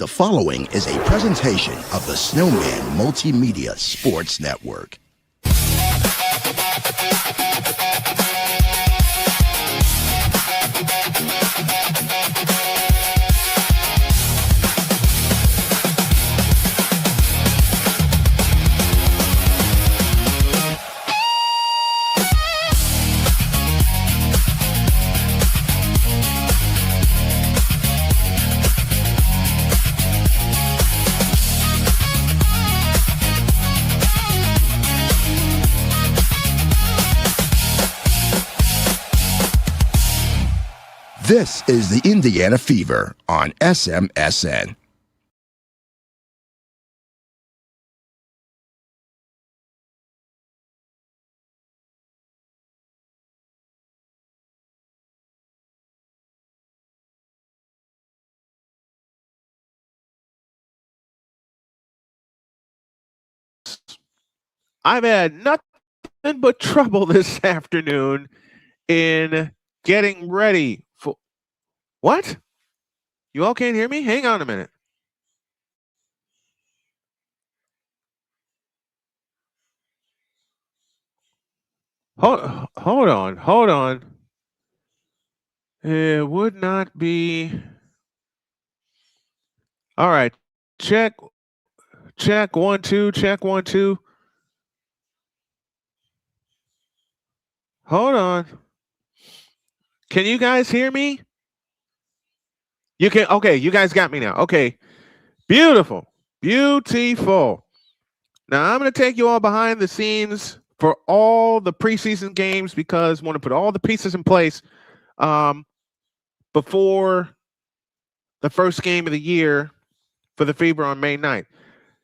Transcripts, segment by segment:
The following is a presentation of the Snowman Multimedia Sports Network. This is the Indiana Fever on SMSN. I've had nothing but trouble this afternoon in getting ready for what? You all can't hear me? Hang on a minute. Hold on. It would not be. All right. Check 1 2, check 1 2. Hold on. Can you guys hear me? You can. Okay, you guys got me now. Okay. Beautiful. Beautiful. Now I'm going to take you all behind the scenes for all the preseason games because I want to put all the pieces in place before the first game of the year for the Fever on May 9th.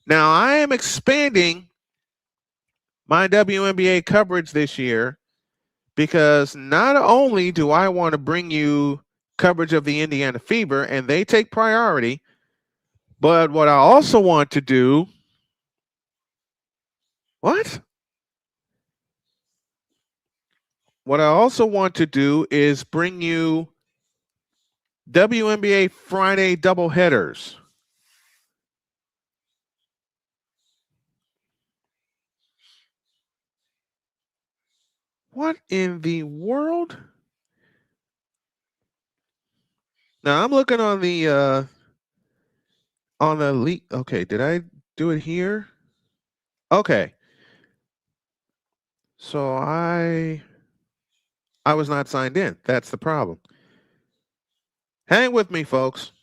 Now I am expanding my WNBA coverage this year because not only do I want to bring you coverage of the Indiana Fever and they take priority, but what I also want to do. What I also want to do is bring you WNBA Friday doubleheaders. What in the world? Now I'm looking on the leak. Okay, did I do it here? Okay. So I was not signed in. That's the problem. Hang with me, folks.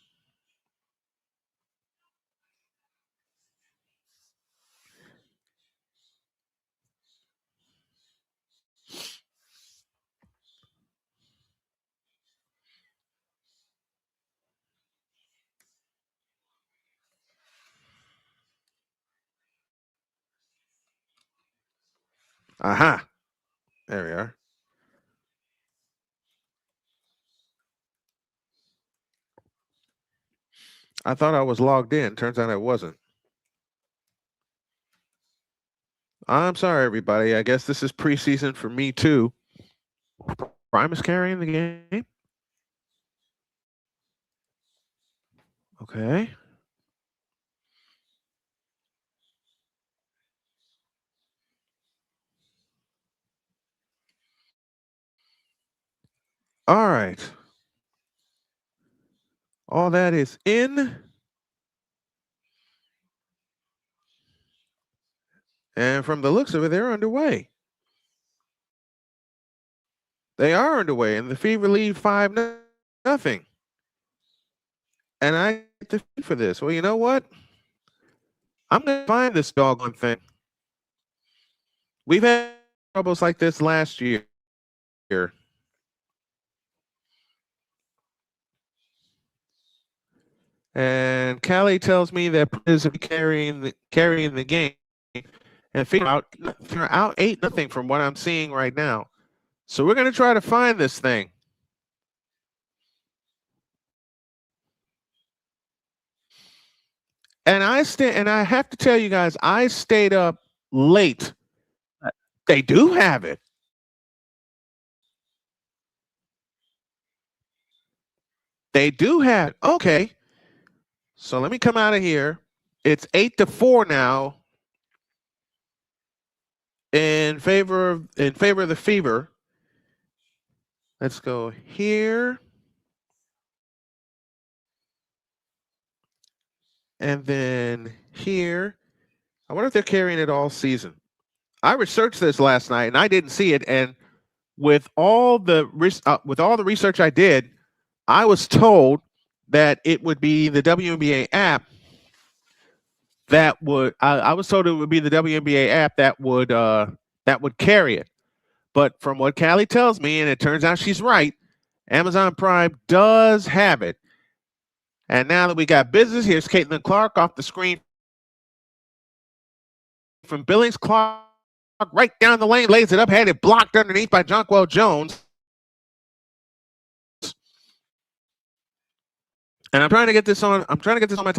Aha. There we are. I thought I was logged in. Turns out I wasn't. I'm sorry, everybody. I guess this is preseason for me, too. Prime is carrying the game. Okay. All right. All that is in. And from the looks of it, they're underway. They are underway, and the Fever lead 5-0. And I get the fee for this. Well, you know what? I'm going to find this doggone thing. We've had troubles like this last year. And Callie tells me that is carrying the game, and figure out 8-0 from what I'm seeing right now. So we're going to try to find this thing. And I have to tell you guys, I stayed up late. They do have it. They do have it. Okay. So let me come out of here. It's 8-4 now in favor of the Fever. Let's go here. And then here. I wonder if they're carrying it all season. I researched this last night and I didn't see it. And with all the research I did, I was told that it would be the WNBA app that would. I was told it would be the WNBA app that would carry it. But from what Callie tells me, and it turns out she's right, Amazon Prime does have it. And now that we got business, here's Caitlin Clark off the screen from Billings. Clark right down the lane, lays it up, had it blocked underneath by Jonquel Jones. And I'm trying to get this on. I'm trying to get this on my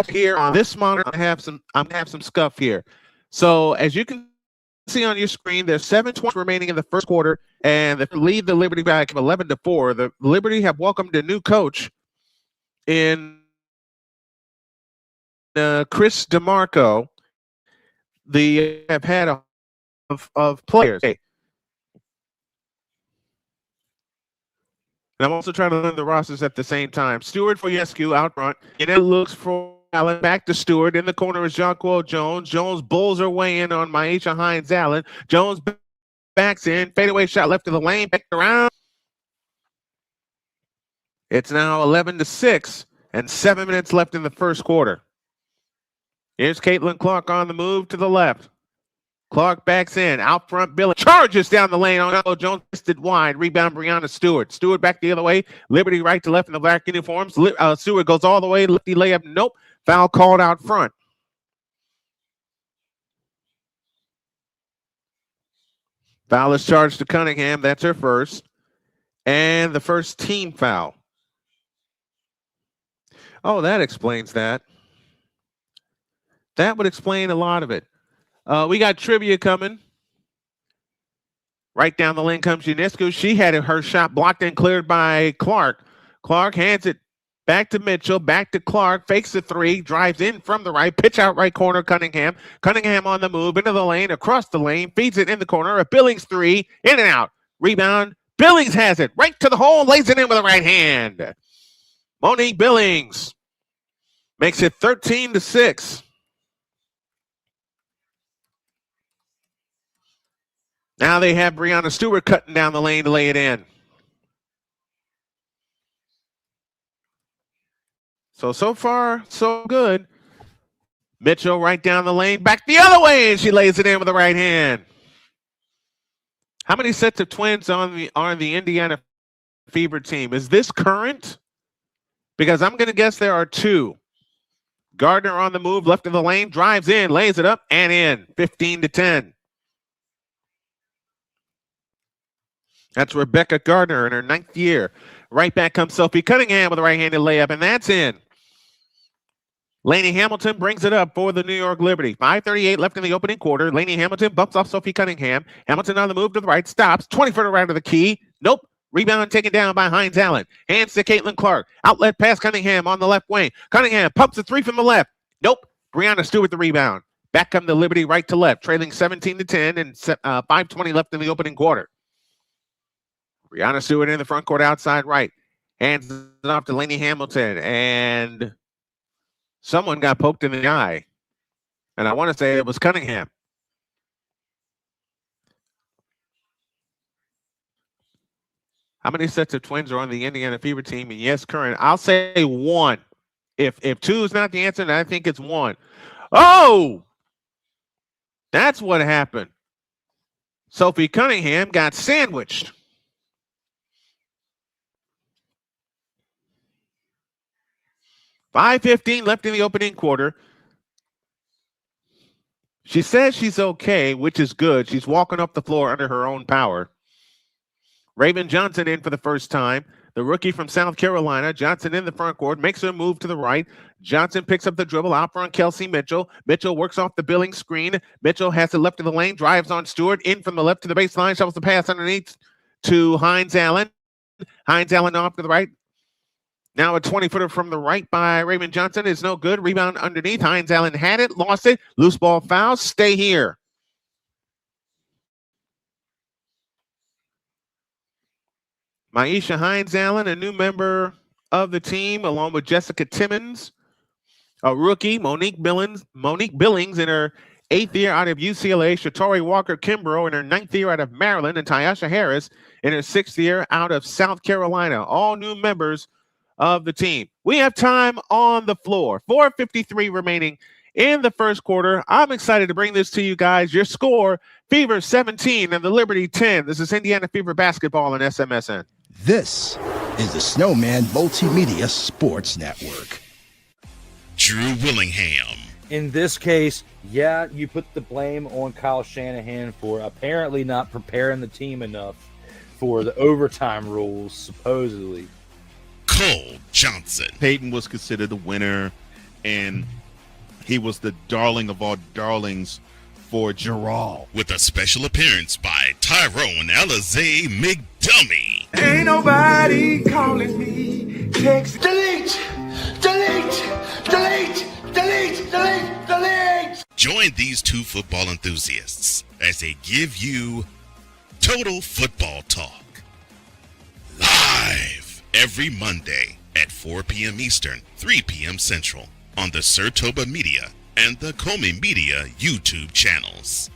here on this monitor. I'm gonna have some scuff here. So as you can see on your screen, there's 7:20 remaining in the first quarter, and they lead the Liberty back 11-4. The Liberty have welcomed a new coach in Chris DeMarco. They have had of players. Hey. And I'm also trying to learn the rosters at the same time. Stewart for Ionescu out front. And it looks for Allen. Back to Stewart. In the corner is Jonquel Jones. Jones bulls her way in on Myesha Hines-Allen. Jones backs in. Fadeaway shot left of the lane. Back around. It's now 11-6 and 7 minutes left in the first quarter. Here's Caitlin Clark on the move to the left. Clark backs in, out front, Billy charges down the lane on Jones, fisted wide, rebound Brianna Stewart. Stewart back the other way, Liberty right to left in the black uniforms. Stewart goes all the way, lefty layup, nope, foul called out front. Foul is charged to Cunningham, that's her first. And the first team foul. Oh, that explains that. That would explain a lot of it. We got trivia coming. Right down the lane comes Ionescu. She had her shot blocked and cleared by Clark. Clark hands it back to Mitchell, back to Clark, fakes the three, drives in from the right, pitch out right corner, Cunningham. Cunningham on the move, into the lane, across the lane, feeds it in the corner, a Billings three, in and out. Rebound, Billings has it, right to the hole, lays it in with the right hand. Monique Billings makes it 13-6. Now they have Brianna Stewart cutting down the lane to lay it in. So far, so good. Mitchell right down the lane, back the other way, and she lays it in with the right hand. How many sets of twins are on the Indiana Fever team? Is this current? Because I'm going to guess there are two. Gardner on the move, left of the lane, drives in, lays it up, and in. 15-10. That's Rebecca Gardner in her 9th year. Right back comes Sophie Cunningham with a right-handed layup, and that's in. Lainey Hamilton brings it up for the New York Liberty. 5:38 left in the opening quarter. Lainey Hamilton bumps off Sophie Cunningham. Hamilton on the move to the right, stops. 20-footer right of the key. Nope. Rebound taken down by Hines-Allen. Hands to Caitlin Clark. Outlet pass Cunningham on the left wing. Cunningham pumps a three from the left. Nope. Brianna Stewart the rebound. Back come the Liberty right to left, trailing 17-10 and 5:20 left in the opening quarter. Brianna Stewart in the front court outside right. Hands it off to Lainey Hamilton. And someone got poked in the eye. And I want to say it was Cunningham. How many sets of twins are on the Indiana Fever team? And yes, current. I'll say one. If two is not the answer, then I think it's one. Oh! That's what happened. Sophie Cunningham got sandwiched. $5:15 left in the opening quarter. She says she's okay, which is good. She's walking up the floor under her own power. Raven Johnson in for the first time. The rookie from South Carolina. Johnson in the front court, makes her move to the right. Johnson picks up the dribble out front, Kelsey Mitchell. Mitchell works off the Billings screen. Mitchell has it left of the lane, drives on Stewart, in from the left to the baseline, shovels the pass underneath to Hines-Allen. Hines-Allen off to the right. Now a 20-footer from the right by Raymond Johnson is no good. Rebound underneath. Hines Allen had it, lost it. Loose ball foul. Stay here. Maisha Hines Allen, a new member of the team, along with Jessica Timmons, a rookie, Monique Billings in her 8th year out of UCLA, Shatori Walker Kimbrough in her 9th year out of Maryland, and Tyasha Harris in her 6th year out of South Carolina, all new members of the team. We have time on the floor. 4:53 remaining in the first quarter. I'm excited to bring this to you guys. Your score, Fever 17 and the Liberty 10. This is Indiana Fever basketball on SMSN. This is the Snowman Multimedia Sports Network. Drew Willingham. In this case, yeah, you put the blame on Kyle Shanahan for apparently not preparing the team enough for the overtime rules, supposedly. Cole Johnson. Peyton was considered the winner, and he was the darling of all darlings for Gerald. With a special appearance by Tyrone Alizé McDummy. Ain't nobody calling me. Text delete, delete, delete, delete, delete, delete. Join these two football enthusiasts as they give you Total Football Talk. Live every Monday at 4 p.m. Eastern, 3 p.m. Central on the Sertoba Media and the Comey Media YouTube channels.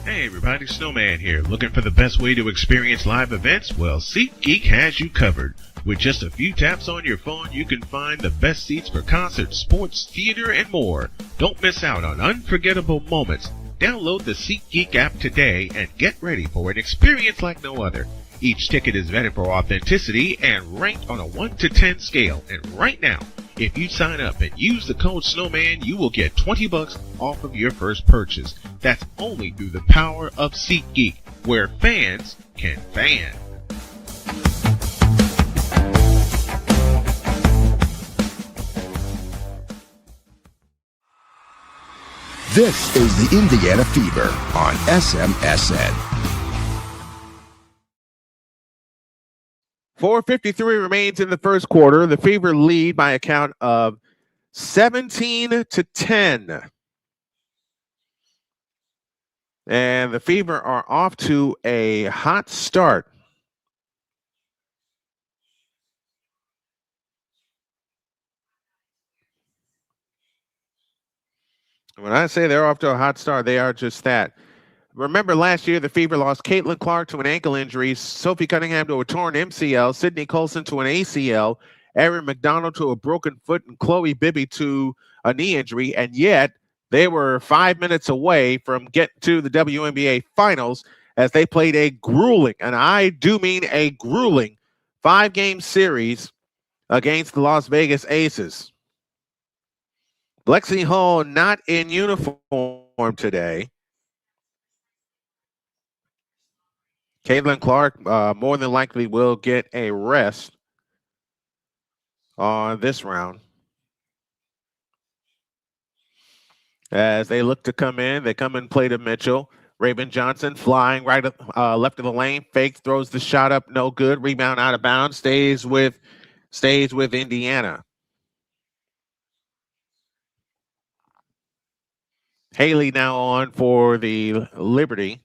Hey everybody, Snowman here. Looking for the best way to experience live events? Well, SeatGeek has you covered. With just a few taps on your phone, you can find the best seats for concerts, sports, theater, and more. Don't miss out on unforgettable moments. Download the SeatGeek app today and get ready for an experience like no other. Each ticket is vetted for authenticity and ranked on a 1 to 10 scale. And right now, if you sign up and use the code Snowman, you will get $20 off of your first purchase. That's only through the power of SeatGeek, where fans can fan. This is the Indiana Fever on SMSN. 4:53 remains in the first quarter. The Fever lead by a count of 17-10. And the Fever are off to a hot start. When I say they're off to a hot start, they are just that. Remember last year, the Fever lost Caitlin Clark to an ankle injury, Sophie Cunningham to a torn MCL, Sydney Colson to an ACL, Erin McDonald to a broken foot, and Chloe Bibby to a knee injury. And yet, they were 5 minutes away from getting to the WNBA Finals as they played a grueling, and I do mean a grueling, 5-game series against the Las Vegas Aces. Lexi Hall not in uniform today. Caitlin Clark more than likely will get a rest on this round. As they look to come in, they come and play to Mitchell. Raven Johnson flying right left of the lane, fake, throws the shot up, no good. Rebound out of bounds, stays with Indiana. Haley now on for the Liberty.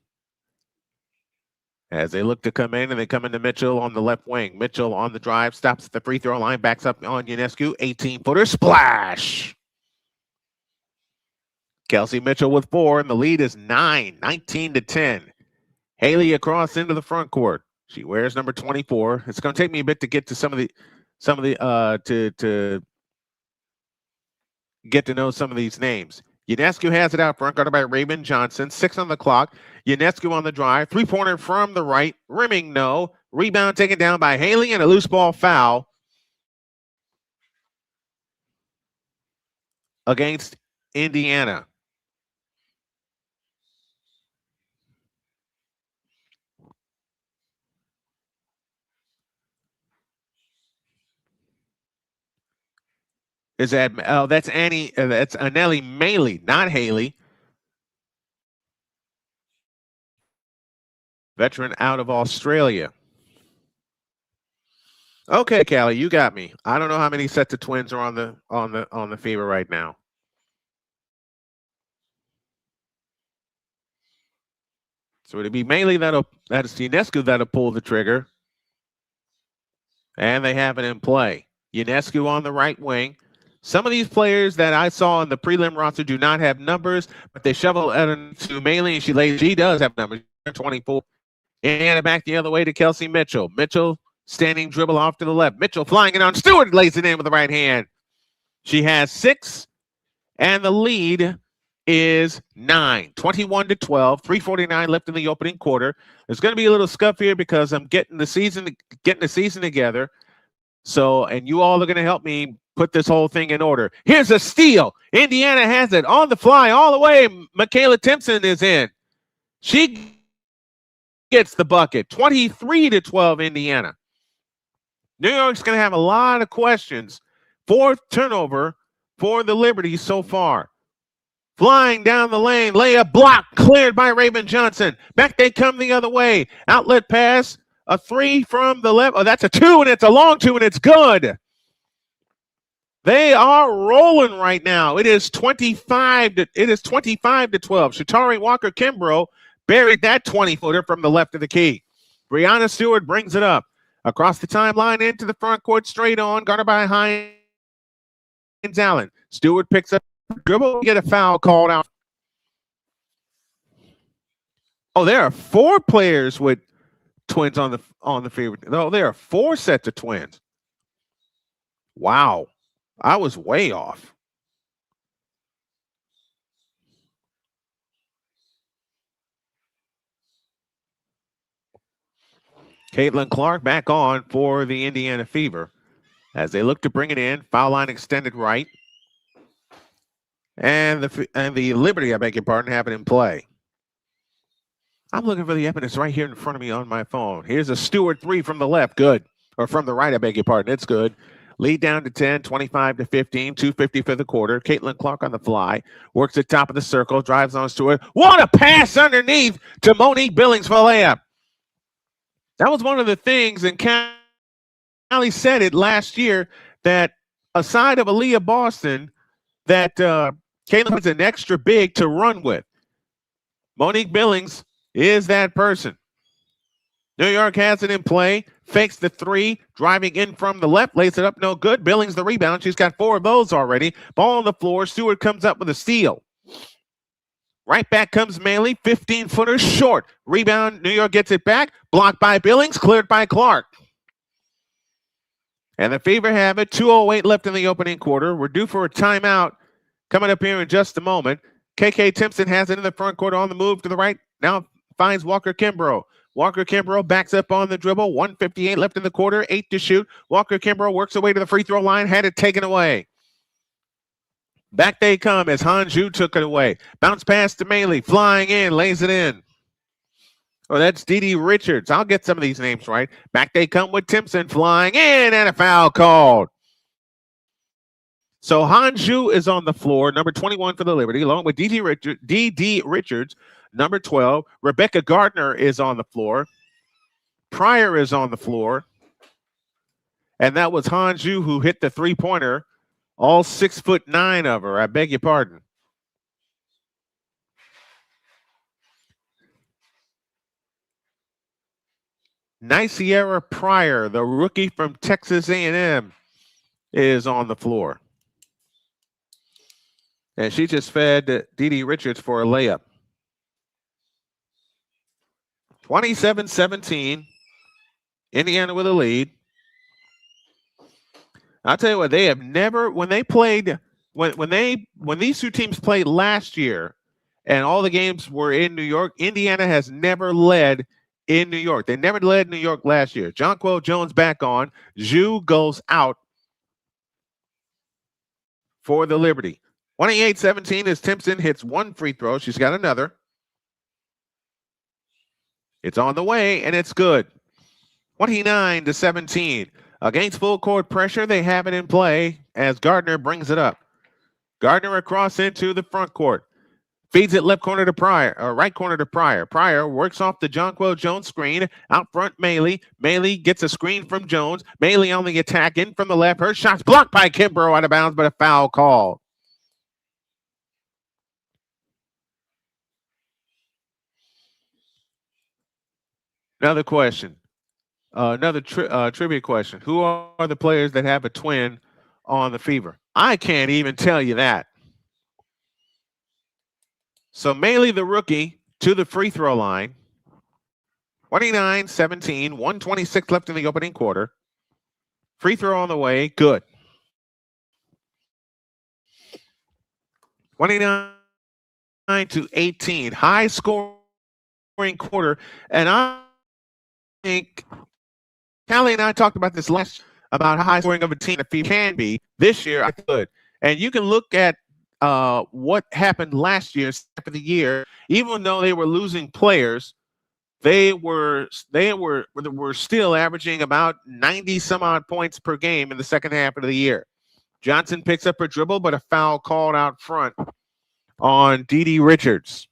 As they look to come in, and they come into Mitchell on the left wing. Mitchell on the drive, stops at the free throw line, backs up on Ionescu, 18-footer, splash! Kelsey Mitchell with 4, and the lead is 19-10. Haley across into the front court. She wears number 24. It's going to take me a bit to get to to get to know some of these names. Ionescu has it out front, guarded by Raven Johnson. 6 on the clock. Ionescu on the drive. 3-pointer from the right. Rimming, no. Rebound taken down by Haley, and a loose ball foul against Indiana. Is that that's Annie? That's Anelli Maley, not Haley. veteran out of Australia. Okay, Callie, you got me. I don't know how many sets of twins are on the Fever right now. So it'll be mainly that's Ionescu that'll pull the trigger. And they have it in play. Ionescu on the right wing. Some of these players that I saw in the prelim roster do not have numbers, but they shovel it into Maley, and she does have numbers. 24. And back the other way to Kelsey Mitchell. Mitchell standing dribble off to the left. Mitchell flying it on Stewart, lays it in with the right hand. She has 6, and the lead is 9, 21-12, 3:49 left in the opening quarter. There's going to be a little scuff here because I'm getting the season together. So, and you all are going to help me put this whole thing in order. Here's a steal. Indiana has it on the fly all the way. Michaela Timpson is in. She gets the bucket. 23-12 Indiana. New York's going to have a lot of questions. 4th turnover for the Liberty so far. Flying down the lane, layup block, cleared by Raven Johnson. Back they come the other way. Outlet pass, a 3 from the left. Oh, that's a 2, and it's a long 2, and it's good. They are rolling right now. It is 25-12. Shatari Walker-Kimbrough buried that 20-footer from the left of the key. Brianna Stewart brings it up. Across the timeline into the front court, straight on, guarded by Hines Allen. Stewart picks up dribble, get a foul called out. Oh, there are 4 players with twins on the favorite. No, there are 4 sets of twins. Wow, I was way off. Caitlin Clark back on for the Indiana Fever as they look to bring it in. Foul line extended right. And the Liberty, I beg your pardon, have it in play. I'm looking for the evidence right here in front of me on my phone. Here's a Stewart 3 from the left. Good. Or from the right, I beg your pardon. It's good. Lead down to 10, 25-15, 2:50 for the quarter. Caitlin Clark on the fly. Works at top of the circle. Drives on Stewart. What a pass underneath to Monique Billings for a layup. That was one of the things, and Callie said it last year, that aside of Aaliyah Boston, that Caitlin was an extra big to run with. Monique Billings is that person. New York has it in play, fakes the 3, driving in from the left, lays it up, no good. Billings the rebound. She's got 4 of those already. Ball on the floor. Stewart comes up with a steal. Right back comes Maley, 15-footer short. Rebound, New York gets it back. Blocked by Billings, cleared by Clark. And the Fever have it. 2:08 left in the opening quarter. We're due for a timeout coming up here in just a moment. KK Timpson has it in the front court on the move to the right. Now finds Walker-Kimbrough. Walker-Kimbrough backs up on the dribble. 1:58 left in the quarter. 8 to shoot. Walker-Kimbrough works away to the free throw line. Had it taken away. Back they come as Hanju took it away. Bounce pass to Maley. Flying in. Lays it in. Oh, that's Dee Richards. I'll get some of these names right. Back they come with Timpson flying in and a foul called. So Hanju is on the floor, number 21 for the Liberty, along with Dee Richards, number 12. Rebecca Gardner is on the floor. Pryor is on the floor. And that was Hanju who hit the 3-pointer, all 6'9" of her. I beg your pardon. Nicera Pryor, the rookie from Texas A&M, is on the floor. And she just fed Dee Richards for a layup. 27-17. Indiana with a lead. I'll tell you what, they have never, when these two teams played last year and all the games were in New York, Indiana has never led in New York. They never led New York last year. Jonquil Jones back on. Zhu goes out for the Liberty. 28-17 as Timpson hits 1 free throw. She's got another. It's on the way, and it's good. 29-17. Against full court pressure, they have it in play as Gardner brings it up. Gardner across into the front court. Feeds it left corner to Pryor, or right corner to Pryor. Pryor works off the Jonquel Jones screen. Out front, Maley. Maley gets a screen from Jones. Maley on the attack, in from the left. Her shot's blocked by Kimbrough, out of bounds, but a foul call. Another question. Another trivia question. Who are the players that have a twin on the Fever? I can't even tell you that. So Maley, the rookie, to the free throw line. 29-17, 126 left in the opening quarter. Free throw on the way, good. 29-18, high scoring quarter. And I think Callie and I talked about this last, about how high scoring of a team the Fever can be. This year, I could. And you can look at what happened last year, half of the year. Even though they were losing players, they were still averaging about 90 some odd points per game in the second half of the year. Johnson picks up a dribble, but a foul called out front on D.D. Richards.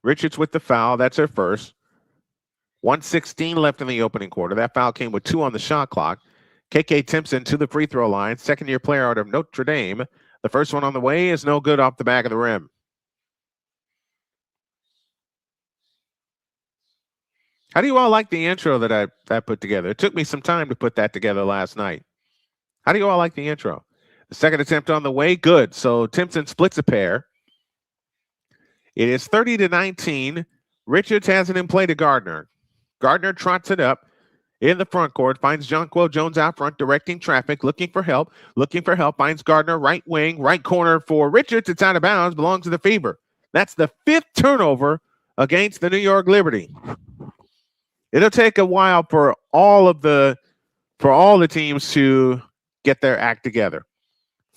Richards with the foul. That's her first. 1:16 left in the opening quarter. That foul came with 2 on the shot clock. KK Timpson to the free throw line. Second-year player out of Notre Dame. The first one on the way is no good off the back of the rim. How do you all like the intro that I put together? It took me some time to put that together last night. How do you all like the intro? The second attempt on the way, good. So Timpson splits a pair. It is 30-19. Richards has it in play to Gardner. Gardner trots it up in the front court, finds Jonquel Jones out front, directing traffic, looking for help, finds Gardner, right wing, right corner for Richards. It's out of bounds, belongs to the Fever. That's the 5th turnover against the New York Liberty. It'll take a while for all the teams to get their act together.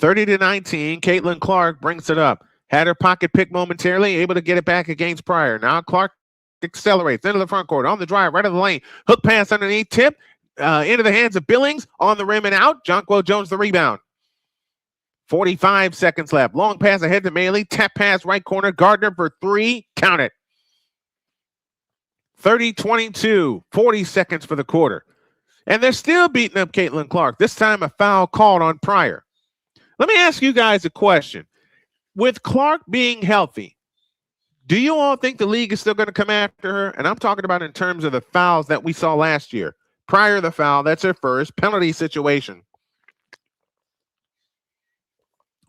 30-19, Caitlin Clark brings it up. Had her pocket pick momentarily, able to get it back against Pryor. Now Clark accelerates into the front court, on the drive, right of the lane. Hook pass underneath, tip, into the hands of Billings, on the rim and out. Jonquel Jones the rebound. 45 seconds left. Long pass ahead to Maley. Tap pass right corner. Gardner for 3. Count it. 30-22. 40 seconds for the quarter. And they're still beating up Caitlin Clark. This time a foul called on Pryor. Let me ask you guys a question. With Clark being healthy, do you all think the league is still going to come after her? And I'm talking about in terms of the fouls that we saw last year. Prior to the foul, that's her first penalty situation.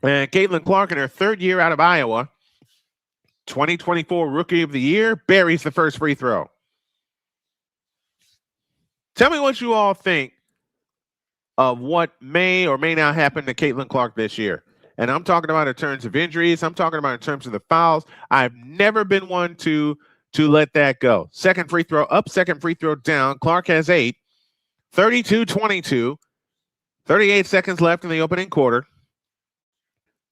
And Caitlin Clark in her 3rd year out of Iowa, 2024 Rookie of the Year, buries the first free throw. Tell me what you all think of what may or may not happen to Caitlin Clark this year. And I'm talking about in terms of injuries. I'm talking about in terms of the fouls. I've never been one to let that go. Second free throw up, second free throw down. Clark has 8. 32-22. 38 seconds left in the opening quarter.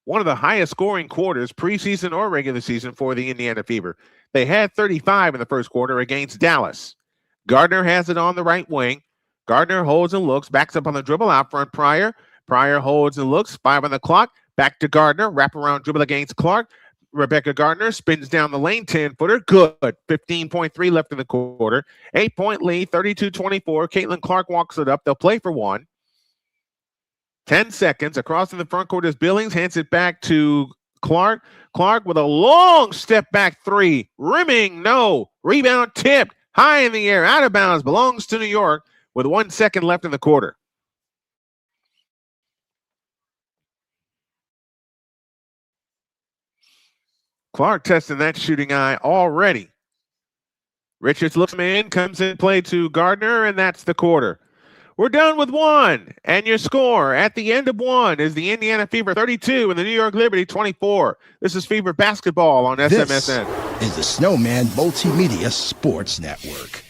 One of the highest scoring quarters, preseason or regular season, for the Indiana Fever. They had 35 in the first quarter against Dallas. Gardner has it on the right wing. Gardner holds and looks, backs up on the dribble, out front Pryor. Pryor holds and looks, 5 on the clock. Back to Gardner, wraparound dribble against Clark. Rebecca Gardner spins down the lane, 10-footer, good. 15.3 left in the quarter. 8-point lead, 32-24. Caitlin Clark walks it up. They'll play for 1. 10 seconds. Across in the front court is Billings, hands it back to Clark. Clark with a long step back 3. Rimming, no. Rebound tipped, high in the air, out of bounds, belongs to New York with 1 second left in the quarter. Clark testing that shooting eye already. Richards looks in, comes in play to Gardner, and that's the quarter. We're done with 1, and your score at the end of 1 is the Indiana Fever 32 and the New York Liberty 24. This is Fever Basketball on SMSN. This is the Snowman Multimedia Sports Network.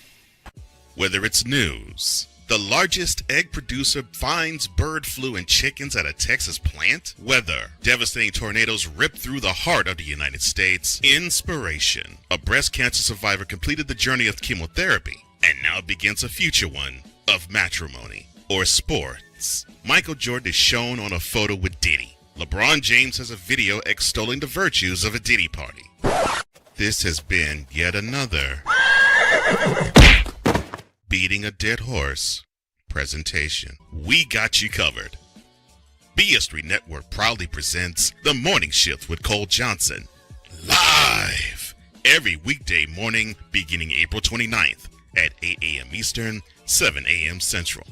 Whether it's news, the largest egg producer finds bird flu in chickens at a Texas plant, weather, devastating tornadoes rip through the heart of the United States, inspiration, a breast cancer survivor completed the journey of chemotherapy, And now begins a future one of matrimony or sports. Michael Jordan is shown on a photo with Diddy. LeBron James has a video extolling the virtues of a Diddy party. This has been yet another beating a dead horse presentation. We got you covered. BS3 Network proudly presents The Morning Shift with Cole Johnson, live every weekday morning beginning April 29th at 8 a.m. Eastern, 7 a.m. Central.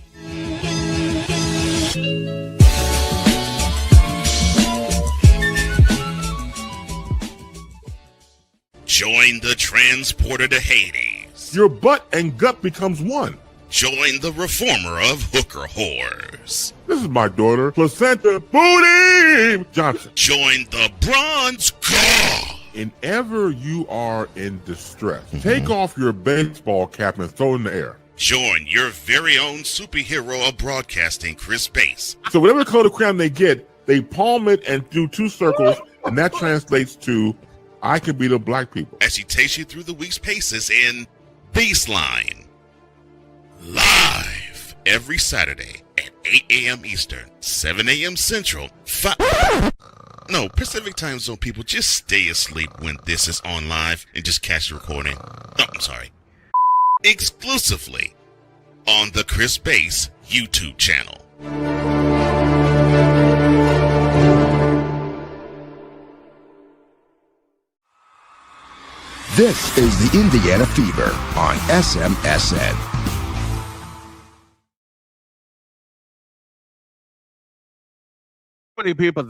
Join the transporter to Hades. Your butt and gut becomes one. Join the reformer of hooker whores. This is my daughter, Placenta Booty Johnson. Join the bronze claw. Whenever you are in distress, take off your baseball cap and throw it in the air. Join your very own superhero of broadcasting, Chris Bass. So whatever color crayon they get, they palm it and do 2 circles, and that translates to, I can beat up black people. As he takes you through the week's paces in Baseline. Live every Saturday at 8 a.m. Eastern, 7 a.m. Central, No, Pacific Time Zone people, just stay asleep when this is on live and just catch the recording. Oh, I'm sorry. Exclusively on the Chris Bass YouTube channel. This is the Indiana Fever on SMSN. Many people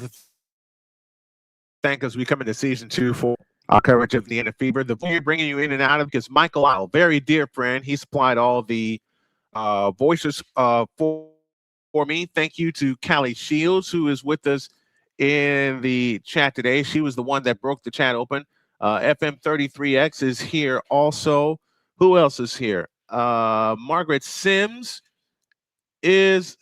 thank us. We come into season 2 for our coverage of the Indiana Fever. The we're bringing you in and out of because Michael Isle, very dear friend, he supplied all the voices for me. Thank you to Callie Shields, who is with us in the chat today. She was the one that broke the chat open. FM33X is here also. Who else is here? Margaret Sims is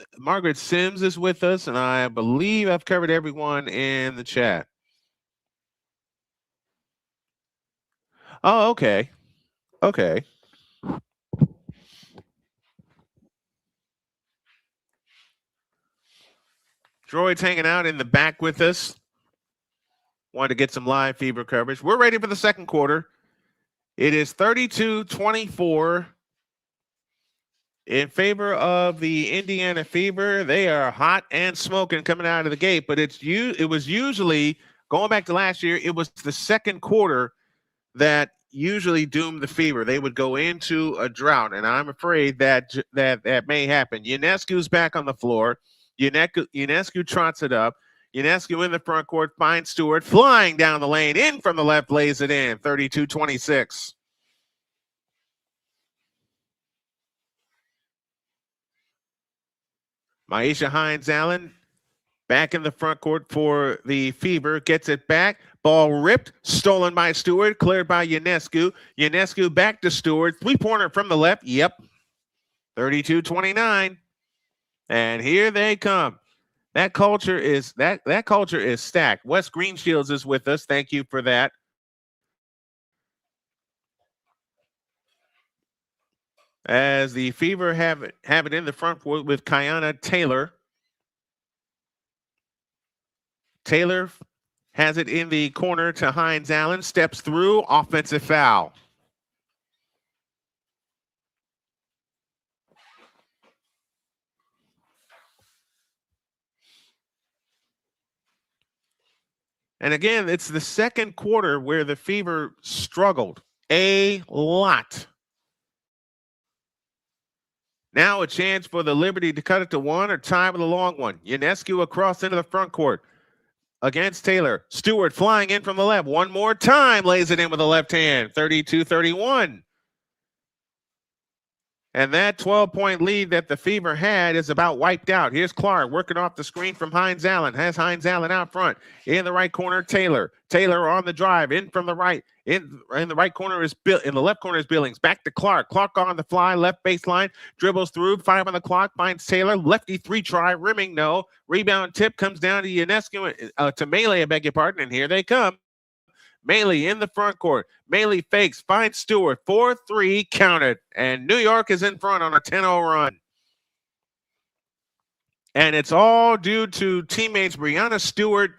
with us, and I believe I've covered everyone in the chat. Oh, okay. Okay. Droid's hanging out in the back with us. Wanted to get some live Fever coverage. We're ready for the second quarter. It is 32-24 in favor of the Indiana Fever. They are hot and smoking coming out of the gate, but it was usually, going back to last year, it was the second quarter that usually doomed the Fever. They would go into a drought, and I'm afraid that may happen. Ionescu's back on the floor. Ionescu trots it up. Ionescu in the front court finds Stewart flying down the lane. In from the left, lays it in. 32-26. Maisha Hines-Allen back in the front court for the Fever. Gets it back. Ball ripped. Stolen by Stewart. Cleared by Ionescu. Ionescu back to Stewart. Three-pointer from the left. Yep. 32-29. And here they come. That culture is stacked. Wes Greenshields is with us. Thank you for that. As the Fever have it in the front court with Kiana Taylor. Taylor has it in the corner to Hines-Allen. Steps through. Offensive foul. And again, it's the second quarter where the Fever struggled a lot. Now a chance for the Liberty to cut it to one or tie with a long one. Ionescu across into the front court against Taylor. Stewart flying in from the left. One more time, lays it in with the left hand. 32-31. And that 12-point lead that the Fever had is about wiped out. Here's Clark working off the screen from Hines-Allen. Has Hines-Allen out front. In the right corner, Taylor. Taylor on the drive. In from the right. In the right corner is Bill. In the left corner is Billings. Back to Clark. Clark on the fly. Left baseline. Dribbles through. 5 on the clock. Finds Taylor. Lefty 3-try. Rimming no. Rebound tip comes down to Ionescu. To Melee, I beg your pardon. And here they come. Maley in the front court. Maley fakes, finds Stewart. 4-3, counted. And New York is in front on a 10-0 run. And it's all due to teammates Breanna Stewart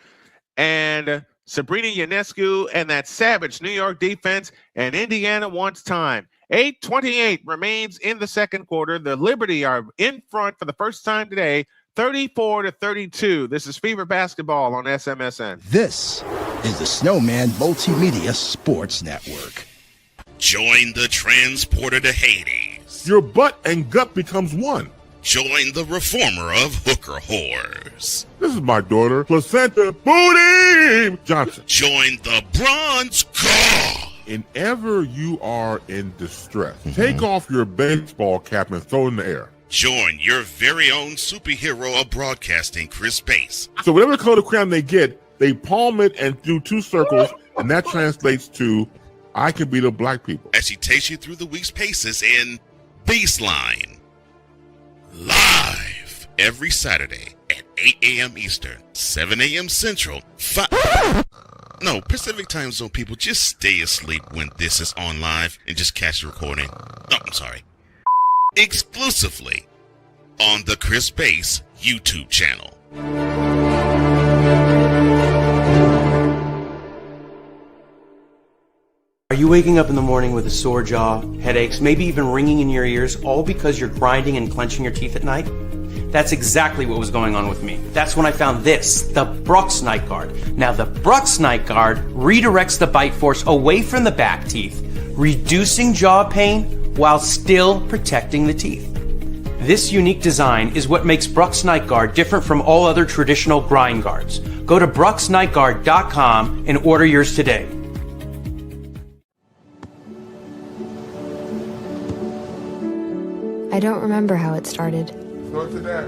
and Sabrina Ionescu and that savage New York defense. And Indiana wants time. 8:28 remains in the second quarter. The Liberty are in front for the first time today, 34-32. This is Fever Basketball on SMSN. This is the Snowman Multimedia Sports Network. Join the transporter to Hades. Your butt and gut becomes one. Join the reformer of hooker whores. This is my daughter, Placenta Booty Johnson. Join the bronze god. Whenever you are in distress, take off your baseball cap and throw it in the air. Join your very own superhero of broadcasting, Chris Bass. So whatever color crayon they get, they palm it and do two circles, and that translates to, I can beat up black people. As he takes you through the week's paces in Baseline. Live every Saturday at 8 a.m. Eastern, 7 a.m. Central, Pacific Time Zone people, just stay asleep when this is on live and just catch the recording. No, I'm sorry. Exclusively on the Chris Bass YouTube channel. Are you waking up in the morning with a sore jaw, headaches, maybe even ringing in your ears, all because you're grinding and clenching your teeth at night? That's exactly what was going on with me. That's when I found this, the Brux Night Guard. Now, the Brux Night Guard redirects the bite force away from the back teeth, reducing jaw pain while still protecting the teeth. This unique design is what makes Brux Night Guard different from all other traditional grind guards. Go to BruxNightGuard.com and order yours today. I don't remember how it started. Go to that.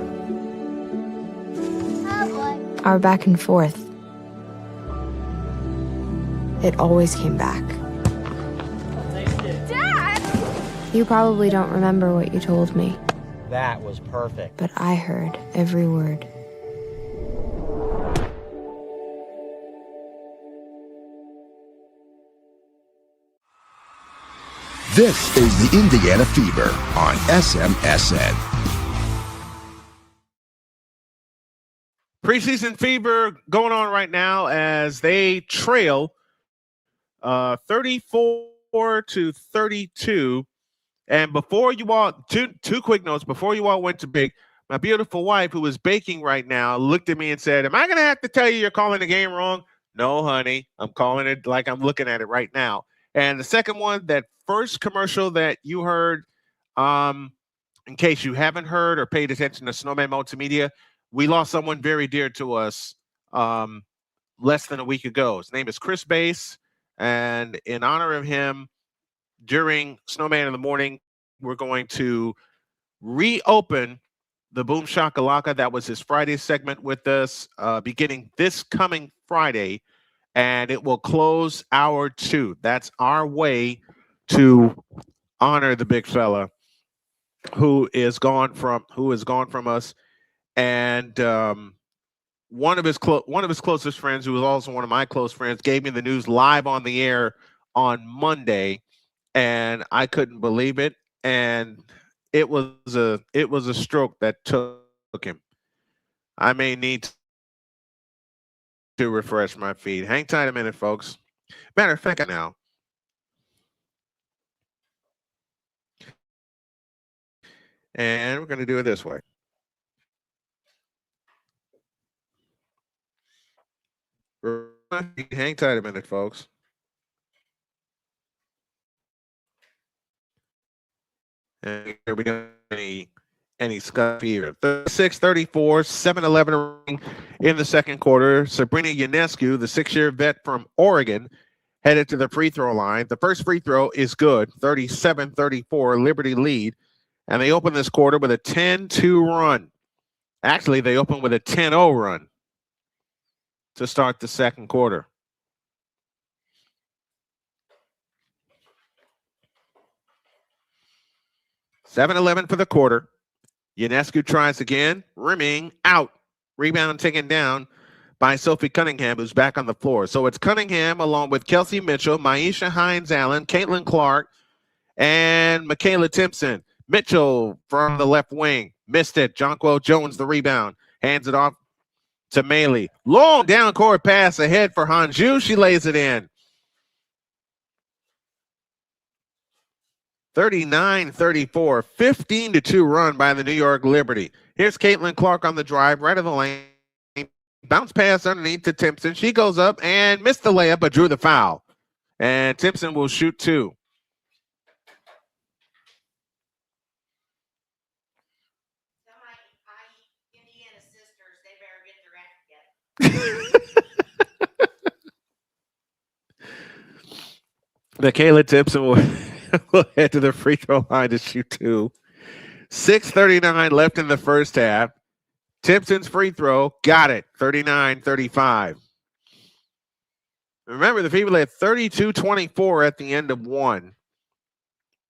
Our back and forth. It always came back. Dad! You probably don't remember what you told me. That was perfect. But I heard every word. This is the Indiana Fever on SMSN. Preseason fever going on right now as they trail 34-32. And before you all, two quick notes, before you all went to bake, my beautiful wife, who is baking right now, looked at me and said, am I going to have to tell you you're calling the game wrong? No, honey, I'm calling it like I'm looking at it right now. And the second one, that first commercial that you heard, in case you haven't heard or paid attention to Snowman Multimedia, we lost someone very dear to us less than a week ago. His name is Chris Bass, and in honor of him, during Snowman in the Morning, we're going to reopen the Boom Shakalaka. That was his Friday segment with us, beginning this coming Friday, and it will close hour 2. That's our way to honor the big fella who is gone from us. And one of his closest friends, who was also one of my close friends, gave me the news live on the air on Monday, and I couldn't believe it. And it was a stroke that took him. I may need to refresh my feed. Hang tight a minute, folks. Matter of fact, now. And we're going to do it this way. Hang tight a minute, folks. And here we go. Any scuff here. 36-34, 7-11 in the second quarter. Sabrina Ionescu, the 6-year vet from Oregon, headed to the free throw line. The first free throw is good. 37-34, Liberty lead. And they open this quarter with a 10-2 run. Actually, they open with a 10-0 run to start the second quarter. $7-11 for the quarter. Ionescu tries again. Rimming out. Rebound taken down by Sophie Cunningham, who's back on the floor. So it's Cunningham along with Kelsey Mitchell, Maisha Hines-Allen, Caitlin Clark, and Michaela Timpson. Mitchell from the left wing. Missed it. Jonquel Jones, the rebound. Hands it off to Maley. Long down court pass ahead for Hanju. She lays it in. 39-34, 15-2 run by the New York Liberty. Here's Caitlin Clark on the drive, right of the lane. Bounce pass underneath to Timpson. She goes up and missed the layup, but drew the foul. And Timpson will shoot two. Michaela Timpson will head to the free throw line to shoot two. 6:39 left in the first half. Timpson's free throw, got it, 39-35. Remember, the Fever led 32-24 at the end of one.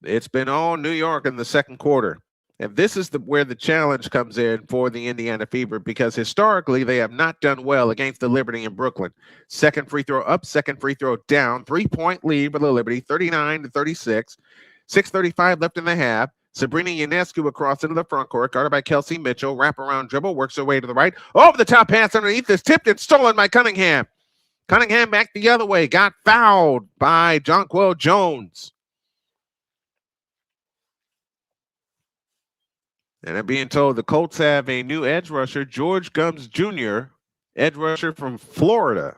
It's been all New York in the second quarter. And this is where the challenge comes in for the Indiana Fever, because historically they have not done well against the Liberty in Brooklyn. Second free throw up, second free throw down. 3-point lead for the Liberty, 39-36. 6:35 left in the half. Sabrina Ionescu across into the front court, guarded by Kelsey Mitchell. Wraparound dribble, works her way to the right. Over the top pass underneath is tipped and stolen by Cunningham. Cunningham back the other way, got fouled by Jonquel Jones. And I'm being told the Colts have a new edge rusher, George Gums Jr., edge rusher from Florida.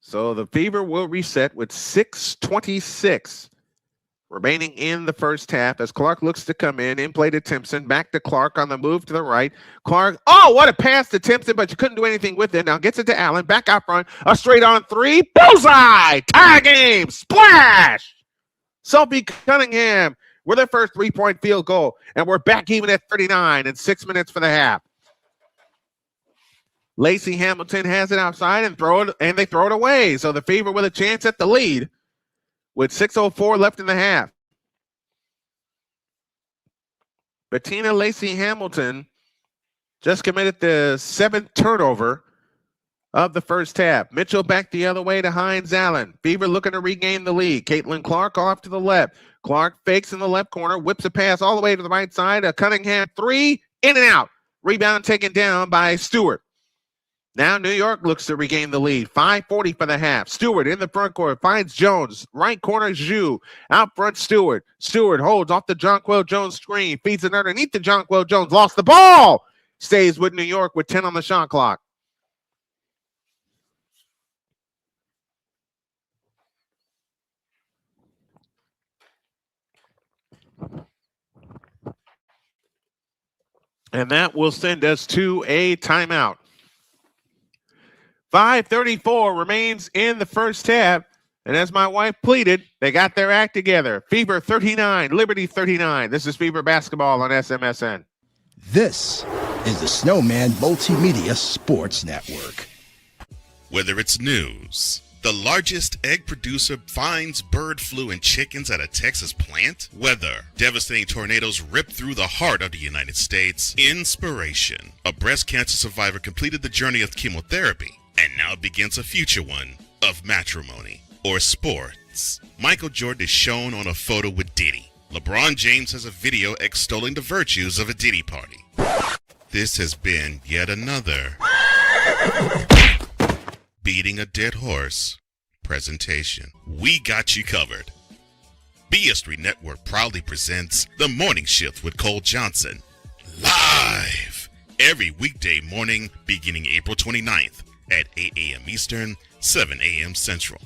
So the Fever will reset with 6:26 remaining in the first half as Clark looks to come in play to Timpson, back to Clark on the move to the right. Clark, oh, what a pass to Timpson, but you couldn't do anything with it. Now gets it to Allen, back out front, a straight on three, bullseye, tie game, splash. Sophie Cunningham with her first 3-point field goal, and we're back even at 39 and 6 minutes for the half. Lacey Hamilton has it outside and they throw it away. So the Fever with a chance at the lead with 6:04 left in the half. Bettina Lacey Hamilton just committed the 7th turnover of the first half. Mitchell back the other way to Hines-Allen. Fever looking to regain the lead. Caitlin Clark off to the left. Clark fakes in the left corner, whips a pass all the way to the right side. A Cunningham three, in and out. Rebound taken down by Stewart. Now New York looks to regain the lead. 5:40 for the half. Stewart in the front court finds Jones. Right corner, Zhu. Out front, Stewart. Stewart holds off the Jonquel Jones screen. Feeds it underneath the Jonquel Jones. Lost the ball. Stays with New York with 10 on the shot clock. And that will send us to a timeout. 5:34 remains in the first half. And as my wife pleaded, they got their act together. Fever 39, Liberty 39. This is Fever Basketball on SMSN. This is the Snowman Multimedia Sports Network. Whether it's news, the largest egg producer finds bird flu in chickens at a Texas plant, weather, devastating tornadoes rip through the heart of the United States, inspiration, a breast cancer survivor completed the journey of chemotherapy, and now begins a future one of matrimony or sports. Michael Jordan is shown on a photo with Diddy. LeBron James has a video extolling the virtues of a Diddy party. This has been yet another beating a dead horse presentation. We got you covered. BS3 Network proudly presents The Morning Shift with Cole Johnson, live every weekday morning beginning April 29th at 8 a.m. Eastern, 7 a.m. Central.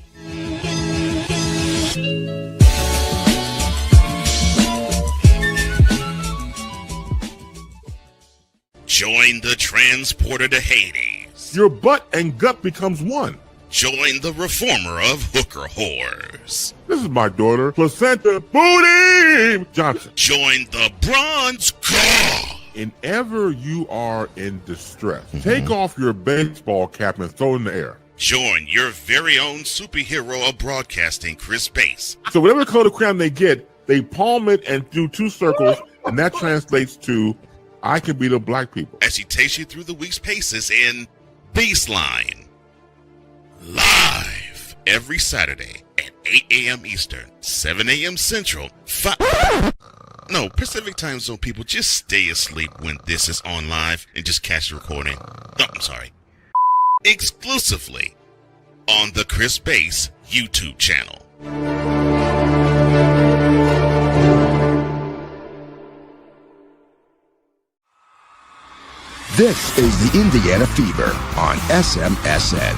Join the transporter to Hades. Your butt and gut becomes one. Join the reformer of hooker whores. This is my daughter, Placenta Booty Johnson. Join the bronze god. Whenever you are in distress, take off your baseball cap and throw it in the air. Join your very own superhero of broadcasting, Chris Bass. So whatever color crayon they get, they palm it and do 2 circles, and that translates to I can beat up black people. As she takes you through the week's paces in Baseline. Live every Saturday at 8 a.m. Eastern, 7 a.m. Central, No, Pacific Time Zone people, just stay asleep when this is on live and just catch the recording. Oh, I'm sorry. Exclusively on the Chris Base YouTube channel. This is the Indiana Fever on SMSN.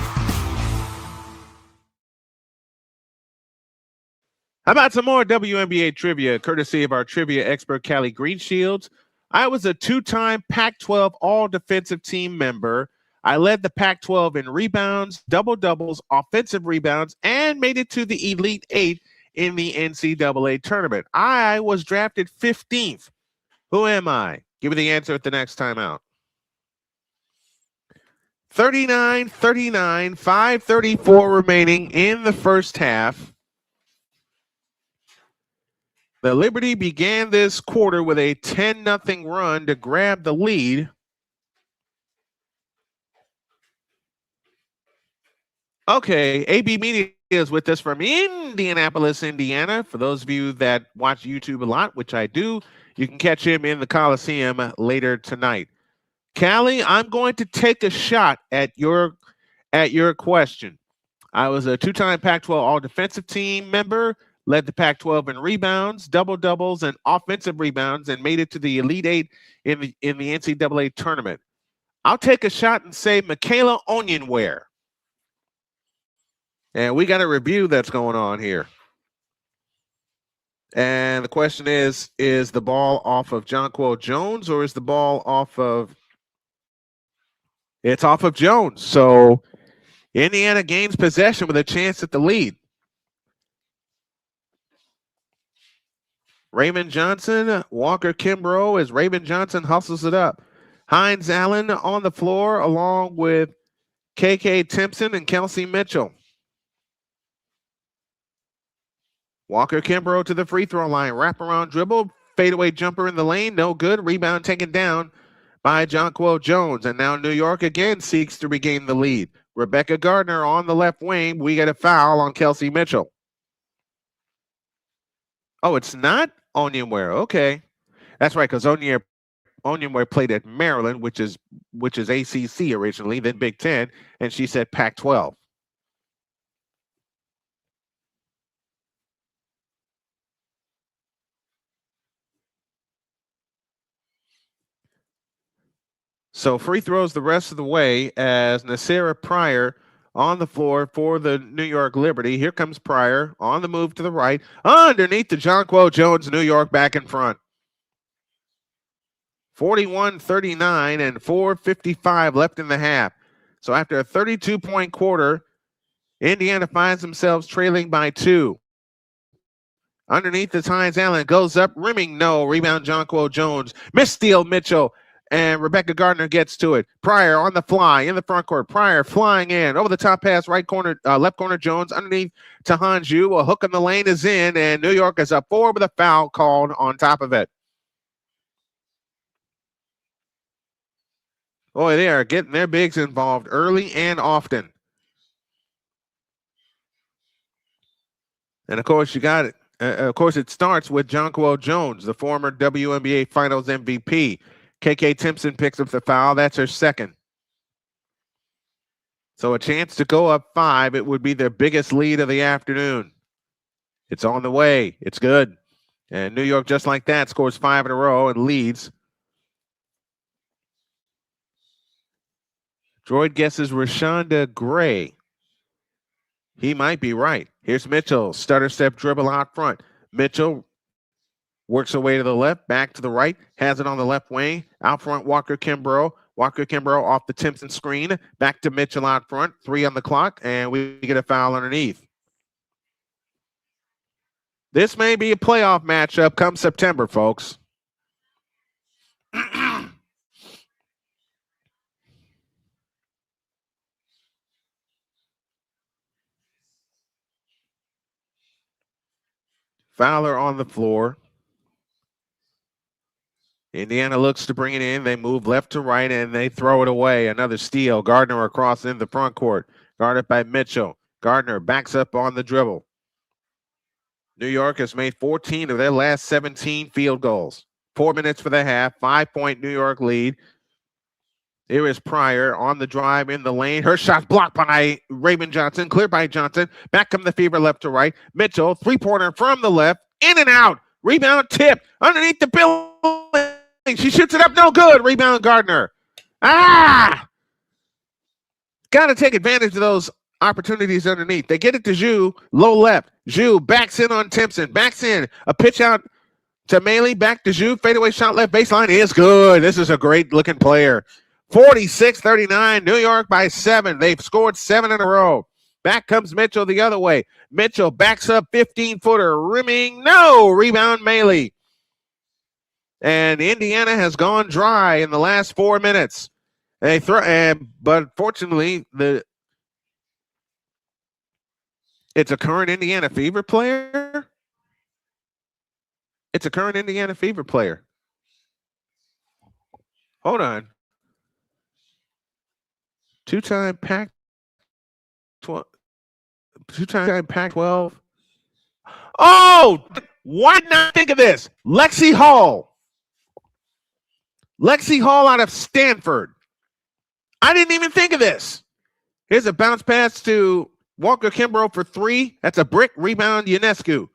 How about some more WNBA trivia, courtesy of our trivia expert, Callie Greenshields? I was a two-time Pac-12 All-Defensive Team member. I led the Pac-12 in rebounds, double-doubles, offensive rebounds, and made it to the Elite Eight in the NCAA tournament. I was drafted 15th. Who am I? Give me the answer at the next timeout. 39-39, 5:34 remaining in the first half. The Liberty began this quarter with a 10-0 run to grab the lead. Okay, AB Media is with us from Indianapolis, Indiana. For those of you that watch YouTube a lot, which I do, you can catch him in the Coliseum later tonight. Callie, I'm going to take a shot at your question. I was a two-time Pac-12 All-Defensive Team member, led the Pac-12 in rebounds, double-doubles, and offensive rebounds, and made it to the Elite Eight in the NCAA tournament. I'll take a shot and say Michaela Onyenware. And we got a review that's going on here. And the question is the ball off of Jonquel Jones or is the ball off of... It's off of Jones. So Indiana gains possession with a chance at the lead. Raymond Johnson, Walker Kimbrough as Raymond Johnson hustles it up. Hines Allen on the floor along with KK Timpson and Kelsey Mitchell. Walker Kimbrough to the free throw line. Wraparound dribble. Fadeaway jumper in the lane. No good. Rebound taken down by Jonquel Jones. And now New York again seeks to regain the lead. Rebecca Gardner on the left wing. We get a foul on Kelsey Mitchell. Oh, it's not Onyenware. Okay. That's right, because Onyenware played at Maryland, which is ACC originally, then Big Ten, and she said Pac-12. So free throws the rest of the way as Nasira Pryor on the floor for the New York Liberty. Here comes Pryor on the move to the right. Underneath the Jonquel Jones, New York back in front. 41-39 and 4:55 left in the half. So after a 32-point quarter, Indiana finds themselves trailing by 2. Underneath the Hines Allen goes up, rimming, no. Rebound Jonquel Jones. Missteal Mitchell. And Rebecca Gardner gets to it. Pryor on the fly in the front court. Pryor flying in. Over the top pass, right corner, left corner Jones. Underneath to Hanju. A hook in the lane is in. And New York is up 4 with a foul called on top of it. Boy, they are getting their bigs involved early and often. And, of course, you got it. Of course, it starts with Jonquel Jones, the former WNBA Finals MVP. KK Timpson picks up the foul. That's her second. So a chance to go up 5. It would be their biggest lead of the afternoon. It's on the way. It's good. And New York, just like that, scores 5 in a row and leads. Droid guesses Rashonda Gray. He might be right. Here's Mitchell. Stutter step dribble out front. Mitchell works her way to the left, back to the right, has it on the left wing. Out front, Walker Kimbrough. Walker Kimbrough off the Timpson screen. Back to Mitchell out front. 3 on the clock, and we get a foul underneath. This may be a playoff matchup come September, folks. Fowler on the floor. Indiana looks to bring it in. They move left to right, and they throw it away. Another steal. Gardner across in the front court. Guarded by Mitchell. Gardner backs up on the dribble. New York has made 14 of their last 17 field goals. 4 minutes for the half. 5-point New York lead. Here is Pryor on the drive in the lane. Her shot blocked by Raymond Johnson. Cleared by Johnson. Back come the Fever left to right. Mitchell, three-pointer from the left. In and out. Rebound tip. Underneath the building. She shoots it up. No good. Rebound Gardner. Got to take advantage of those opportunities underneath. They get it to Zhu. Low left. Zhu backs in on Timpson. Backs in. A pitch out to Maley. Back to Zhu. Fadeaway shot left baseline is good. This is a great-looking player. 46-39. New York by 7. They've scored 7 in a row. Back comes Mitchell the other way. Mitchell backs up 15-footer. Rimming. No. Rebound Maley. And Indiana has gone dry in the last 4 minutes. They but fortunately, it's a current Indiana Fever player. It's a current Indiana Fever player. Hold on. Two-time Pac-12. Oh, why not think of this? Lexi Hall. Lexi Hall out of Stanford. I didn't even think of this. Here's a bounce pass to Walker Kimbrough for 3. That's a brick. Rebound, Ionescu.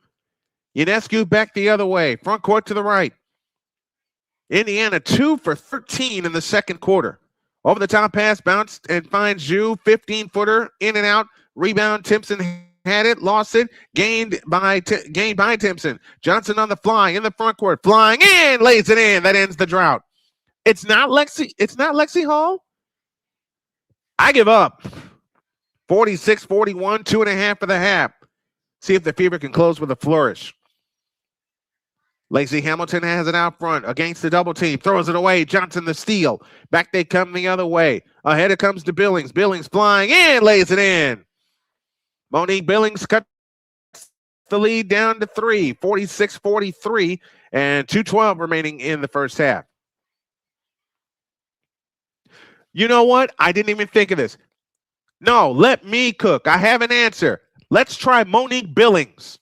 Ionescu back the other way. Front court to the right. Indiana 2 for 13 in the second quarter. Over the top pass, bounced and finds Zhu. 15-footer, in and out. Rebound, Timpson had it, lost it, gained by Timpson. Johnson on the fly in the front court, flying in, lays it in. That ends the drought. It's not Lexi Hall. I give up. 46-41, 2.5 for the half. See if the Fever can close with a flourish. Lacey Hamilton has it out front against the double team. Throws it away. Johnson the steal. Back they come the other way. Ahead it comes to Billings. Billings flying in, lays it in. Monique Billings cuts the lead down to 3. 46-43 and 2:12 remaining in the first half. You know what? I didn't even think of this. No, let me cook. I have an answer. Let's try Monique Billings.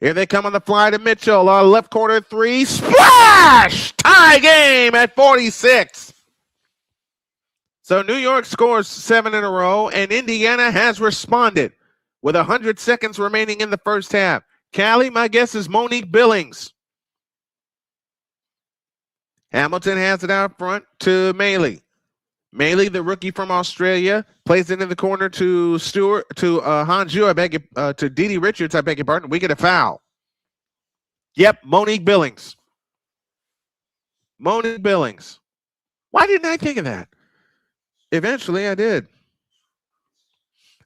Here they come on the fly to Mitchell. Left corner 3. Splash! Tie game at 46. So New York scores 7 in a row, and Indiana has responded with 100 seconds remaining in the first half. Callie, my guess is Monique Billings. Hamilton has it out front to Maley. Maley, the rookie from Australia, plays it in the corner to Hanju, to Didi Richards, I beg your pardon. We get a foul. Yep, Monique Billings. Monique Billings. Why didn't I think of that? Eventually, I did.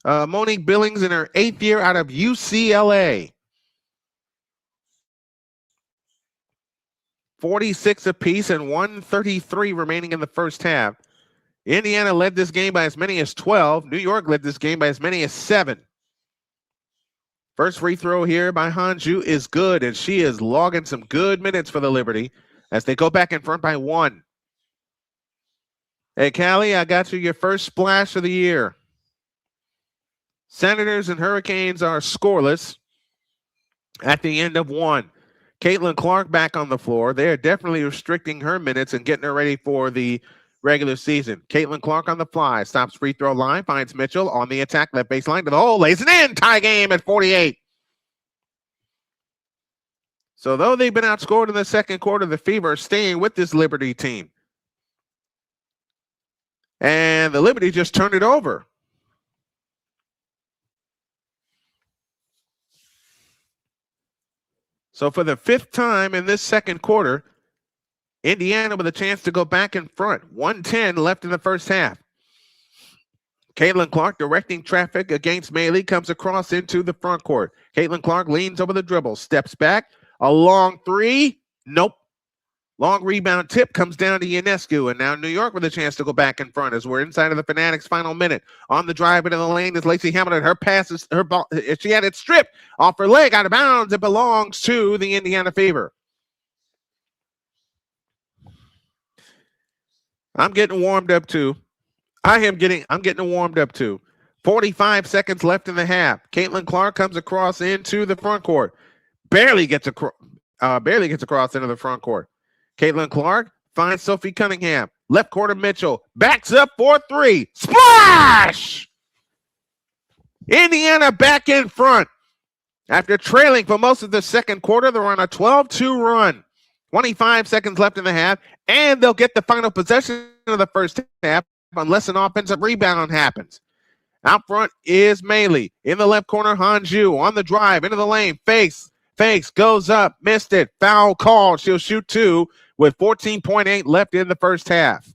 Monique Billings in her 8th year out of UCLA. 46 apiece and 133 remaining in the first half. Indiana led this game by as many as 12. New York led this game by as many as 7. First free throw here by Hanju is good, and she is logging some good minutes for the Liberty as they go back in front by 1. Hey, Callie, I got you your first splash of the year. Senators and Hurricanes are scoreless at the end of 1. Caitlin Clark back on the floor. They are definitely restricting her minutes and getting her ready for the regular season. Caitlin Clark on the fly. Stops free throw line. Finds Mitchell on the attack. Left baseline to the hole. Lays it in. Tie game at 48. So though they've been outscored in the second quarter, the Fever are staying with this Liberty team. And the Liberty just turned it over. So for the 5th time in this second quarter, Indiana with a chance to go back in front. 1:10 left in the first half. Caitlin Clark directing traffic against Maley, comes across into the front court. Caitlin Clark leans over the dribble, steps back. A long 3. Nope. Long rebound tip comes down to Ionescu, and now New York with a chance to go back in front as we're inside of the Fanatics' final minute. On the drive into the lane is Lacey Hamilton. Her pass is her ball. She had it stripped off her leg, out of bounds. It belongs to the Indiana Fever. I'm getting warmed up too. I'm getting warmed up too. 45 seconds left in the half. Caitlin Clark comes across into the front court. Barely gets across into the front court. Caitlin Clark finds Sophie Cunningham. Left corner Mitchell. Backs up for three. Splash! Indiana back in front. After trailing for most of the second quarter, they're on a 12-2 run. 25 seconds left in the half, and they'll get the final possession of the first half unless an offensive rebound happens. Out front is Maley. In the left corner, Hanju on the drive into the lane. Fakes, goes up, missed it. Foul called. She'll shoot two with 14.8 left in the first half.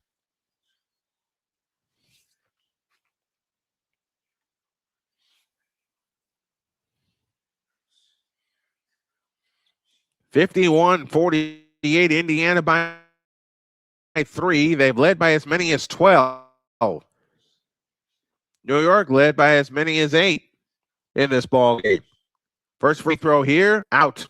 (51-48) Indiana by 3. They've led by as many as 12. New York led by as many as 8 in this ball game. First free throw here, out.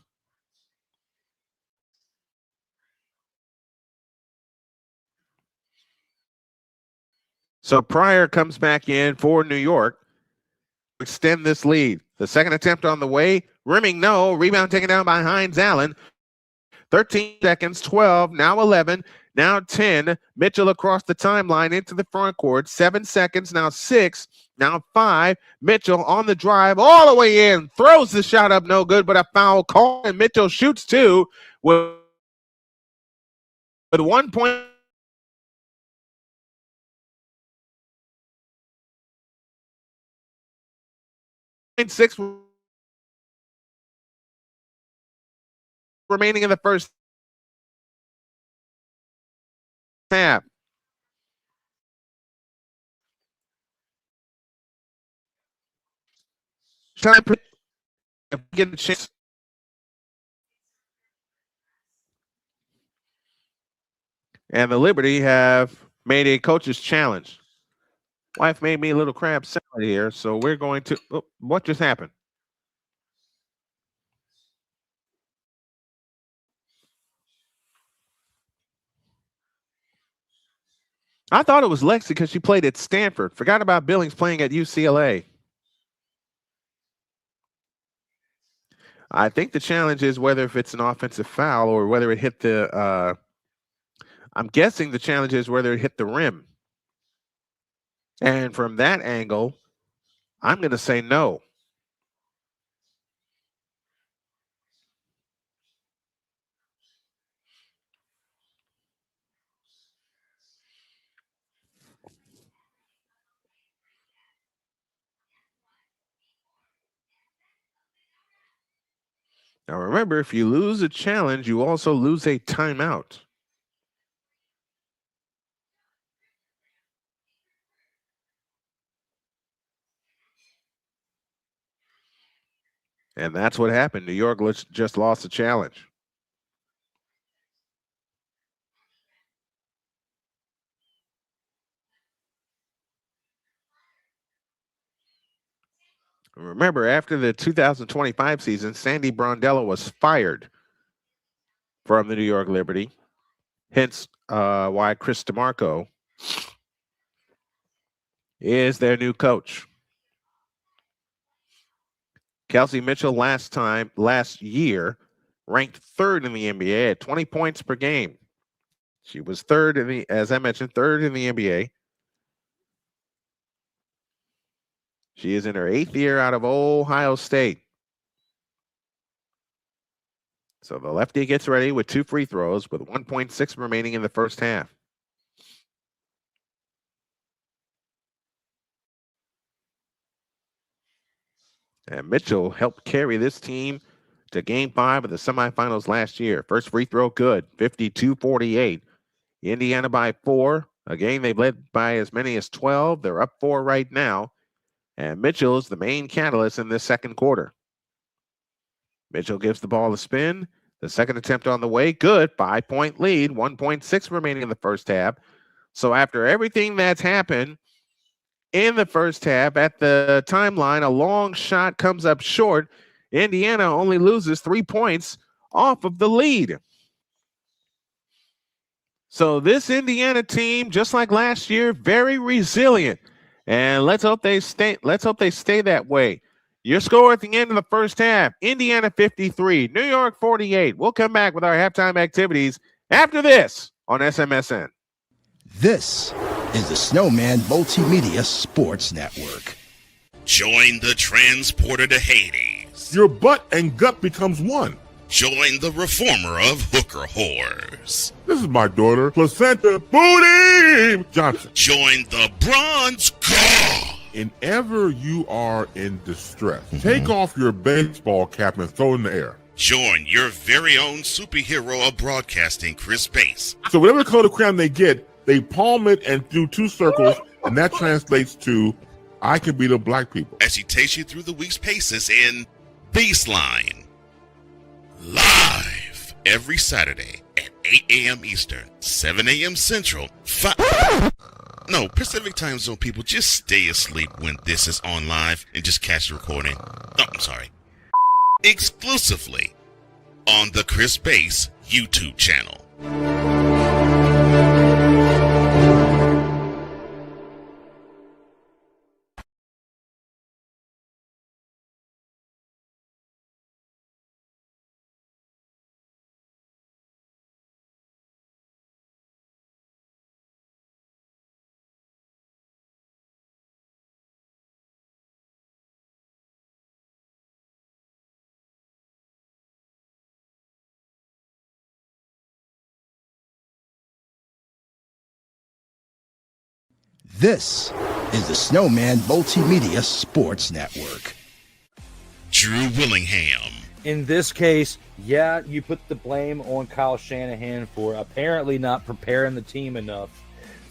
So Pryor comes back in for New York to extend this lead. The second attempt on the way, rimming no, rebound taken down by Hines Allen. 13 seconds, 12, now 11, now 10. Mitchell across the timeline into the front court. 7 seconds, now 6, now 5. Mitchell on the drive all the way in. Throws the shot up, no good, but a foul call. And Mitchell shoots two with 1 point. Six remaining in the first half. Time to get a chance. And the Liberty have made a coach's challenge. Wife made me a little crab salad here, so we're going to. Oh, what just happened? I thought it was Lexi because she played at Stanford. Forgot about Billings playing at UCLA. I think the challenge is whether if it's an offensive foul or whether it hit the. I'm guessing the challenge is whether it hit the rim. And from that angle, I'm going to say no. Now remember, if you lose a challenge, you also lose a timeout. And that's what happened. New York just lost a challenge. Remember, after the 2025 season, Sandy Brondello was fired from the New York Liberty. Hence why Chris DeMarco is their new coach. Kelsey Mitchell last year, ranked 3rd in the NBA at 20 points per game. She was 3rd in the, as I mentioned, 3rd in the NBA. She is in her 8th year out of Ohio State. So the lefty gets ready with 2 free throws with 1.6 remaining in the first half. And Mitchell helped carry this team to Game 5 of the semifinals last year. First free throw good, 52-48. Indiana by 4. Again, they've led by as many as 12. They're up 4 right now. And Mitchell is the main catalyst in this second quarter. Mitchell gives the ball a spin. The second attempt on the way, good. 5-point lead, 1.6 remaining in the first half. So after everything that's happened in the first half, at the timeline, a long shot comes up short. Indiana only loses 3 points off of the lead. So this Indiana team, just like last year, very resilient. And let's hope they stay that way. Your score at the end of the first half, Indiana 53, New York 48. We'll come back with our halftime activities after this on SMSN. This is the Snowman Multimedia Sports Network. Join the transporter to Hades. Your butt and gut becomes one. Join the reformer of hooker whores. This is my daughter, Placenta Booty Johnson. Join the bronze god. Whenever you are in distress, take off your baseball cap and throw it in the air. Join your very own superhero of broadcasting, Chris Bass. So whatever color crayon they get, they palm it and do two circles, and that translates to, I can beat up black people. As he takes you through the week's paces in Baseline. Live every Saturday at 8 a.m. Eastern, 7 a.m. Central, No, Pacific time zone people, just stay asleep when this is on live and just catch the recording. Oh, I'm sorry. Exclusively on the Chris Bass YouTube channel. This is the Snowman Multimedia Sports Network. Drew Willingham. In this case, yeah, you put the blame on Kyle Shanahan for apparently not preparing the team enough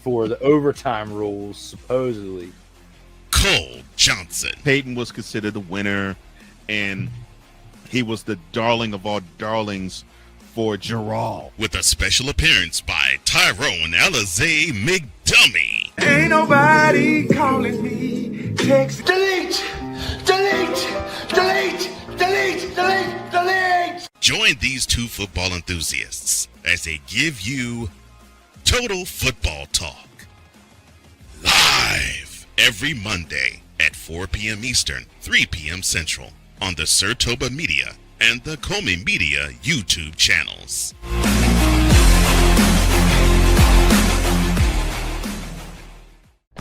for the overtime rules, supposedly. Cole Johnson. Peyton was considered the winner, and he was the darling of all darlings for Gerald. With a special appearance by Tyrone Alizé McDummy. Ain't nobody calling me. Text delete, delete, delete, delete, delete, delete. Join these two football enthusiasts as they give you Total Football Talk. Live every Monday at 4 p.m. Eastern, 3 p.m. Central on the Sertoba Media and the Comey Media YouTube channels.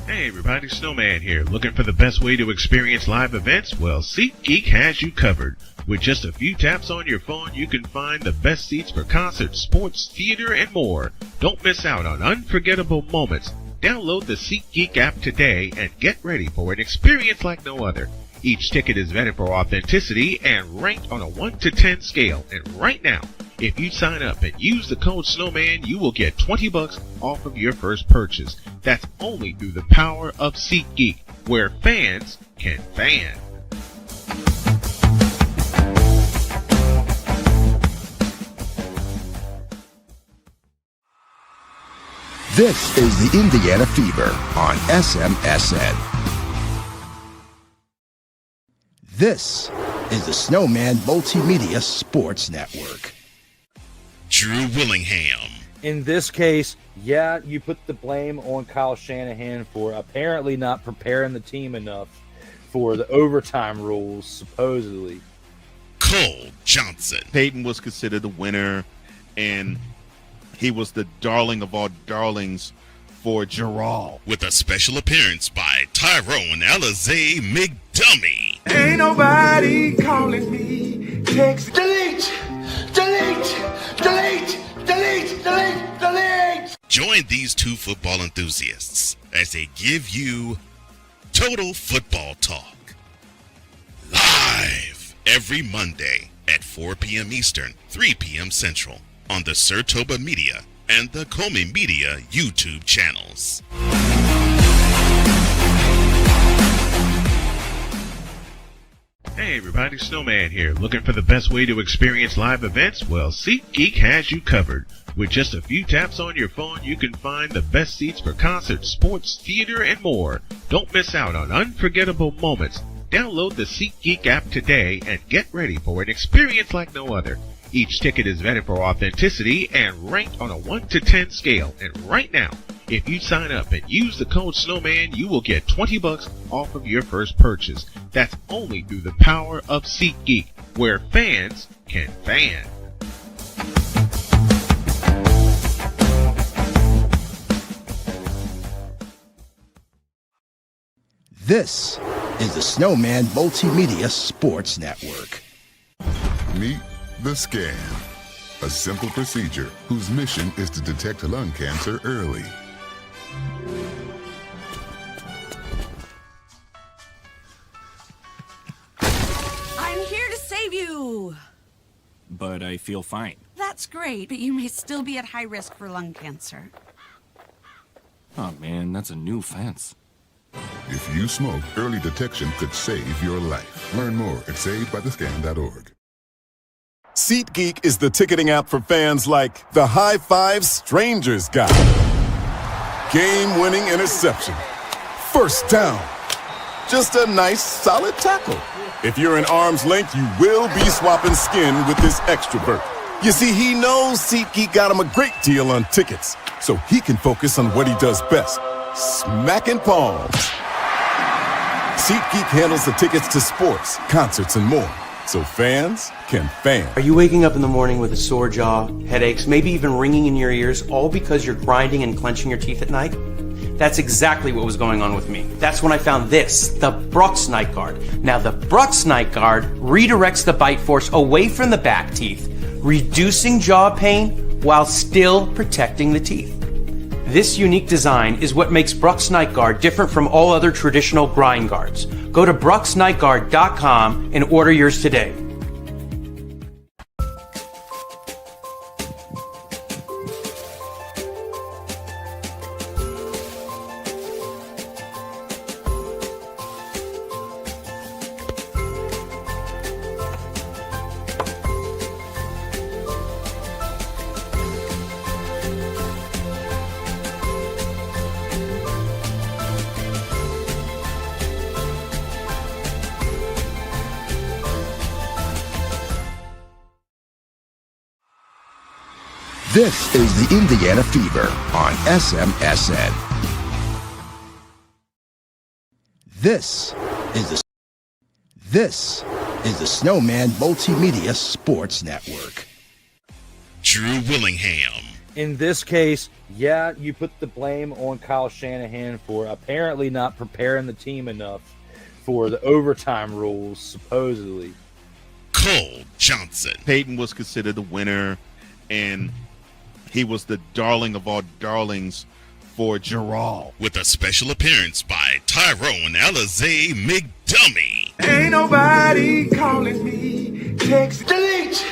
Hey everybody, Snowman here. Looking for the best way to experience live events? Well, SeatGeek has you covered. With just a few taps on your phone, you can find the best seats for concerts, sports, theater, and more. Don't miss out on unforgettable moments. Download the SeatGeek app today and get ready for an experience like no other. Each ticket is vetted for authenticity and ranked on a 1 to 10 scale. And right now, if you sign up and use the code Snowman, you will get $20 off of your first purchase. That's only through the power of SeatGeek, where fans can fan. This is the Indiana Fever on SMSN. This is the Snowman Multimedia Sports Network. Drew Willingham. In this case, yeah, you put the blame on Kyle Shanahan for apparently not preparing the team enough for the overtime rules, supposedly. Cole Johnson. Peyton was considered the winner, and he was the darling of all darlings for Gerald. With a special appearance by Tyrone Alizé McDummy. Ain't nobody calling me. Text delete, delete, delete, delete, delete, delete. Join these two football enthusiasts as they give you Total Football Talk. Live every Monday at 4 p.m. Eastern, 3 p.m. Central on the Sertoba Media and the Comey Media YouTube channels. Hey everybody, Snowman here. Looking for the best way to experience live events? Well, SeatGeek has you covered. With just a few taps on your phone, you can find the best seats for concerts, sports, theater, and more. Don't miss out on unforgettable moments. Download the SeatGeek app today and get ready for an experience like no other. Each ticket is vetted for authenticity and ranked on a 1 to 10 scale. And right now, if you sign up and use the code Snowman, you will get $20 off of your first purchase. That's only through the power of SeatGeek, where fans can fan. This is the Snowman Multimedia Sports Network. Meet the Scan, a simple procedure whose mission is to detect lung cancer early. I'm here to save you. But I feel fine. That's great, but you may still be at high risk for lung cancer. Oh man, that's a new fence. If you smoke, early detection could save your life. Learn more at savedbythescan.org. SeatGeek is the ticketing app for fans like the High Five Strangers guy, game-winning interception, first down, just a nice solid tackle. If you're in arm's length, you will be swapping skin with this extrovert. You see, he knows SeatGeek got him a great deal on tickets, so he can focus on what he does best, smacking palms. SeatGeek handles the tickets to sports, concerts, and more, so fans can fan. Are you waking up in the morning with a sore jaw, headaches, maybe even ringing in your ears, all because you're grinding and clenching your teeth at night? That's exactly what was going on with me. That's when I found this, the Brooks Night Guard. Now, the Brooks Night Guard redirects the bite force away from the back teeth, reducing jaw pain while still protecting the teeth. This unique design is what makes Brooks Night Guard different from all other traditional grind guards. Go to brooksnightguard.com and order yours today. This is the Indiana Fever on SMSN. This is the Snowman Multimedia Sports Network. Drew Willingham. In this case, yeah, you put the blame on Kyle Shanahan for apparently not preparing the team enough for the overtime rules, supposedly. Cole Johnson. Peyton was considered the winner, and he was the darling of all darlings for Gerald. With a special appearance by Tyrone Alizé McDummy. Ain't nobody calling me. Text delete,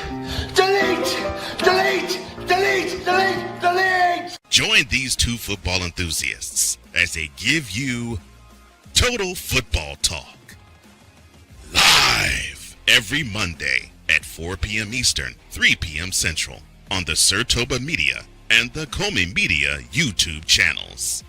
delete, delete, delete, delete, delete. Join these two football enthusiasts as they give you Total Football Talk. Live every Monday at 4 p.m. Eastern, 3 p.m. Central on the Sertoba Media and the Comey Media YouTube channels.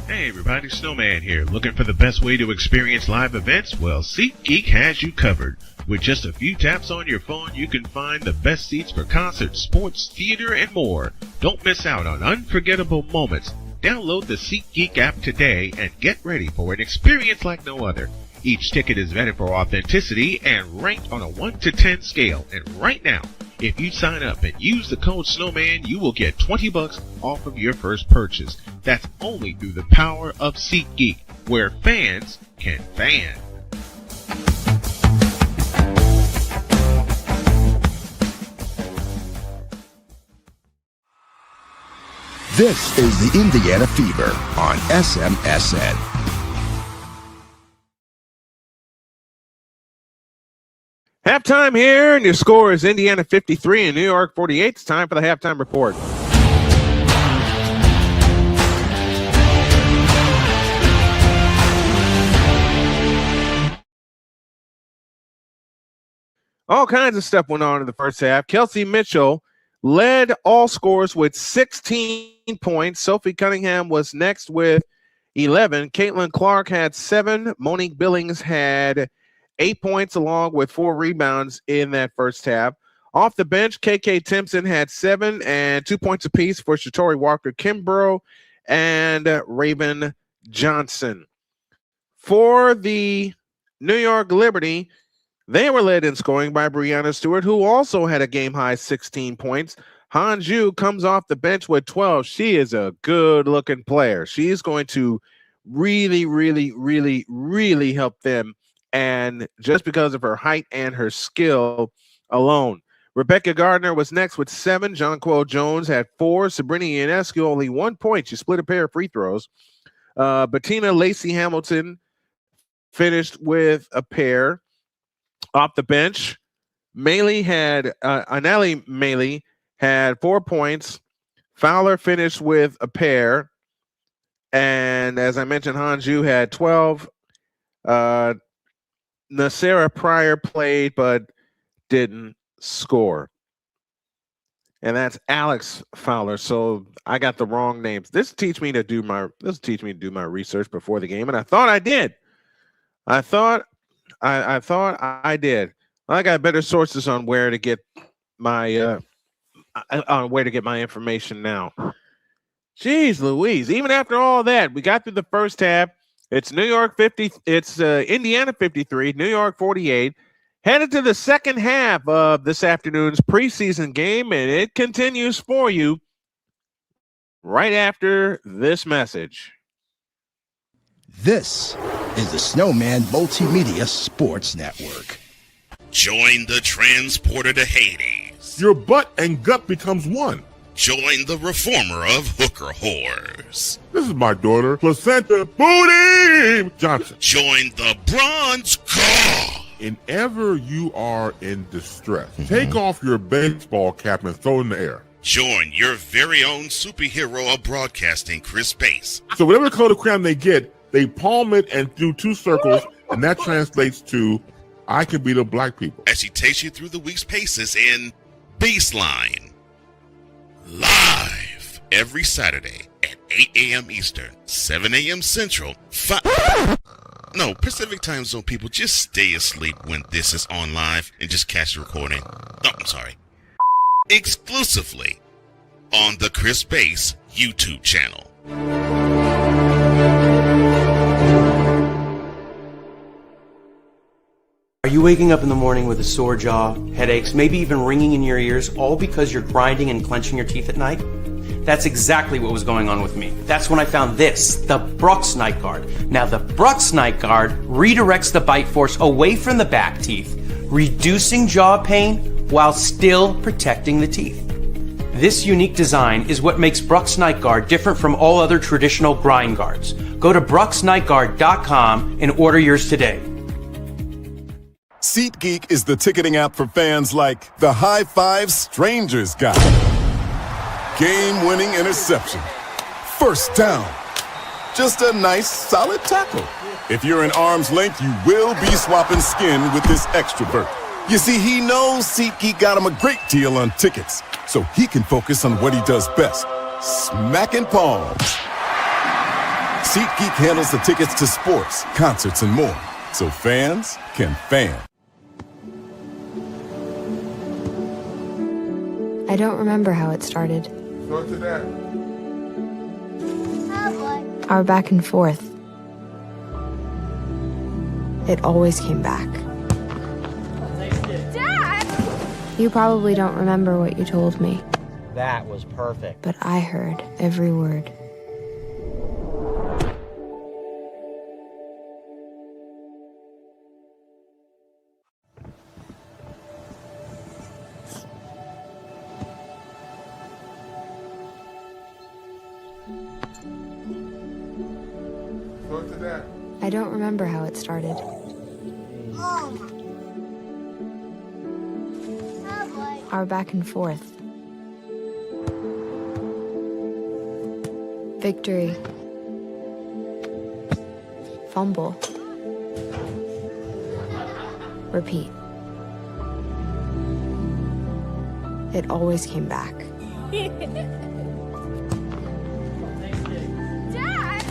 Hey everybody, Snowman here. Looking for the best way to experience live events? Well, SeatGeek has you covered. With just a few taps on your phone, you can find the best seats for concerts, sports, theater, and more. Don't miss out on unforgettable moments. Download the SeatGeek app today and get ready for an experience like no other. Each ticket is vetted for authenticity and ranked on a 1 to 10 scale. And right now, if you sign up and use the code Snowman, you will get $20 off of your first purchase. That's only through the power of SeatGeek, where fans can fan. This is the Indiana Fever on SMSN. Halftime here, and your score is Indiana 53 and New York 48. It's time for the halftime report. All kinds of stuff went on in the first half. Kelsey Mitchell led all scorers with 16 points. Sophie Cunningham was next with 11. Caitlin Clark had 7. Monique Billings had 8 points along with 4 rebounds in that first half. Off the bench, KK Timpson had 7 and 2 points apiece for Shatori Walker Kimbrough and Raven Johnson. For the New York Liberty, they were led in scoring by Brianna Stewart, who also had a game-high 16 points. Hanju comes off the bench with 12. She is a good-looking player. She's going to really, really, really, really help them, and just because of her height and her skill alone. Rebecca Gardner was next with 7. Jonquil Jones had 4. Sabrina Ionescu only 1 point. She split a pair of free throws. Bettina Lacey Hamilton finished with a pair. Off the bench, Anali Maley had 4 points. Fowler finished with a pair. And as I mentioned, Hanju had 12. Nasera Pryor played but didn't score. And that's Alex Fowler. So I got the wrong names. This will teach me to do my research before the game, and I thought I did. I thought I did. I got better sources on where to get my information now. Jeez Louise. Even after all that, we got through the first half. It's New York 50. It's Indiana 53, New York 48. Headed to the second half of this afternoon's preseason game, and it continues for you right after this message. This is the Snowman Multimedia Sports Network. Join the transporter to Hades. Your butt and gut becomes one. Join the reformer of hooker whores. This is my daughter, Placenta Booty Johnson. Join the bronze car. And ever you are in distress, take off your baseball cap and throw it in the air. Join your very own superhero of broadcasting, Chris Bass. So whatever color crayon they get, they palm it and do 2 circles, and that translates to, I can beat up black people. As she takes you through the week's paces in Baseline. Live every Saturday at 8 a.m. Eastern, 7 a.m. Central, No, Pacific Time Zone people, just stay asleep when this is on live and just catch the recording. Oh, I'm sorry. Exclusively on the Chris Bass YouTube channel. Are you waking up in the morning with a sore jaw, headaches, maybe even ringing in your ears, all because you're grinding and clenching your teeth at night? That's exactly what was going on with me. That's when I found this, the Brooks Night Guard. Now, the Brooks Night Guard redirects the bite force away from the back teeth, reducing jaw pain while still protecting the teeth. This unique design is what makes Brooks Night Guard different from all other traditional grind guards. Go to brooksnightguard.com and order yours today. SeatGeek is the ticketing app for fans like the High Five Strangers guy. Game-winning interception. First down. Just a nice, solid tackle. If you're in arm's length, you will be swapping skin with this extrovert. You see, he knows SeatGeek got him a great deal on tickets, so he can focus on what he does best, smacking palms. SeatGeek handles the tickets to sports, concerts, and more, so fans can fan. I don't remember how it started. Go to that. Our back and forth. It always came back. Dad! You probably don't remember what you told me. That was perfect. But I heard every word. Go to that. I don't remember how it started. Our back and forth. Victory. Fumble. Repeat. It always came back. Dad!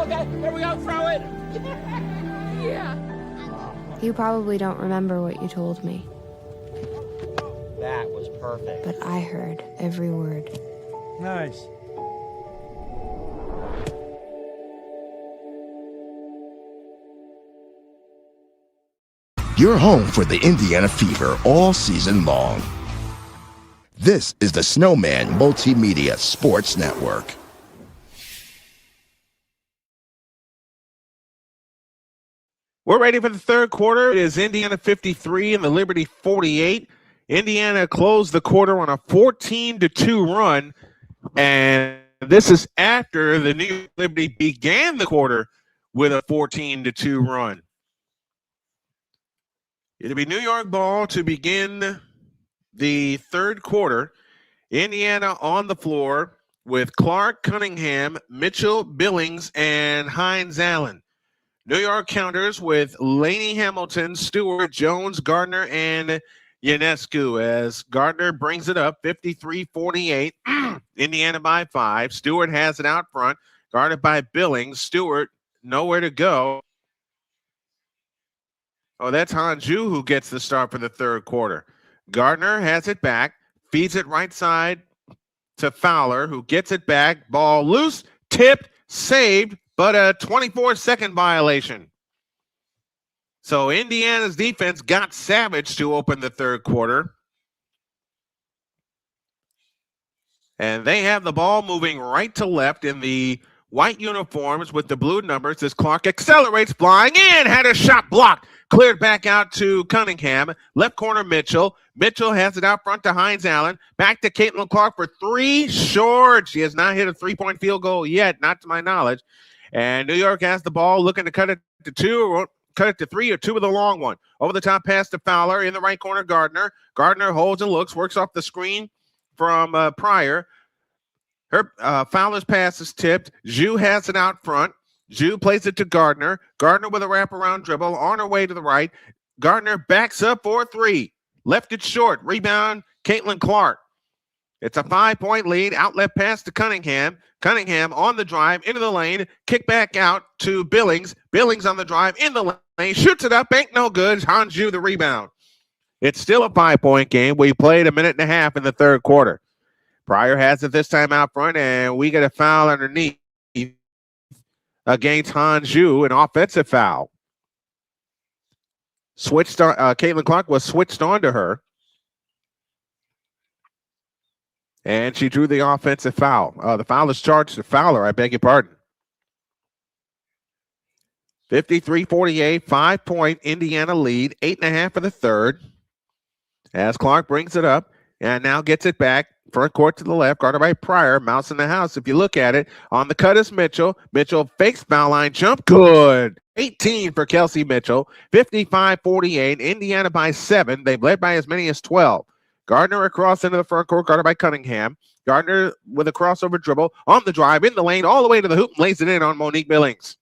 Okay, here we go, throw it. Yeah. You probably don't remember what you told me, That was perfect. but I heard every word. Nice. You're home for the Indiana Fever all season long. This is the Snowman Multimedia Sports Network. We're ready for the third quarter. It is Indiana 53 and the Liberty 48. Indiana closed the quarter on a 14-2 run, and this is after the New York Liberty began the quarter with a 14-2 run. It'll be New York ball to begin the third quarter. Indiana on the floor with Clark, Cunningham, Mitchell, Billings, and Hines Allen. New York counters with Laney Hamilton, Stewart, Jones, Gardner, and Ionescu as Gardner brings it up 53-48. Indiana by 5. Stewart has it out front, guarded by Billings. Stewart nowhere to go. Oh, that's Hanju who gets the start for the third quarter. Gardner has it back, feeds it right side to Fowler, who gets it back. Ball loose, tipped, saved, but a 24-second violation. So Indiana's defense got savage to open the third quarter. And they have the ball moving right to left in the white uniforms with the blue numbers as Clark accelerates, flying in, had a shot blocked, cleared back out to Cunningham, left corner Mitchell. Mitchell has it out front to Hines Allen, back to Caitlin Clark for three, short. She has not hit a three-point field goal yet, not to my knowledge. And New York has the ball, looking to cut it to two, or cut it to three, or two with a long one. Over the top pass to Fowler, in the right corner, Gardner. Gardner holds and looks, works off the screen from Pryor. Fowler's pass is tipped. Zhu has it out front. Zhu plays it to Gardner. Gardner with a wraparound dribble on her way to the right. Gardner backs up for three. Left it short. Rebound, Caitlin Clark. It's a 5-point lead. Outlet pass to Cunningham. Cunningham on the drive into the lane. Kick back out to Billings. Billings on the drive in the lane. Shoots it up. Ain't no good. Hanju the rebound. It's still a 5-point game. We played a minute and a half in the third quarter. Pryor has it this time out front, and we get a foul underneath against Hanju, an offensive foul. Switched on. Caitlin Clark was switched on to her, and she drew the offensive foul. The foul is charged to Fowler. I beg your pardon. 53-48, 5-point Indiana lead, 8.5 for the third. As Clark brings it up and now gets it back. Front court to the left, guarded by Pryor. Mouse in the house. If you look at it, on the cut is Mitchell. Mitchell fakes foul line jump. Good. 18 for Kelsey Mitchell. 55-48. Indiana by 7. They've led by as many as 12. Gardner across into the front court, guarded by Cunningham. Gardner with a crossover dribble on the drive in the lane, all the way to the hoop, and lays it in on Monique Billings.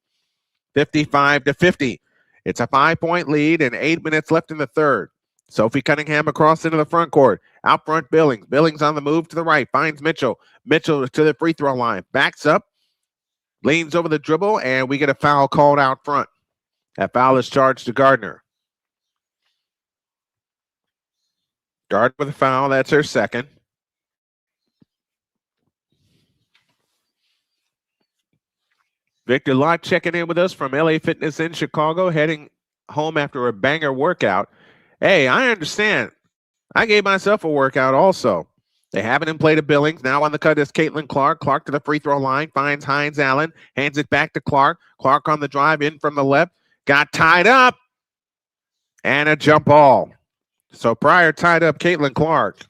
55-50. It's a 5-point lead and 8 minutes left in the third. Sophie Cunningham across into the front court. Out front, Billings. Billings on the move to the right. Finds Mitchell. Mitchell to the free throw line. Backs up. Leans over the dribble, and we get a foul called out front. That foul is charged to Gardner. Gardner with a foul. That's her second. Victor Locke checking in with us from LA Fitness in Chicago, heading home after a banger workout. Hey, I understand. I gave myself a workout also. They haven't played a Billings. Now on the cut is Caitlin Clark. Clark to the free throw line. Finds Hines Allen. Hands it back to Clark. Clark on the drive in from the left. Got tied up. And a jump ball. So Pryor tied up Caitlin Clark.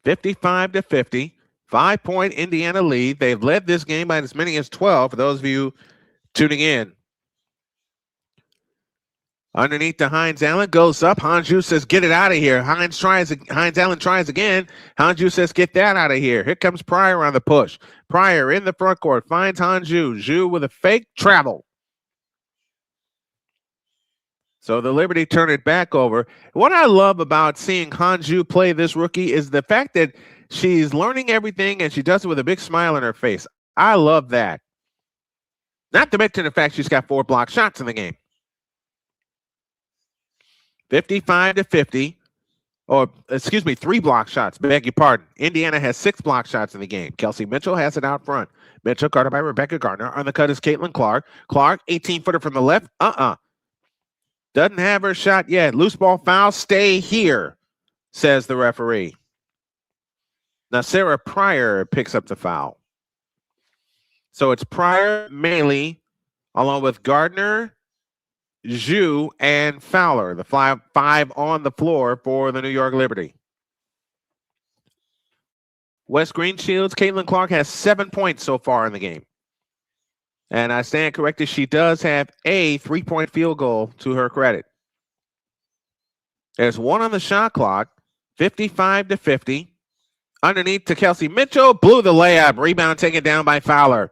(55-50). 5-point Indiana lead. They've led this game by as many as 12 for those of you tuning in. Underneath to Hines Allen, goes up. Hanju says, get it out of here. Hines Allen tries again. Hanju says, get that out of here. Here comes Pryor on the push. Pryor in the front court, finds Hanju. Zhu with a fake travel. So the Liberty turn it back over. What I love about seeing Hanju play this rookie is the fact that she's learning everything and she does it with a big smile on her face. I love that. Not to mention the fact she's got 4 block shots in the game. 55-50. Or, excuse me, 3 block shots. Beg your pardon. Indiana has 6 block shots in the game. Kelsey Mitchell has it out front. Mitchell guarded by Rebecca Gardner. On the cut is Caitlin Clark. Clark, 18-footer from the left. Doesn't have her shot yet. Loose ball foul. Stay here, says the referee. Now, Sarah Pryor picks up the foul. So it's Pryor, Maley, along with Gardner, Zhu, and Fowler, the 5 on the floor for the New York Liberty. West Green Shields, Caitlin Clark has 7 points so far in the game. And I stand corrected, she does have a 3-point field goal to her credit. There's 1 on the shot clock, 55-50. Underneath to Kelsey Mitchell, blew the layup. Rebound taken down by Fowler.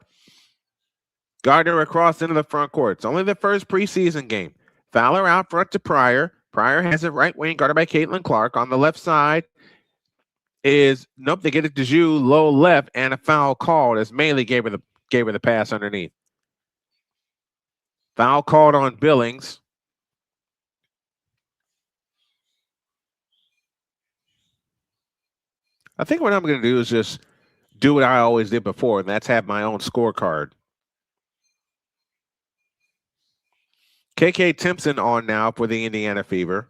Gardner across into the front court. It's only the first preseason game. Fowler out front to Pryor. Pryor has it right wing, guarded by Caitlin Clark. On the left side is, nope, they get it to Zhu, low left, and a foul called as Maley gave her the pass underneath. Foul called on Billings. I think what I'm going to do is just do what I always did before, and that's have my own scorecard. KK Timpson on now for the Indiana Fever.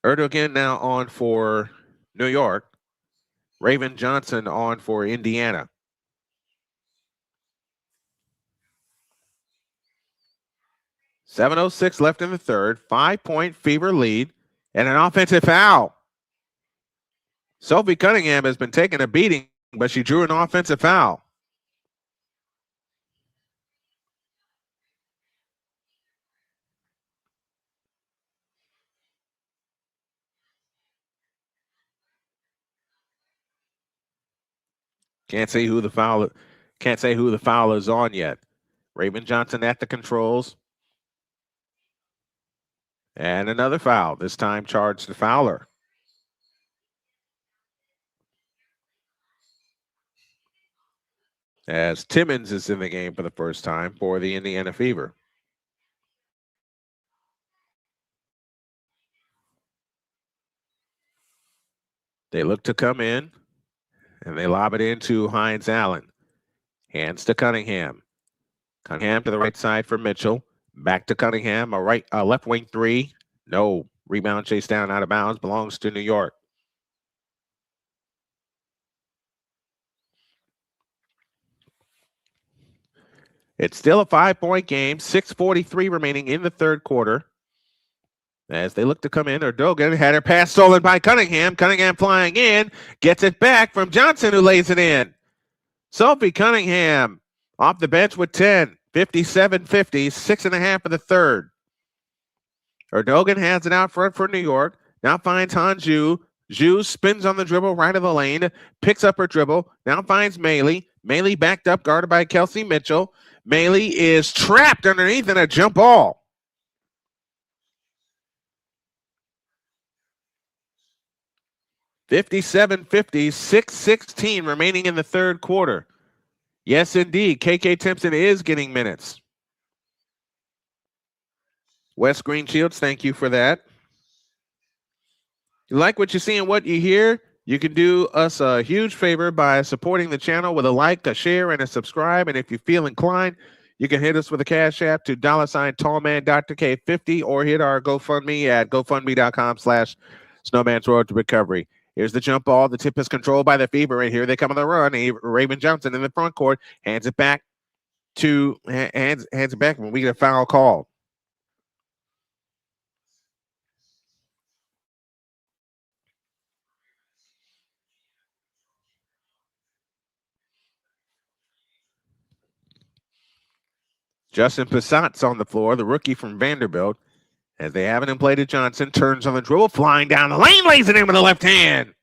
Erdogan now on for New York. Raven Johnson on for Indiana. .706 left in the third. 5-point Fever lead and an offensive foul. Sophie Cunningham has been taking a beating, but she drew an offensive foul. Can't say who the foul is on yet. Raven Johnson at the controls. And another foul, this time charged to Fowler. As Timmons is in the game for the first time for the Indiana Fever. They look to come in, and they lob it into Hines Allen. Hands to Cunningham. Cunningham to the right side for Mitchell. Back to Cunningham, a left wing 3. No. Rebound chase down out of bounds, belongs to New York. It's still a 5-point game. 6:43 remaining in the third quarter. As they look to come in, Erdogan had her pass stolen by Cunningham. Cunningham flying in, gets it back from Johnson, who lays it in. Sophie Cunningham off the bench with 10. 57-50, 6.5 of the third. Erdogan has it out front for New York. Now finds Hanju. Zhu spins on the dribble right of the lane, picks up her dribble. Now finds Maley. Maley backed up, guarded by Kelsey Mitchell. Maley is trapped underneath in a jump ball. (57-50), 6:16 remaining in the third quarter. Yes, indeed, KK Timpson is getting minutes. West Green Shields, thank you for that. You like what you see and what you hear? You can do us a huge favor by supporting the channel with a like, a share, and a subscribe. And if you feel inclined, you can hit us with a cash app to $tallman.K50 or hit our GoFundMe at gofundme.com/Snowman's Road to Recovery. Here's the jump ball. The tip is controlled by the Fever, and here they come on the run. Raven Johnson in the front court hands it back when we get a foul call. Justin Passat's on the floor, the rookie from Vanderbilt. As they haven't played to Johnson, turns on the dribble, flying down the lane, lays it in with the left hand.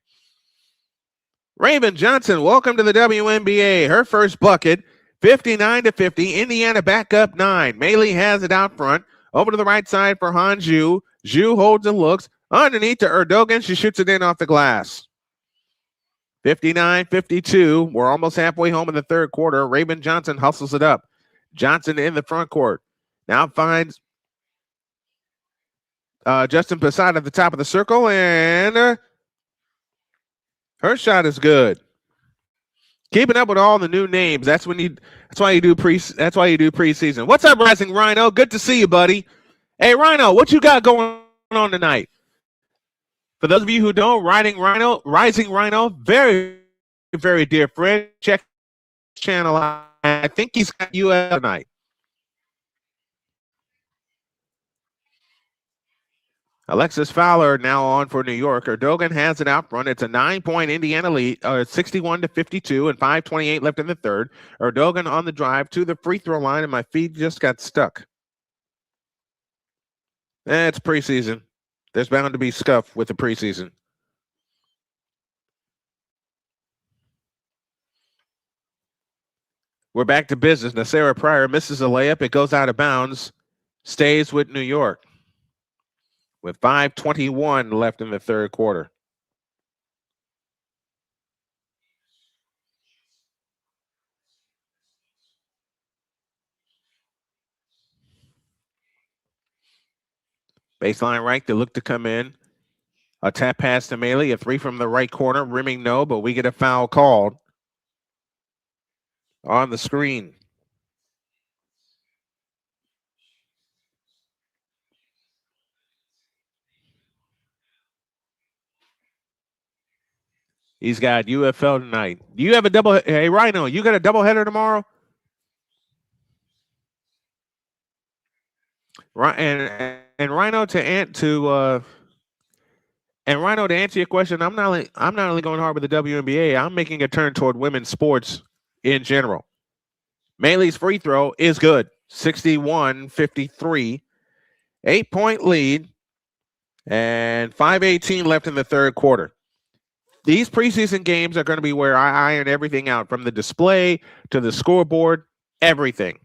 Raven Johnson, welcome to the WNBA. Her first bucket, 59-50. Indiana back up 9. Mailey has it out front. Over to the right side for Han Zhu. Zhu holds and looks. Underneath to Erdogan. She shoots it in off the glass. 59-52. We're almost halfway home in the third quarter. Raven Johnson hustles it up. Johnson in the front court. Now finds Justin Passat at the top of the circle, and her shot is good. Keeping up with all the new names. That's why you do preseason. What's up, Rising Rhino? Good to see you, buddy. Hey, Rhino, what you got going on tonight? For those of you who don't, Rising Rhino, very, very dear friend. Check his channel. I think he's got you tonight. Alexis Fowler now on for New York. Erdogan has it out front. It's a 9-point Indiana lead, 61-52, and 5:28 left in the third. Erdogan on the drive to the free throw line, and my feed just got stuck. It's preseason. There's bound to be scuff with the preseason. We're back to business. Now, Sarah Pryor misses a layup. It goes out of bounds. Stays with New York. With 5:21 left in the third quarter. Baseline right, they look to come in. A tap pass to Mailey, a three from the right corner, rimming no, but we get a foul called on the screen. He's got UFL tonight. Do you have a double? Hey, Rhino, you got a doubleheader tomorrow? And Rhino to answer your question, I'm not only going hard with the WNBA. I'm making a turn toward women's sports in general. Mailey's free throw is good, 61-53, 8-point lead, and 5:18 left in the third quarter. These preseason games are going to be where I iron everything out, from the display to the scoreboard, everything.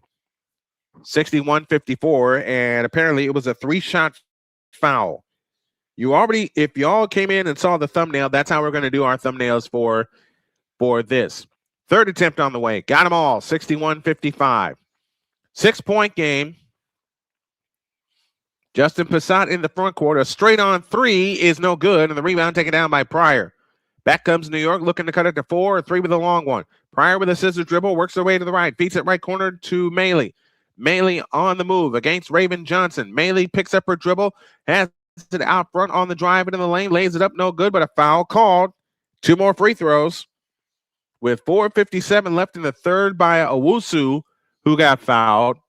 61-54, and apparently it was a 3-shot foul. If y'all came in and saw the thumbnail, that's how we're going to do our thumbnails for this. Third attempt on the way. Got them all, 61-55. 6-point game. Justin Passat in the front court. A straight-on three is no good, and the rebound taken down by Pryor. Back comes New York, looking to cut it to 4, or 3 with a long one. Pryor with a scissor dribble, works their way to the right, feeds it right corner to Mailey. Mailey on the move against Raven Johnson. Mailey picks up her dribble, has it out front on the drive into the lane, lays it up, no good, but a foul called. 2 more free throws with 4:57 left in the third by Owusu, who got fouled.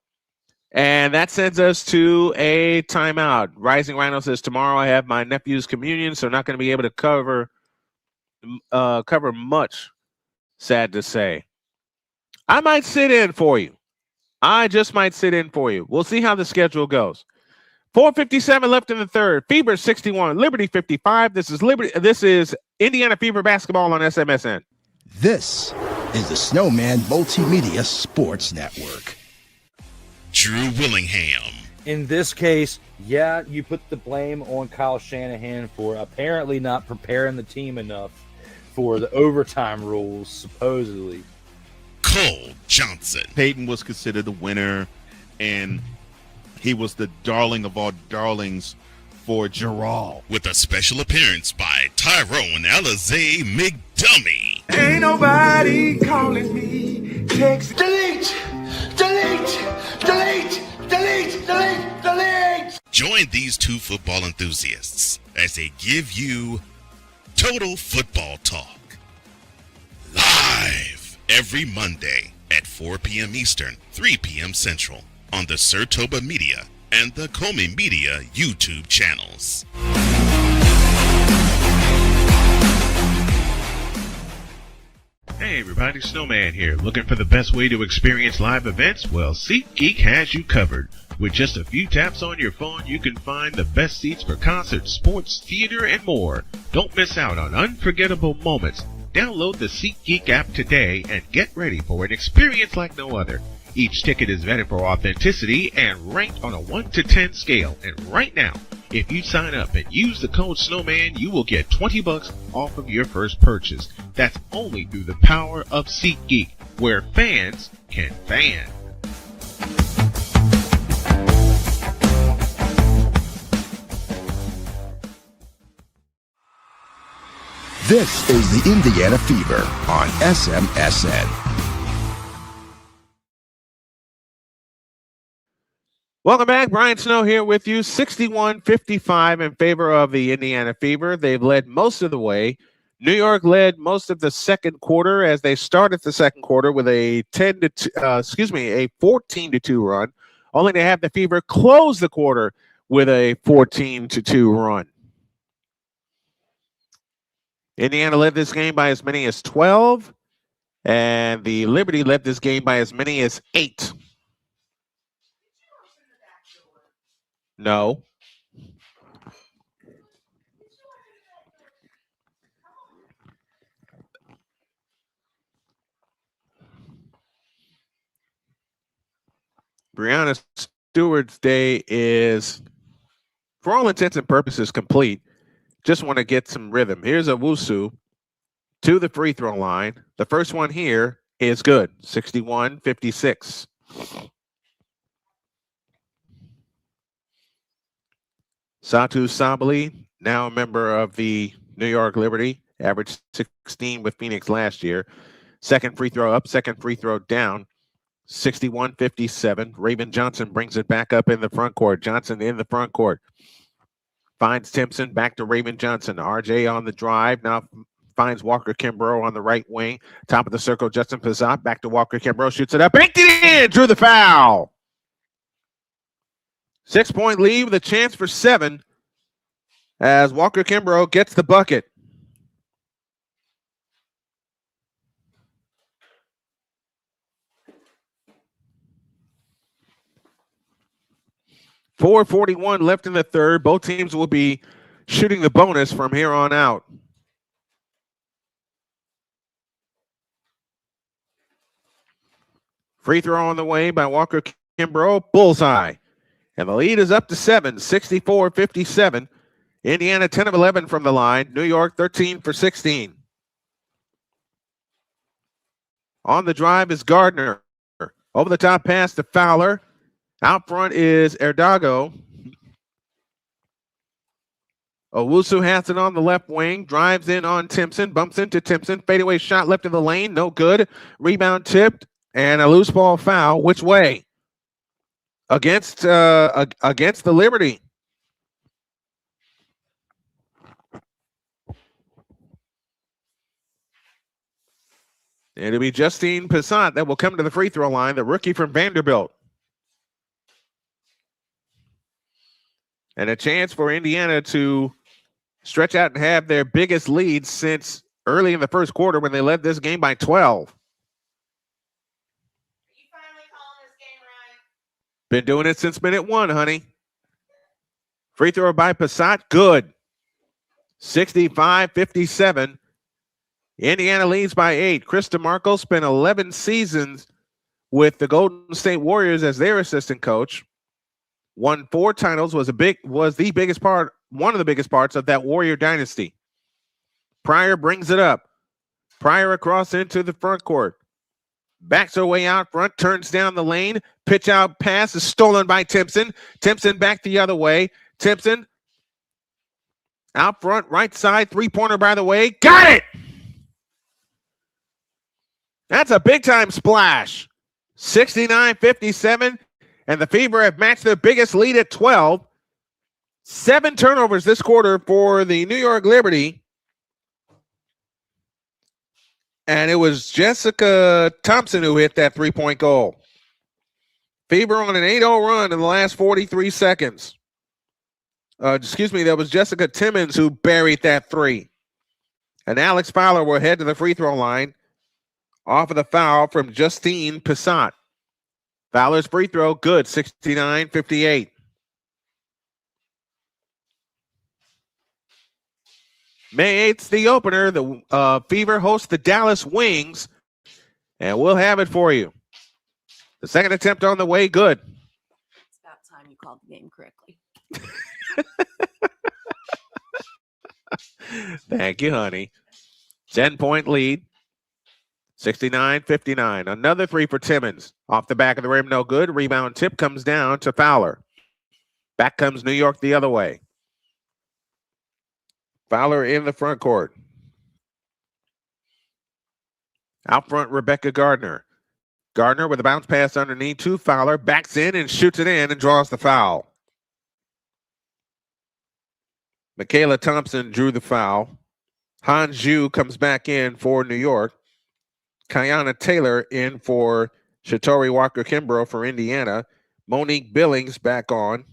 And that sends us to a timeout. Rising Rhino says, tomorrow I have my nephew's communion, so not going to be able to cover much, sad to say. I might sit in for you. I just might sit in for you. We'll see how the schedule goes. 4:57 left in the third. Fever 61, Liberty 55. This is Indiana Fever basketball on SMSN. This is the Snowman Multimedia Sports Network. Drew Willingham. In this case, yeah, you put the blame on Kyle Shanahan for apparently not preparing the team enough for the overtime rules, supposedly. Cole Johnson. Peyton was considered the winner, and he was the darling of all darlings for Gerald. With a special appearance by Tyrone Alizé McDummy. Ain't nobody calling me. Text delete, delete, delete, delete, delete, delete. Join these two football enthusiasts as they give you Total Football Talk. Live every Monday at 4 p.m. Eastern, 3 p.m. Central on the Sertoba Media and the Comey Media YouTube channels. Hey everybody, Snowman here. Looking for the best way to experience live events? Well, SeatGeek has you covered. With just a few taps on your phone, you can find the best seats for concerts, sports, theater, and more. Don't miss out on unforgettable moments Download the SeatGeek app today and get ready for an experience like no other. Each ticket is vetted for authenticity and ranked on a 1 to 10 scale. And right now, if you sign up and use the code Snowman, you will get $20 off of your first purchase. That's only through the power of SeatGeek, where fans can fan. This is the Indiana Fever on SMSN. Welcome back. Brian Snow here with you. 61-55 in favor of the Indiana Fever. They've led most of the way. New York led most of the second quarter as they started the second quarter with a 14-2 run, only to have the Fever close the quarter with a 14-2 run. Indiana led this game by as many as 12, and the Liberty led this game by as many as 8. No. Breanna Stewart's day is, for all intents and purposes, complete. Just want to get some rhythm. Here's Owusu to the free throw line. The first one here is good, 61-56. Satu Sabali, now a member of the New York Liberty, averaged 16 with Phoenix last year. Second free throw up, second free throw down, 61-57. Raven Johnson brings it back up in the front court. Johnson in the front court. Finds Timpson, back to Raven Johnson. RJ on the drive, now finds Walker Kimbrough on the right wing. Top of the circle, Justin Pizzat, back to Walker Kimbrough, shoots it up, banked it in, drew the foul. 6-point lead with a chance for 7 as Walker Kimbrough gets the bucket. .441 left in the third. Both teams will be shooting the bonus from here on out. Free throw on the way by Walker Kimbrough. Bullseye. And the lead is up to 7, 64-57. Indiana 10 of 11 from the line. New York 13 for 16. On the drive is Gardner. Over the top pass to Fowler. Out front is Erdago. Owusu has it on the left wing. Drives in on Timpson. Bumps into Timpson. Fadeaway shot left in the lane. No good. Rebound tipped. And a loose ball foul. Which way? Against the Liberty. It'll be Justine Pissant that will come to the free throw line, the rookie from Vanderbilt. And a chance for Indiana to stretch out and have their biggest lead since early in the first quarter when they led this game by 12. Been doing it since minute 1, honey. Free throw by Pissant, good. 65-57. Indiana leads by 8. Chris DeMarco spent 11 seasons with the Golden State Warriors as their assistant coach. Won 4 titles, one of the biggest parts of that Warrior dynasty. Pryor brings it up. Pryor across into the front court. Backs her way out front, turns down the lane. Pitch out pass is stolen by Timpson. Timpson back the other way. Timpson out front, right side, three-pointer by the way. Got it! That's a big-time splash. 69-57. And the Fever have matched their biggest lead at 12. 7 turnovers this quarter for the New York Liberty. And it was Jessica Thompson who hit that three-point goal. Fever on an 8-0 run in the last 43 seconds. That was Jessica Timmons who buried that 3. And Alex Fowler will head to the free throw line off of the foul from Justine Pissant. Fowler's free throw, good, 69-58. May 8th, the opener. The Fever hosts the Dallas Wings, and we'll have it for you. The second attempt on the way, good. It's about time you called the game correctly. Thank you, honey. 10-point lead. 69-59. Another three for Timmons. Off the back of the rim, no good. Rebound tip comes down to Fowler. Back comes New York the other way. Fowler in the front court. Out front, Rebecca Gardner. Gardner with a bounce pass underneath to Fowler. Backs in and shoots it in and draws the foul. Michaela Thompson drew the foul. Han Zhu comes back in for New York. Kayana Taylor in for Shatori Walker-Kimbrough for Indiana. Monique Billings back on.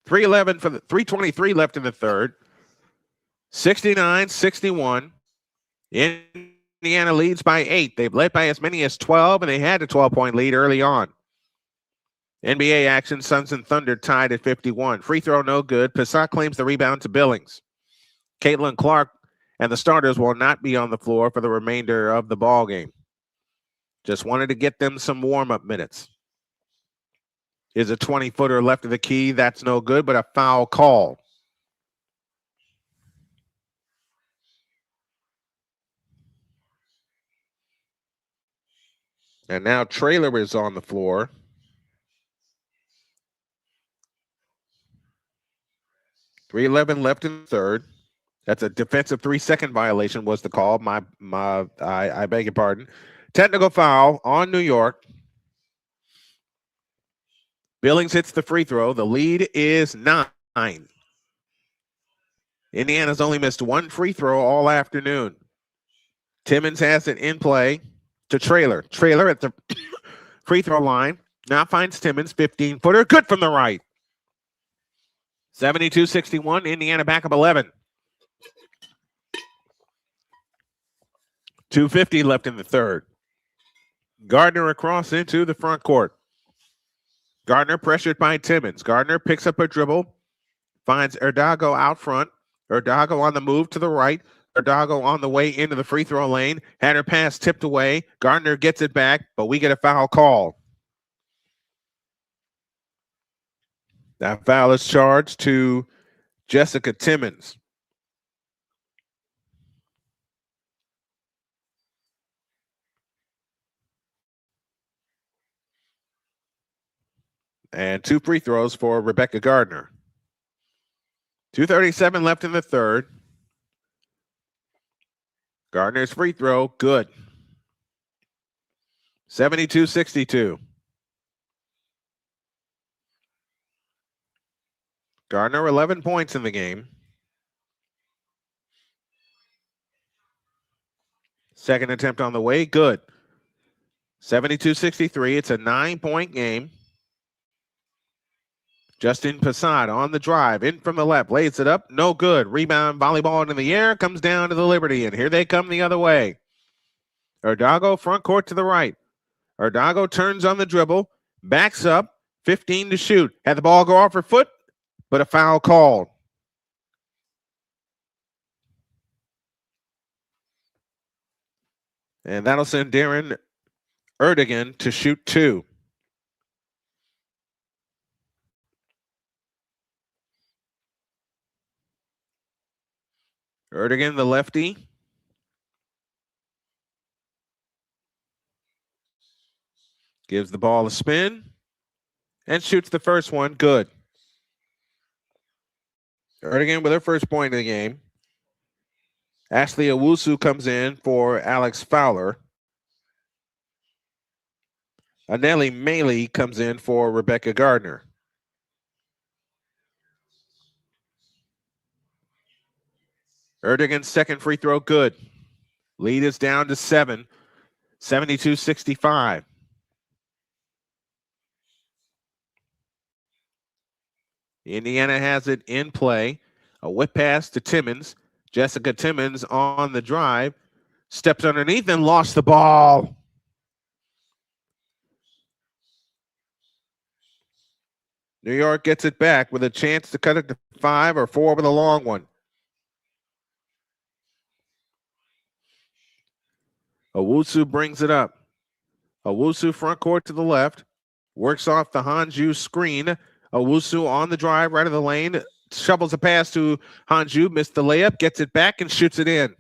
3:23 left in the third. 69-61. Indiana leads by 8. They've led by as many as 12, and they had a 12-point lead early on. NBA action, Suns and Thunder tied at 51. Free throw no good. Passat claims the rebound to Billings. Caitlin Clark and the starters will not be on the floor for the remainder of the ball game. Just wanted to get them some warm-up minutes. Is a 20-footer left of the key. That's no good, but a foul call. And now Traylor is on the floor. .311 left in the third. That's a defensive 3-second violation was the call. I beg your pardon. Technical foul on New York. Billings hits the free throw. The lead is 9. Indiana's only missed one free throw all afternoon. Timmons has it in play to Traylor. Traylor at the free throw line. Now finds Timmons, 15-footer. Good from the right. 72-61. Indiana back up 11. 2:50 left in the third. Gardner across into the front court. Gardner pressured by Timmons. Gardner picks up a dribble, finds Erdago out front. Erdago on the move to the right. Erdago on the way into the free throw lane. Had her pass tipped away. Gardner gets it back, but we get a foul call. That foul is charged to Jessica Timmons. And 2 free throws for Rebecca Gardner. 2:37 left in the third. Gardner's free throw, good. 72-62. Gardner, 11 points in the game. Second attempt on the way, good. 72-63. It's a 9-point game. Justin Passat on the drive, in from the left, lays it up, no good. Rebound, volleyball in the air, comes down to the Liberty, and here they come the other way. Erdago front court to the right. Erdago turns on the dribble, backs up, 15 to shoot. Had the ball go off her foot, but a foul called. And that'll send Darren Erdogan to shoot 2. Erdogan, the lefty. Gives the ball a spin and shoots the first one. Good. Erdogan with her first point of the game. Ashley Owusu comes in for Alex Fowler. Anelli Maley comes in for Rebecca Gardner. Erdogan's second free throw, good. Lead is down to 7, 72-65. Indiana has it in play. A whip pass to Timmons. Jessica Timmons on the drive. Steps underneath and lost the ball. New York gets it back with a chance to cut it to 5 or 4 with a long one. Owusu brings it up. Owusu front court to the left. Works off the Hanju screen. Owusu on the drive, right of the lane. Shovels a pass to Hanju. Missed the layup. Gets it back and shoots it in.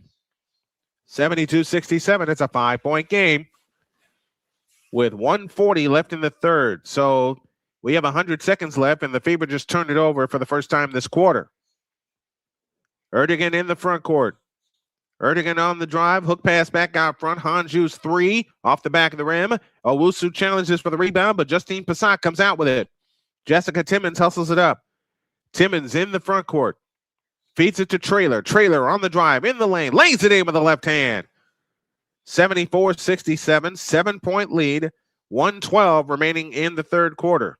72-67. It's a 5-point game with 1:40 left in the third. So we have 100 seconds left, and the Fever just turned it over for the first time this quarter. Erdogan in the front court. Erdogan on the drive, hook pass back out front. Hanju's 3 off the back of the rim. Owusu challenges for the rebound, but Justine Passat comes out with it. Jessica Timmons hustles it up. Timmons in the front court. Feeds it to Traylor. Traylor on the drive, in the lane. Lays it in with the left hand. 74-67, 7-point lead. 1:12 remaining in the third quarter.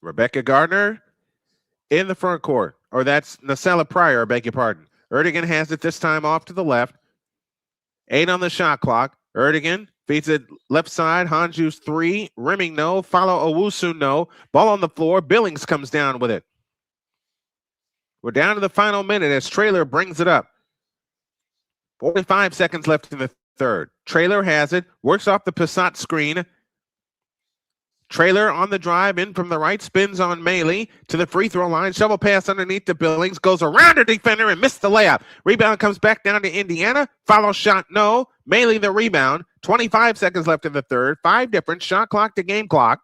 Rebecca Gardner in the front court. Or that's Nacella Pryor, I beg your pardon. Erdogan has it this time off to the left. 8 on the shot clock. Erdogan feeds it left side. Hanju's 3. Rimming no. Follow Owusu no. Ball on the floor. Billings comes down with it. We're down to the final minute as Traylor brings it up. 45 seconds left in the third. Traylor has it. Works off the Passat screen. Traylor on the drive, in from the right, spins on Maley to the free throw line. Shovel pass underneath the Billings, goes around her defender and missed the layup. Rebound comes back down to Indiana. Follow shot, no. Maley the rebound. 25 seconds left in the third. 5 different. Shot clock to game clock.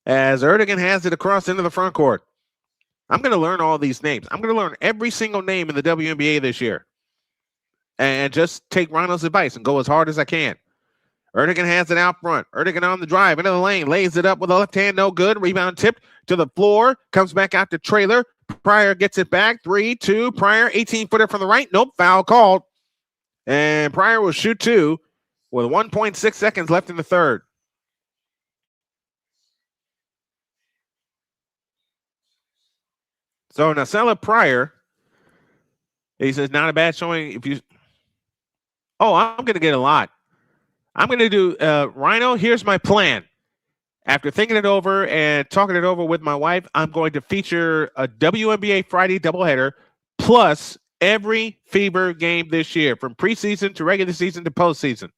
As Erdogan has it across into the front court. I'm going to learn all these names. I'm going to learn every single name in the WNBA this year. And just take Ronald's advice and go as hard as I can. Erdogan has it out front. Erdogan on the drive, into the lane, lays it up with a left hand, no good. Rebound tipped to the floor, comes back out to Traylor. Pryor gets it back, 3-2. Pryor, 18-footer from the right. Nope, foul called. And Pryor will shoot 2 with 1.6 seconds left in the third. So Nacella Pryor, he says, not a bad showing. If you, oh, I'm going to get a lot. I'm going to do, Rhino, here's my plan. After thinking it over and talking it over with my wife, I'm going to feature a WNBA Friday doubleheader plus every Fever game this year, from preseason to regular season to postseason.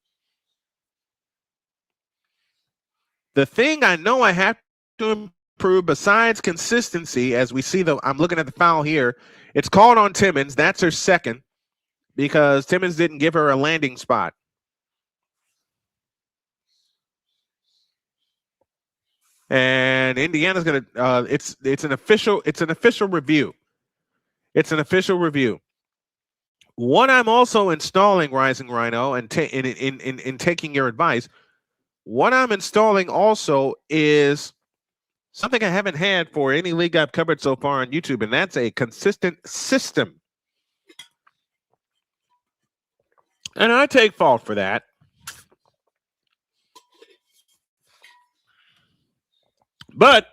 The thing I know I have to improve besides consistency, as we see, I'm looking at the foul here. It's called on Timmons. That's her second because Timmons didn't give her a landing spot. And Indiana's going to it's an official review. It's an official review. What I'm also installing, Rising Rhino, and in taking your advice, what I'm installing also is something I haven't had for any league I've covered so far on YouTube, and that's a consistent system. And I take fault for that. But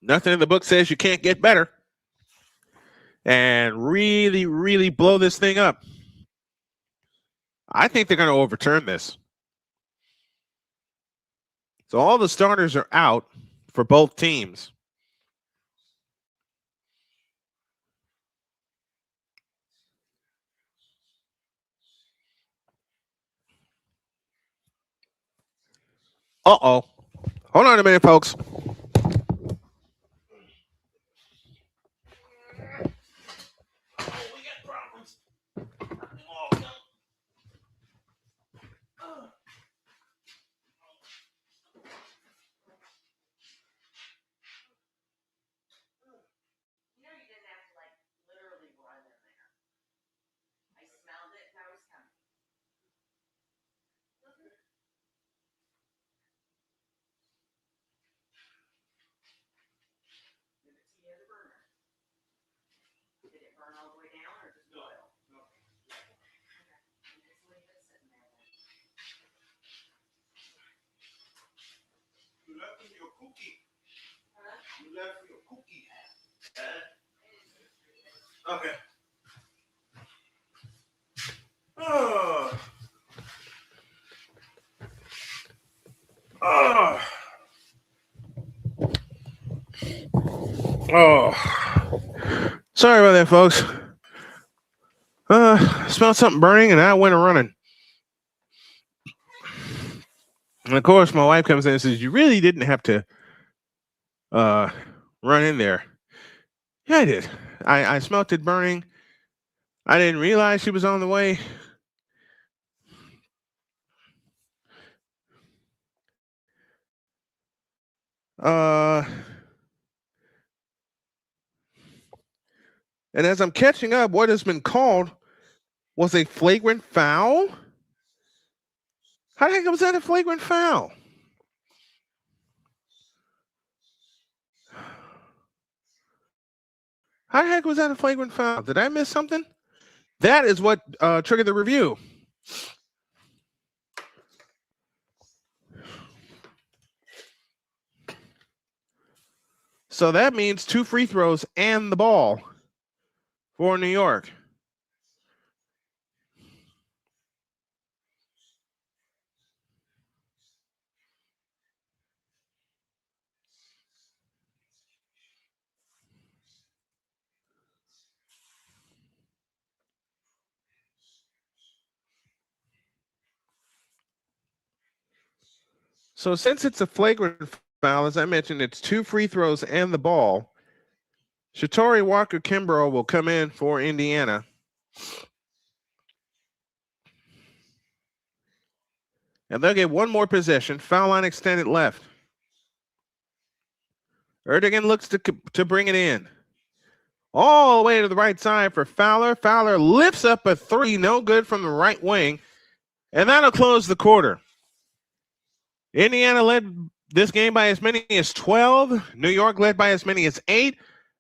nothing in the book says you can't get better and really, really blow this thing up. I think they're going to overturn this. So all the starters are out for both teams. Uh-oh. Hold on a minute, folks. Okay. Oh. Sorry about that, folks. Smelled something burning, and I went running. And of course, my wife comes in and says, "You really didn't have to run in there." Yeah, I did. I smelt it burning. I didn't realize she was on the way. And as I'm catching up, what has been called was a flagrant foul. How the heck was that a flagrant foul? How the heck was that a flagrant foul? Did I miss something? That is what triggered the review. So that means 2 free throws and the ball for New York. So since it's a flagrant foul, as I mentioned, it's 2 free throws and the ball. Shatori Walker-Kimbrough will come in for Indiana. And they'll get one more possession. Foul line extended left. Erdogan looks to bring it in. All the way to the right side for Fowler. Fowler lifts up a 3, no good from the right wing. And that'll close the quarter. Indiana led this game by as many as 12. New York led by as many as 8.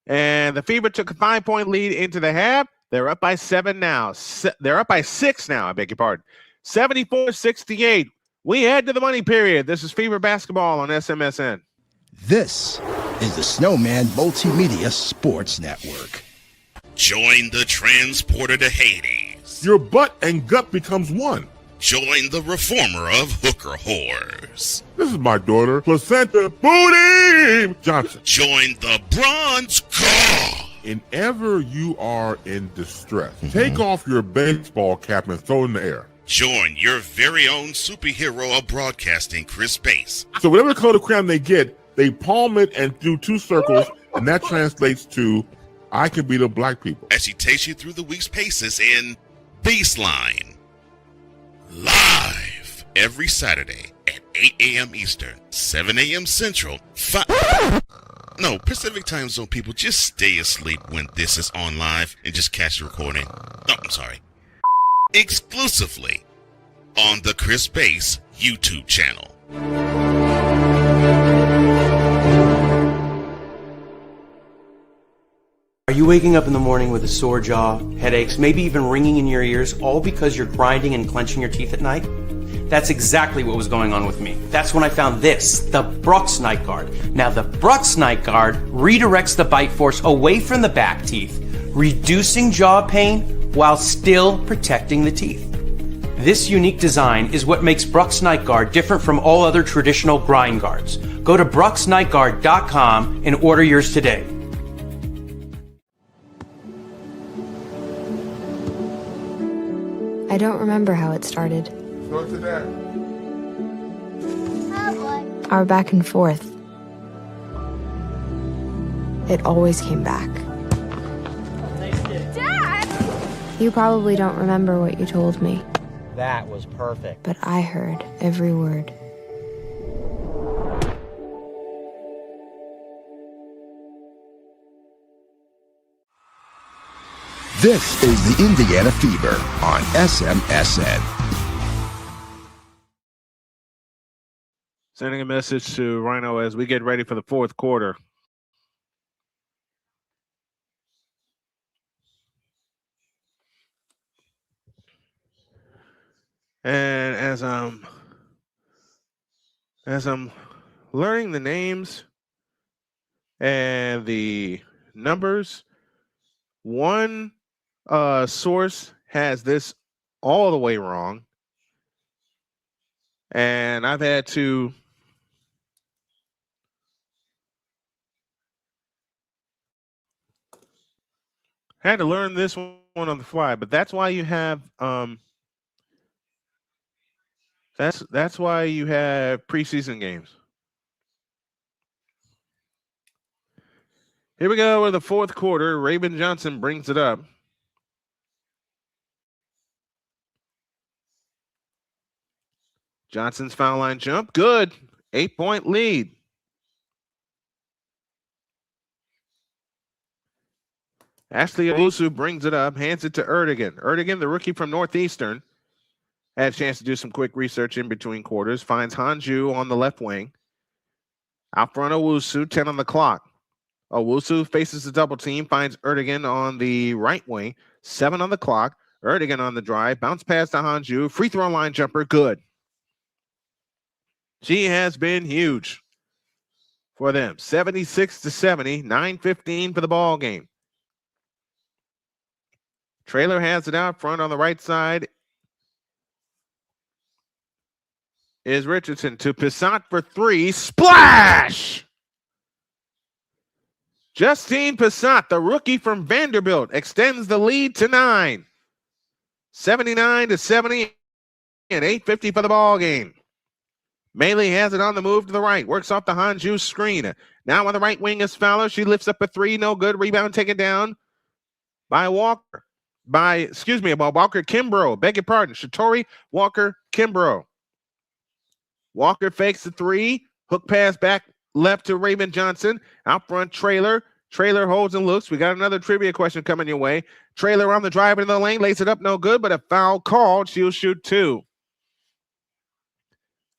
And the Fever took a 5-point lead into the half. They're up by 7 now. They're up by 6 now, I beg your pardon. 74-68. We head to the money period. This is Fever Basketball on SMSN. This is the Snowman Multimedia Sports Network. Join the transporter to Hades. Your butt and gut becomes one. Join the reformer of hooker whores. This is my daughter, Placenta Booty Johnson. Join the bronze car. Whenever you are in distress, take off your baseball cap and throw it in the air. Join your very own superhero of broadcasting, Chris Bass. So whatever color crayon they get, they palm it and do 2 circles, and that translates to, I can beat up black people. As he takes you through the week's paces in Baseline. Live every Saturday at 8 a.m. Eastern, 7 a.m. Central, No, Pacific Time Zone people, just stay asleep when this is on live and just catch the recording. Oh, I'm sorry. Exclusively on the Chris Bass YouTube channel. Are you waking up in the morning with a sore jaw, headaches, maybe even ringing in your ears, all because you're grinding and clenching your teeth at night? That's exactly what was going on with me. That's when I found this, the Brooks Night Guard. Now, the Brooks Night Guard redirects the bite force away from the back teeth, reducing jaw pain while still protecting the teeth. This unique design is what makes Brooks Night Guard different from all other traditional grind guards. Go to brooksnightguard.com and order yours today. I don't remember how it started. Go to that. Our back and forth. It always came back. Dad! You probably don't remember what you told me, That was perfect. but I heard every word. This is the Indiana Fever on SMSN. Sending a message to Rhino as we get ready for the 4th quarter. And as I'm learning the names and the numbers, one source has this all the way wrong, and I've had to Had to learn this one on the fly, but that's why you have that's why you have preseason games. Here we go with the fourth quarter. Raven Johnson brings it up. Johnson's foul line jump. Good. 8-point lead. Ashley Owusu brings it up, hands it to Erdogan. Erdogan, the rookie from Northeastern, had a chance to do some quick research in between quarters. Finds Hanju on the left wing. Out front, Owusu, 10 on the clock. Owusu faces the double team, finds Erdogan on the right wing. 7 on the clock. Erdogan on the drive. Bounce pass to Hanju. Free throw line jumper. Good. She has been huge for them. 76-70. 9:15 for the ball game. Traylor has it out front on the right side. Is Richardson to Pissant for 3. Splash! Justine Pissant, the rookie from Vanderbilt, extends the lead to 9. 79-70 and 8:50 for the ball game. Maley has it on the move to the right. Works off the Hanju screen. Now on the right wing is Fowler. She lifts up a 3. No good. Rebound taken down by Walker. By Walker Kimbrough. Beg your pardon. Shatori Walker Kimbrough. Walker fakes the 3. Hook pass back left to Raven Johnson. Out front, Traylor. Traylor holds and looks. We got another trivia question coming your way. Traylor on the drive into the lane. Lays it up. No good, but a foul called. She'll shoot 2.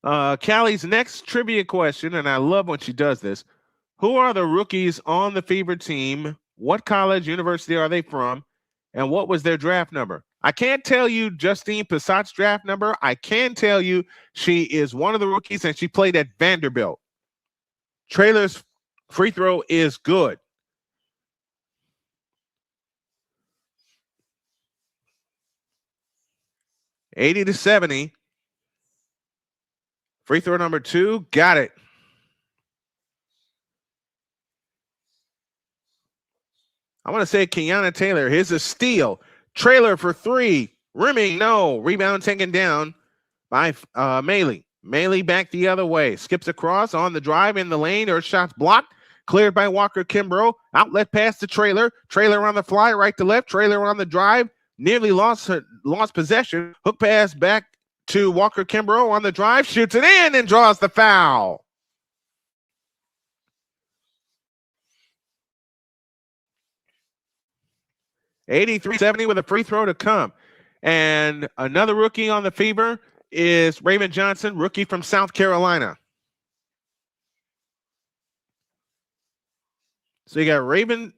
Callie's next trivia question, and I love when she does this. Who are the rookies on the Fever team? What college, university are they from? And what was their draft number? I can't tell you Justine Pissant's draft number. I can tell you she is one of the rookies, and she played at Vanderbilt. Traylor's free throw is good. $80-70. Free throw number 2. Got it. I want to say Kiana Taylor. Here's a steal. Trailer for 3. Rimming, no. Rebound taken down by Maley. Maley back the other way. Skips across on the drive in the lane. Her shot's blocked. Cleared by Walker Kimbrough. Outlet pass to Trailer. Trailer on the fly, right to left. Trailer on the drive. Nearly lost possession. Hook pass back to Walker Kimbrough on the drive. Shoots it in and draws the foul. $83-70 with a free throw to come. And another rookie on the Fever is Raven Johnson, rookie from South Carolina. So you got Raven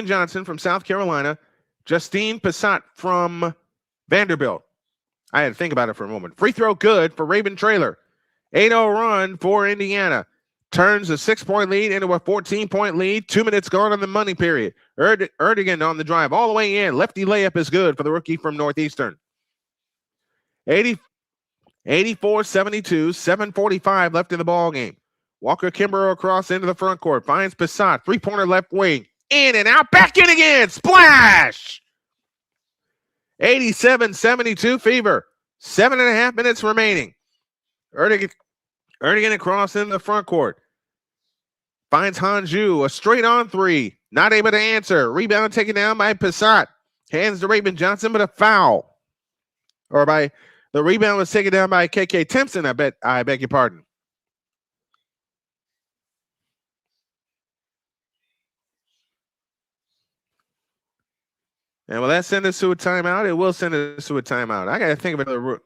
Johnson from South Carolina, Justine Pissant from Vanderbilt. I had to think about it for a moment. Free throw good for Raven Traylor. 8-0 run for Indiana. Turns a 6-point lead into a 14-point lead. 2 minutes gone on the money period. Erdogan on the drive all the way in. Lefty layup is good for the rookie from Northeastern. 84-72, 7:45 left in the ball game. Walker Kimbrough across into the front court. Finds Pissant. 3-pointer left wing. In and out. Back in again. Splash! 87-72 Fever. 7.5 minutes remaining. Erdogan across in the front court. Finds Hanju. A straight on 3. Not able to answer. Rebound taken down by Pissant. Hands to Raven Johnson, but a foul. Or by the rebound was taken down by KK Timpson. I beg your pardon. And will that send us to a timeout? It will send us to a timeout. I got to think of another.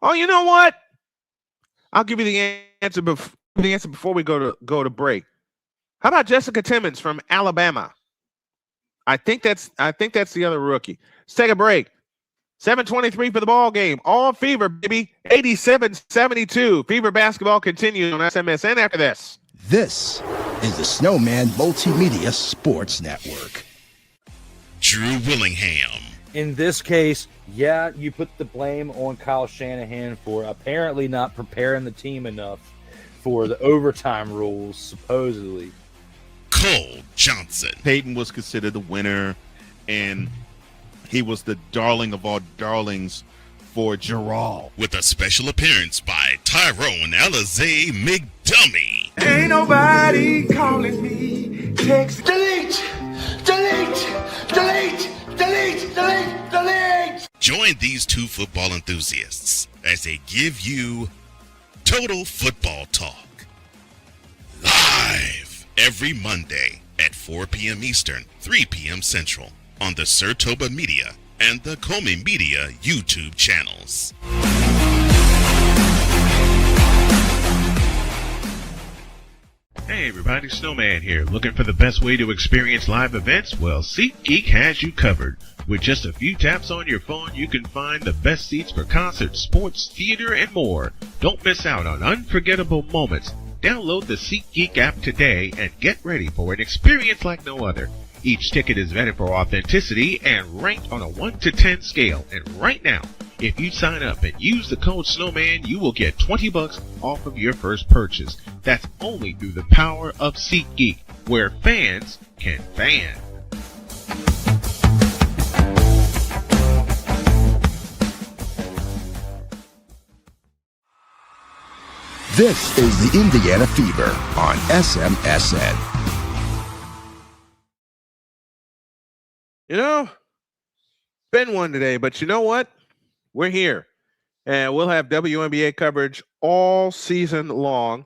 Oh, you know what? I'll give you the answer before we go to break. How about Jessica Timmons from Alabama? I think that's the other rookie. Let's take a break. 7:23 for the ball game. All Fever, baby. 87-72. Fever basketball continues on SMSN after this. This is the Snowman Multimedia Sports Network. Drew Willingham. In this case, yeah, you put the blame on Kyle Shanahan for apparently not preparing the team enough for the overtime rules, supposedly. Cole Johnson. Peyton was considered the winner, and he was the darling of all darlings for Gerald. With a special appearance by Tyrone Alizé McDummy. Ain't nobody calling me. Text delete, delete, delete, delete, delete, delete. Join these two football enthusiasts as they give you Total Football Talk. Live every Monday at 4 p.m. Eastern, 3 p.m. Central on the Sertoba Media and the Comey Media YouTube channels. Hey everybody, Snowman here. Looking for the best way to experience live events? Well, SeatGeek has you covered. With just a few taps on your phone, you can find the best seats for concerts, sports, theater, and more. Don't miss out on unforgettable moments. Download the SeatGeek app today and get ready for an experience like no other. Each ticket is vetted for authenticity and ranked on a 1 to 10 scale. And right now, if you sign up and use the code Snowman, you will get $20 off of your first purchase. That's only through the power of SeatGeek, where fans can fan. This is the Indiana Fever on SMSN. You know, been one today, but you know what? We're here, and we'll have WNBA coverage all season long.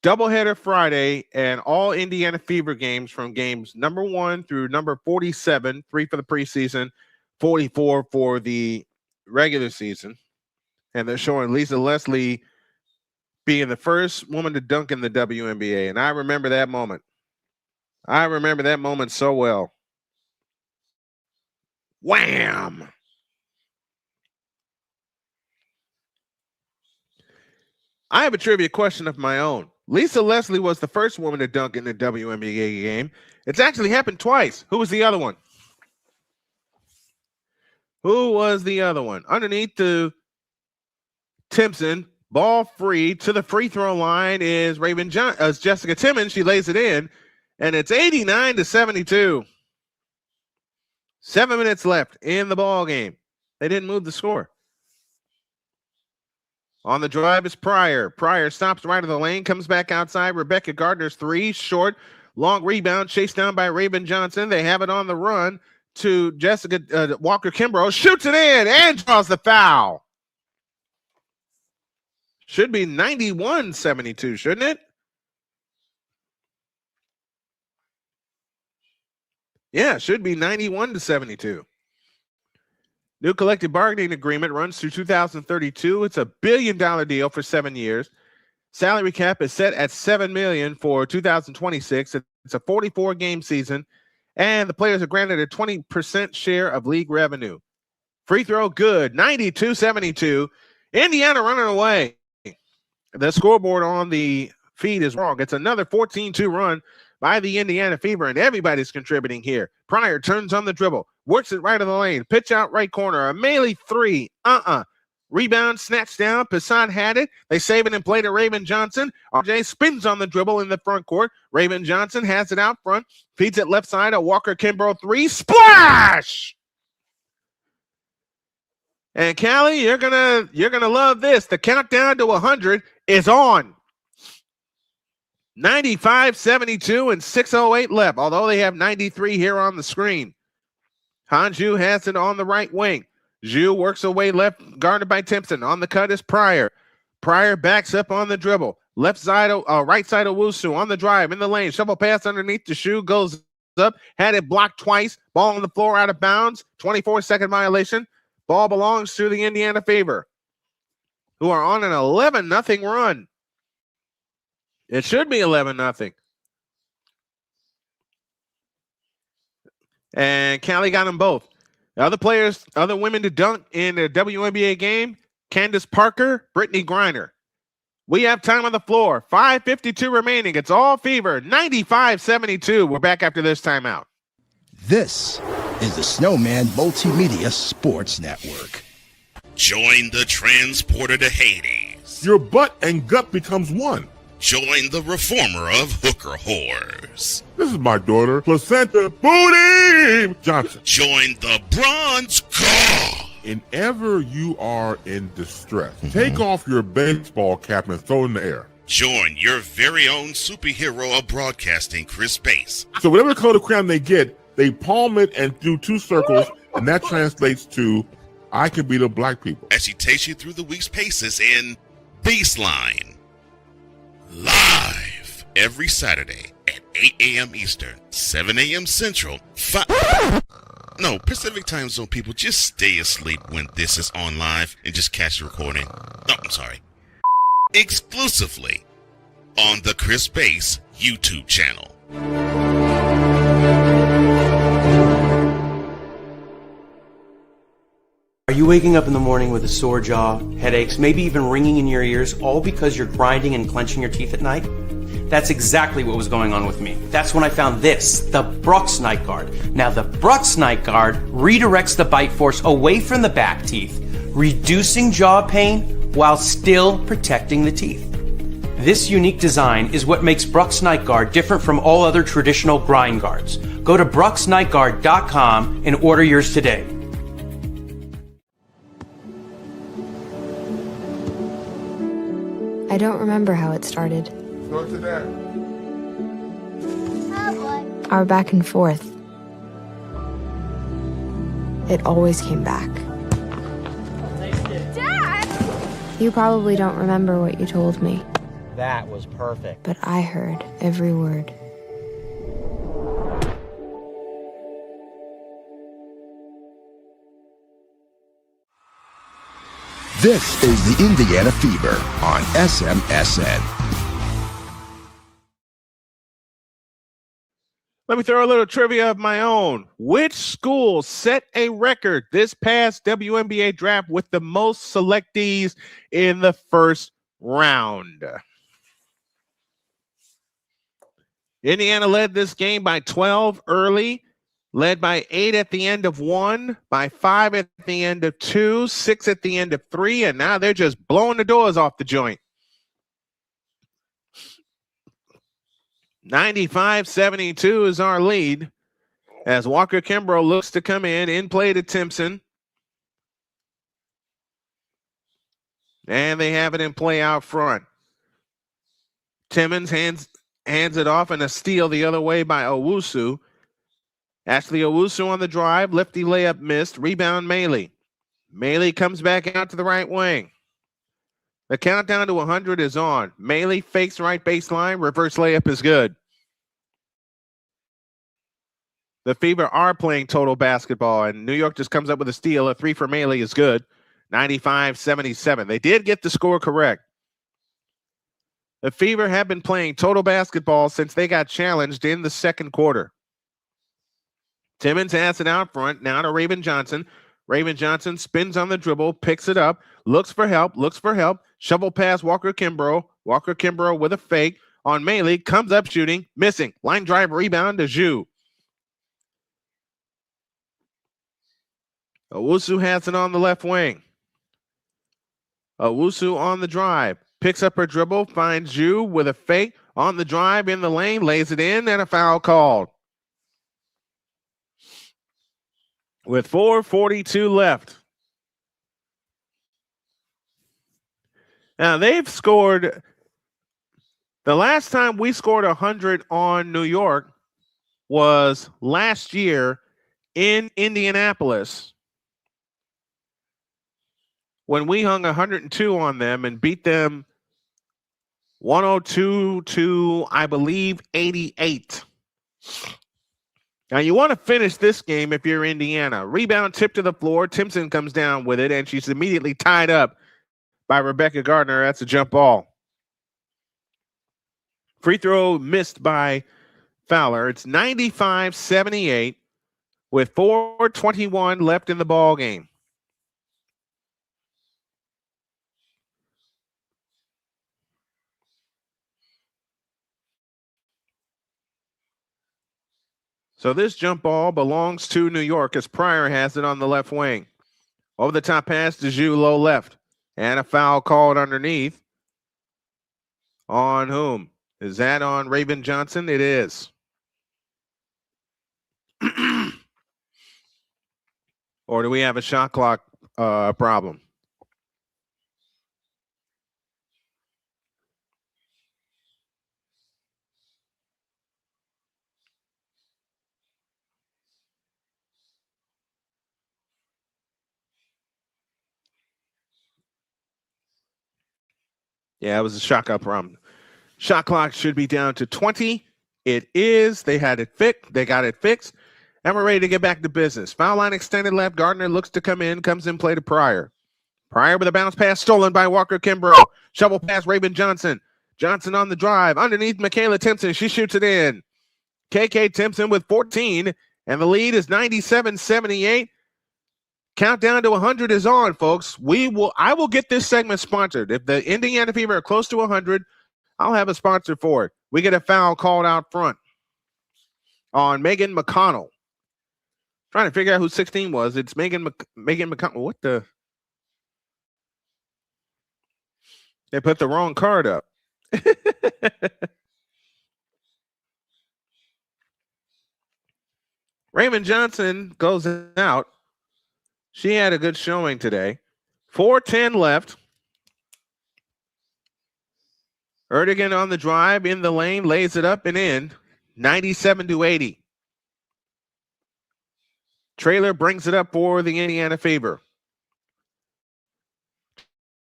Doubleheader Friday, and all Indiana Fever games from games number 1 through number 47, 3 for the preseason, 44 for the regular season. And they're showing Lisa Leslie being the first woman to dunk in the WNBA, and I remember that moment. I remember that moment so well. Wham! I have a trivia question of my own. Lisa Leslie was the first woman to dunk in the WNBA game. It's actually happened twice. Who was the other one? Who was the other one? Underneath the Timpson, ball free to the free throw line is Jessica Timmons. She lays it in, and it's 89-72. 7 minutes left in the ball game. They didn't move the score. On the drive is Pryor. Pryor stops right of the lane, comes back outside. Rebecca Gardner's three, short, long rebound, chased down by Raven Johnson. They have it on the run to Jessica Walker-Kimbrough. Shoots it in and draws the foul. Should be 91-72, shouldn't it? Yeah, should be 91-72. New collective bargaining agreement runs through 2032. It's a $1 billion deal for 7 years. Salary cap is set at $7 million for 2026. It's a 44-game season, and the players are granted a 20% share of league revenue. Free throw good, 92-72. Indiana running away. The scoreboard on the feed is wrong. It's another 14-2 run by the Indiana Fever, and everybody's contributing here. Pryor turns on the dribble, works it right of the lane, pitch out right corner, a melee three, rebound, snatched down, Passat had it, they save it and play to Raven Johnson. RJ spins on the dribble in the front court. Raven Johnson has it out front, feeds it left side, a Walker-Kimbrough three, splash! And Callie, you're gonna love this. The countdown to 100 is on. 95-72 and 6:08 left, although they have 93 here on the screen. Hanju has it on the right wing. Zhu works away left, guarded by Timpson. On the cut is Pryor. Pryor backs up on the dribble. Left side, right side of Wusu on the drive, in the lane. Shovel pass underneath the shoe, goes up. Had it blocked twice. Ball on the floor out of bounds. 24-second violation. Ball belongs to the Indiana Fever, who are on an 11-0 run. It should be 11-0. And Callie got them both. The other players, other women to dunk in the WNBA game, Candace Parker, Brittany Griner. We have time on the floor. 5:52 remaining. It's all Fever. 95-72. We're back after this timeout. This is the Snowman Multimedia Sports Network. Join the transporter to Hades. Your butt and gut becomes one. Join the reformer of hooker whores. This is my daughter, Placenta Booty! Raheem Johnson. Join the Bronze Guard. Whenever you are in distress, take off your baseball cap and throw it in the air. Join your very own superhero of broadcasting, Chris Bass. So whatever color crayon they get, they palm it and do two circles, and that translates to, I can be the black people. As she takes you through the week's paces in Baseline. Live every Saturday at 8 a.m. Eastern, 7 a.m. Central, No, Pacific Time Zone people, just stay asleep when this is on live and just catch the recording. No, I'm sorry. Exclusively on the Chris Bass YouTube channel. Are you waking up in the morning with a sore jaw, headaches, maybe even ringing in your ears, all because you're grinding and clenching your teeth at night? That's exactly what was going on with me. That's when I found this, the Brooks Night Guard. Now, the Brooks Night Guard redirects the bite force away from the back teeth, reducing jaw pain while still protecting the teeth. This unique design is what makes Brooks Night Guard different from all other traditional grind guards. Go to brooksnightguard.com and order yours today. I don't remember how it started. Go to that. Our back and forth. It always came back. Dad! You probably don't remember what you told me, That was perfect. but I heard every word. This is the Indiana Fever on SMSN. Let me throw a little trivia of my own. Which school set a record this past WNBA draft with the most selectees in the first round? Indiana led this game by 12 early, led by 8 at the end of 1, by 5 at the end of 2, 6 at the end of 3, and now they're just blowing the doors off the joint. 95-72 is our lead as Walker Kimbrough looks to come in play to Timpson. And they have it in play out front. Timmons hands it off, and a steal the other way by Owusu. Ashley Owusu on the drive. Lefty layup missed. Rebound Maley. Maley comes back out to the right wing. The countdown to 100 is on. Maley fakes right baseline. Reverse layup is good. The Fever are playing total basketball, and New York just comes up with a steal. A 3 for Maley is good. 95-77. They did get the score correct. The Fever have been playing total basketball since they got challenged in the second quarter. Timmons has it out front. Now to Raven Johnson. Raven Johnson spins on the dribble, picks it up, looks for help. Shovel pass Walker Kimbrough. Walker Kimbrough with a fake on Maley. Comes up shooting, missing. Line drive rebound to Zhu. Owusu has it on the left wing. Owusu on the drive. Picks up her dribble, finds Zhu with a fake on the drive in the lane, lays it in, and a foul called. With 4:42 left. Now they've scored. The last time we scored 100 on New York was last year in Indianapolis when we hung 102 on them and beat them 102 to, I believe, 88. Now, you want to finish this game if you're Indiana. Rebound tip to the floor. Timpson comes down with it, and she's immediately tied up by Rebecca Gardner. That's a jump ball. Free throw missed by Fowler. It's 95-78 with 4:21 left in the ball game. So this jump ball belongs to New York as Pryor has it on the left wing. Over the top pass to Zhu, low left. And a foul called underneath. On whom? Is that on Raven Johnson? It is. Or do we have a shot clock problem? Yeah, it was a shot clock problem. Shot clock should be down to 20. It is. They had it fixed. They got it fixed. And we're ready to get back to business. Foul line extended left. Gardner looks to come in. Comes in play to Pryor. Pryor with a bounce pass stolen by Walker Kimbrough. Shovel pass Raven Johnson. Johnson on the drive. Underneath Michaela Timpson. She shoots it in. KK Timpson with 14. And the lead is 97-78. Countdown to 100 is on, folks. I will get this segment sponsored. If the Indiana Fever are close to 100, I'll have a sponsor for it. We get a foul called out front on Megan McConnell. Trying to figure out who 16 was. It's Megan McConnell. What the? They put the wrong card up. Raymond Johnson goes out. She had a good showing today. 4:10 left. Erdogan on the drive, in the lane, lays it up and in. 97-80. Traylor brings it up for the Indiana Fever.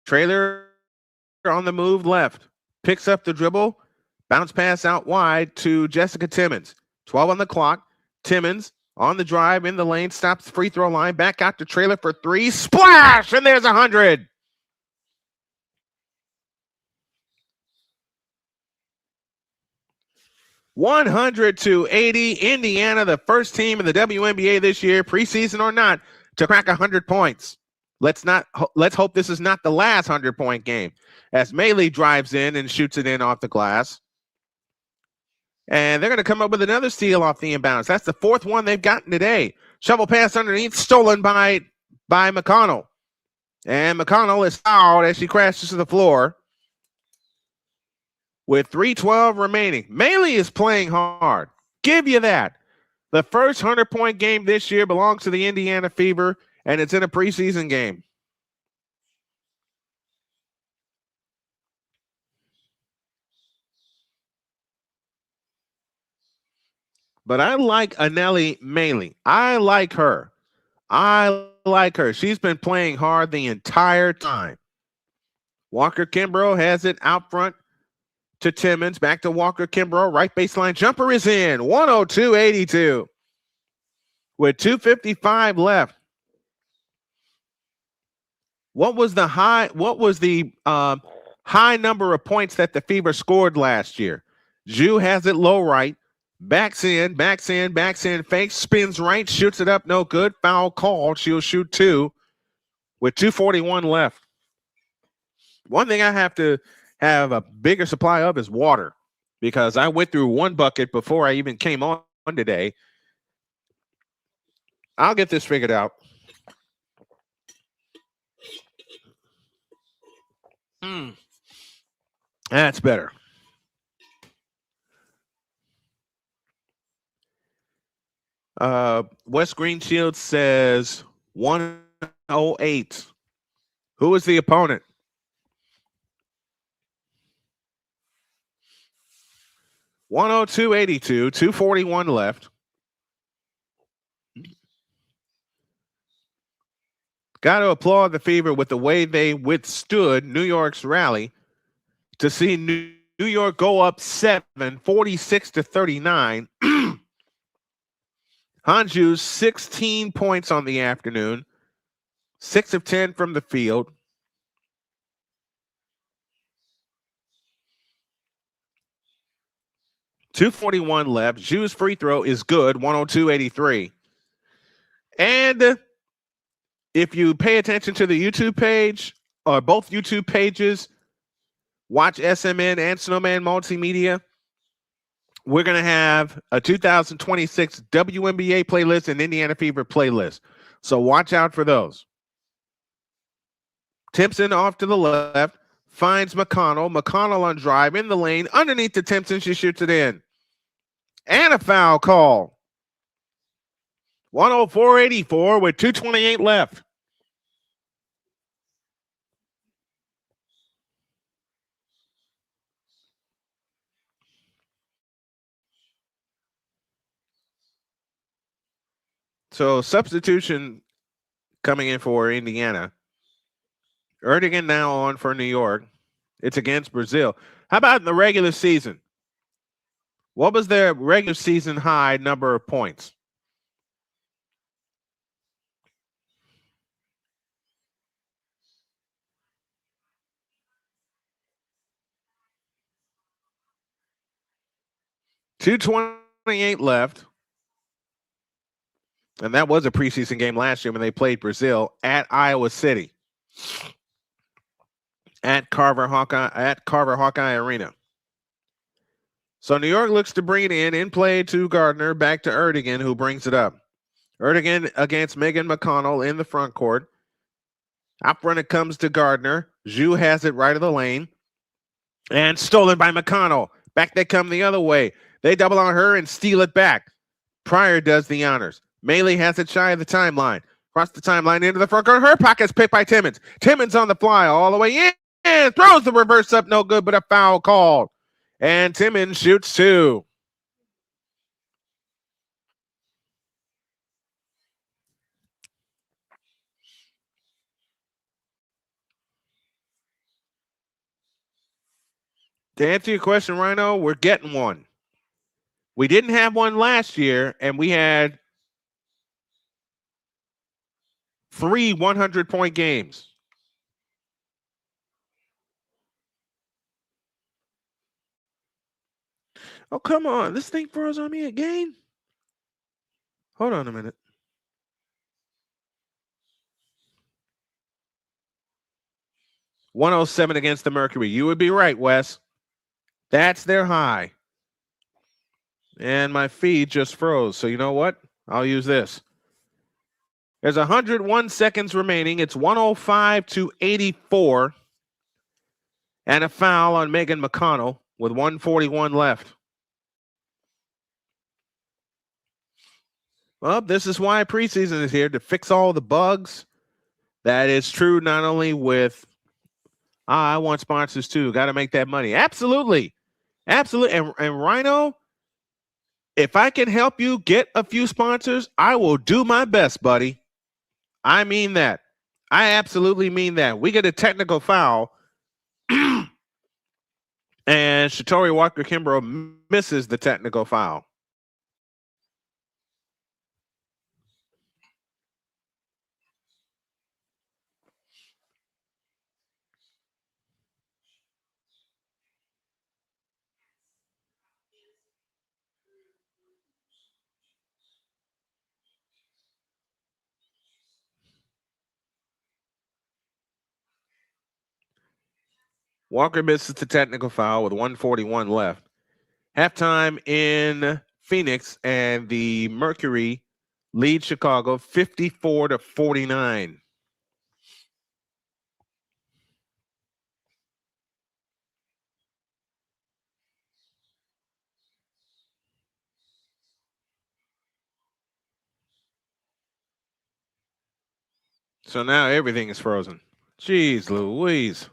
Traylor on the move left. Picks up the dribble. Bounce pass out wide to Jessica Timmons. 12 on the clock. Timmons on the drive, in the lane, stops the free throw line. Back out to Traylor for three. Splash! And there's 100. (100-80). Indiana, the first team in the WNBA this year, preseason or not, to crack 100 points. Let's hope this is not the last 100-point game, as Maley drives in and shoots it in off the glass. And they're going to come up with another steal off the inbounds. That's the fourth one they've gotten today. Shovel pass underneath, stolen by McConnell. And McConnell is fouled as she crashes to the floor. With 3:12 remaining. Maley is playing hard. Give you that. The first 100-point game this year belongs to the Indiana Fever, and it's in a preseason game. But I like Anelli Maley. I like her. She's been playing hard the entire time. Walker Kimbrough has it out front to Timmons. Back to Walker Kimbrough. Right baseline jumper is in. 102-82. With 2:55 left. What was the high number of points that the Fever scored last year? Ju has it low right. Backs in, fakes, spins right, shoots it up, no good. Foul called. She'll shoot two with 2:41 left. One thing I have to have a bigger supply of is water, because I went through one bucket before I even came on today. I'll get this figured out. That's better. Wes Greenshield says 108. Who is the opponent? (102-82), 2:41 left. Got to applaud the Fever with the way they withstood New York's rally to see New York go up 7, 46-39. Hanju's 16 points on the afternoon, 6 of 10 from the field. .241 left. Ju's free throw is good, 102-83. And if you pay attention to the YouTube page, or both YouTube pages, watch SMN and Snowman Multimedia, we're going to have a 2026 WNBA playlist and Indiana Fever playlist. So watch out for those. Timpson off to the left, finds McConnell. McConnell on drive, in the lane, underneath the Timpson, she shoots it in. And a foul call. 104-84 with 2:28 left. So substitution coming in for Indiana. Erdogan now on for New York. It's against Brazil. How about in the regular season? What was their regular season high number of points? .228 left. And that was a preseason game last year when they played Brazil at Iowa City. At Carver Hawkeye Arena. So New York looks to bring it in play to Gardner, back to Erdogan, who brings it up. Erdogan against Megan McConnell in the front court. Up front it comes to Gardner. Zhu has it right of the lane. And stolen by McConnell. Back they come the other way. They double on her and steal it back. Pryor does the honors. Melee has it shy of the timeline. Across the timeline into the front court. Her pocket's picked by Timmons. Timmons on the fly all the way in. And throws the reverse up. No good, but a foul called. And Timmons shoots two. To answer your question, Rhino, we're getting one. We didn't have one last year, and we had 3 100-point games. Oh, come on. This thing froze on me again? Hold on a minute. .107 against the Mercury. You would be right, Wes. That's their high. And my feed just froze. So you know what? I'll use this. There's 101 seconds remaining. It's 105-84. And a foul on Megan McConnell with 1:41 left. Well, this is why preseason is here, to fix all the bugs. That is true not only with, I want sponsors too. Got to make that money. Absolutely. Absolutely. And Rhino, if I can help you get a few sponsors, I will do my best, buddy. I mean that. I absolutely mean that. We get a technical foul, and Shatori Walker-Kimbrough misses the technical foul. Walker misses the technical foul with 1:41 left. Halftime in Phoenix, and the Mercury lead Chicago 54-49. So now everything is frozen. Jeez Louise.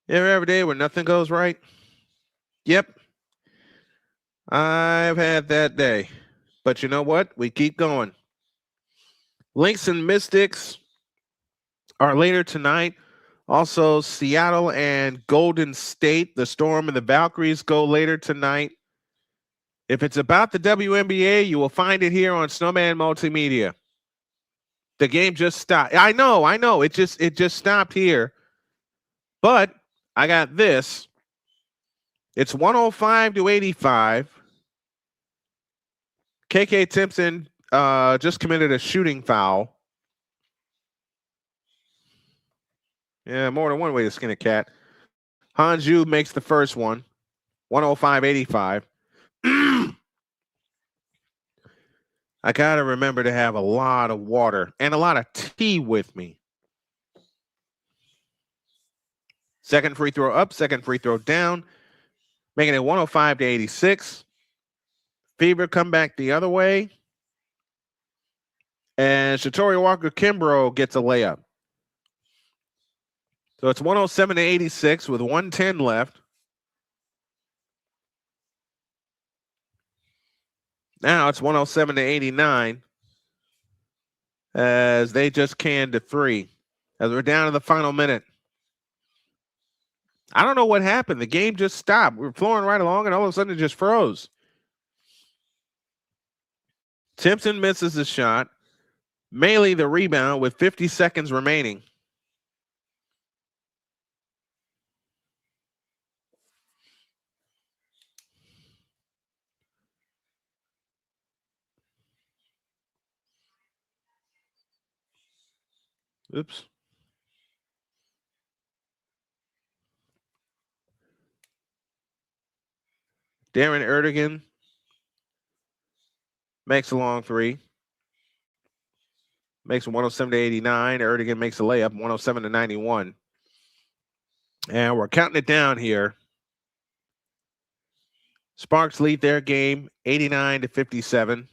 Every day where nothing goes right? Yep. I've had that day. But you know what? We keep going. Lynx and Mystics are later tonight. Also, Seattle and Golden State, the Storm and the Valkyries, go later tonight. If it's about the WNBA, you will find it here on Snowman Multimedia. The game just stopped. I know. It just stopped here. But I got this. It's 105-85. KK Timpson just committed a shooting foul. Yeah, more than one way to skin a cat. Hanju makes the first one. 105-85. I got to remember to have a lot of water and a lot of tea with me. Second free throw up, second free throw down. making it 105-86. Fever come back the other way. And Shatori Walker-Kimbrough gets a layup. So it's 107-86 with 1:10 left. Now it's 107-89 as they just canned to 3 as we're down to the final minute. I don't know what happened. The game just stopped. We were flowing right along, and all of a sudden it just froze. Timpson misses the shot. Maley the rebound with 50 seconds remaining. Oops. Darren Erdogan makes a long 3. Makes it 107-89. Erdogan makes a layup, 107-91. And we're counting it down here. Sparks lead their game 89-57.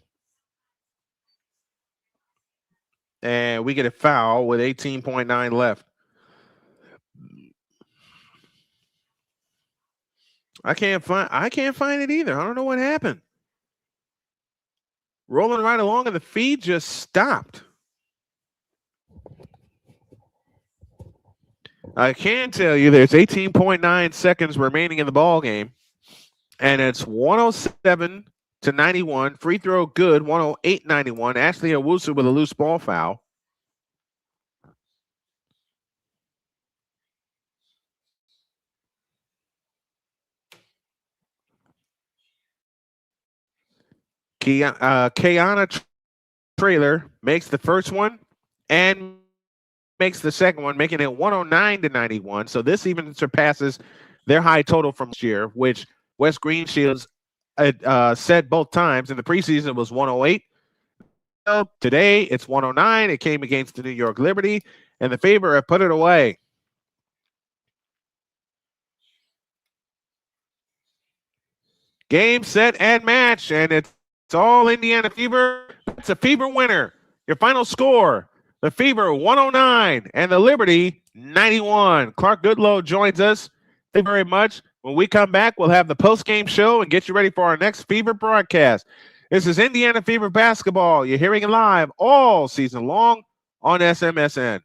And we get a foul with 18.9 left. I can't find it either. I don't know what happened. Rolling right along and the feed just stopped. I can tell you there's 18.9 seconds remaining in the ball game. And it's 107-91. Free throw good, 108-91. Ashley Owusu with a loose ball foul. Kiana Trailer makes the first one and makes the second one, making it 109-91. So this even surpasses their high total from last year, which West Green Shields said both times. In the preseason, it was 108. Today, it's 109. It came against the New York Liberty, and the Fever have put it away. Game, set, and match, and it's all Indiana Fever. It's a Fever winner. Your final score, the Fever 109 and the Liberty 91. Clark Goodlow joins us. Thank you very much. When we come back, we'll have the post-game show and get you ready for our next Fever broadcast. This is Indiana Fever basketball. You're hearing it live all season long on SMSN.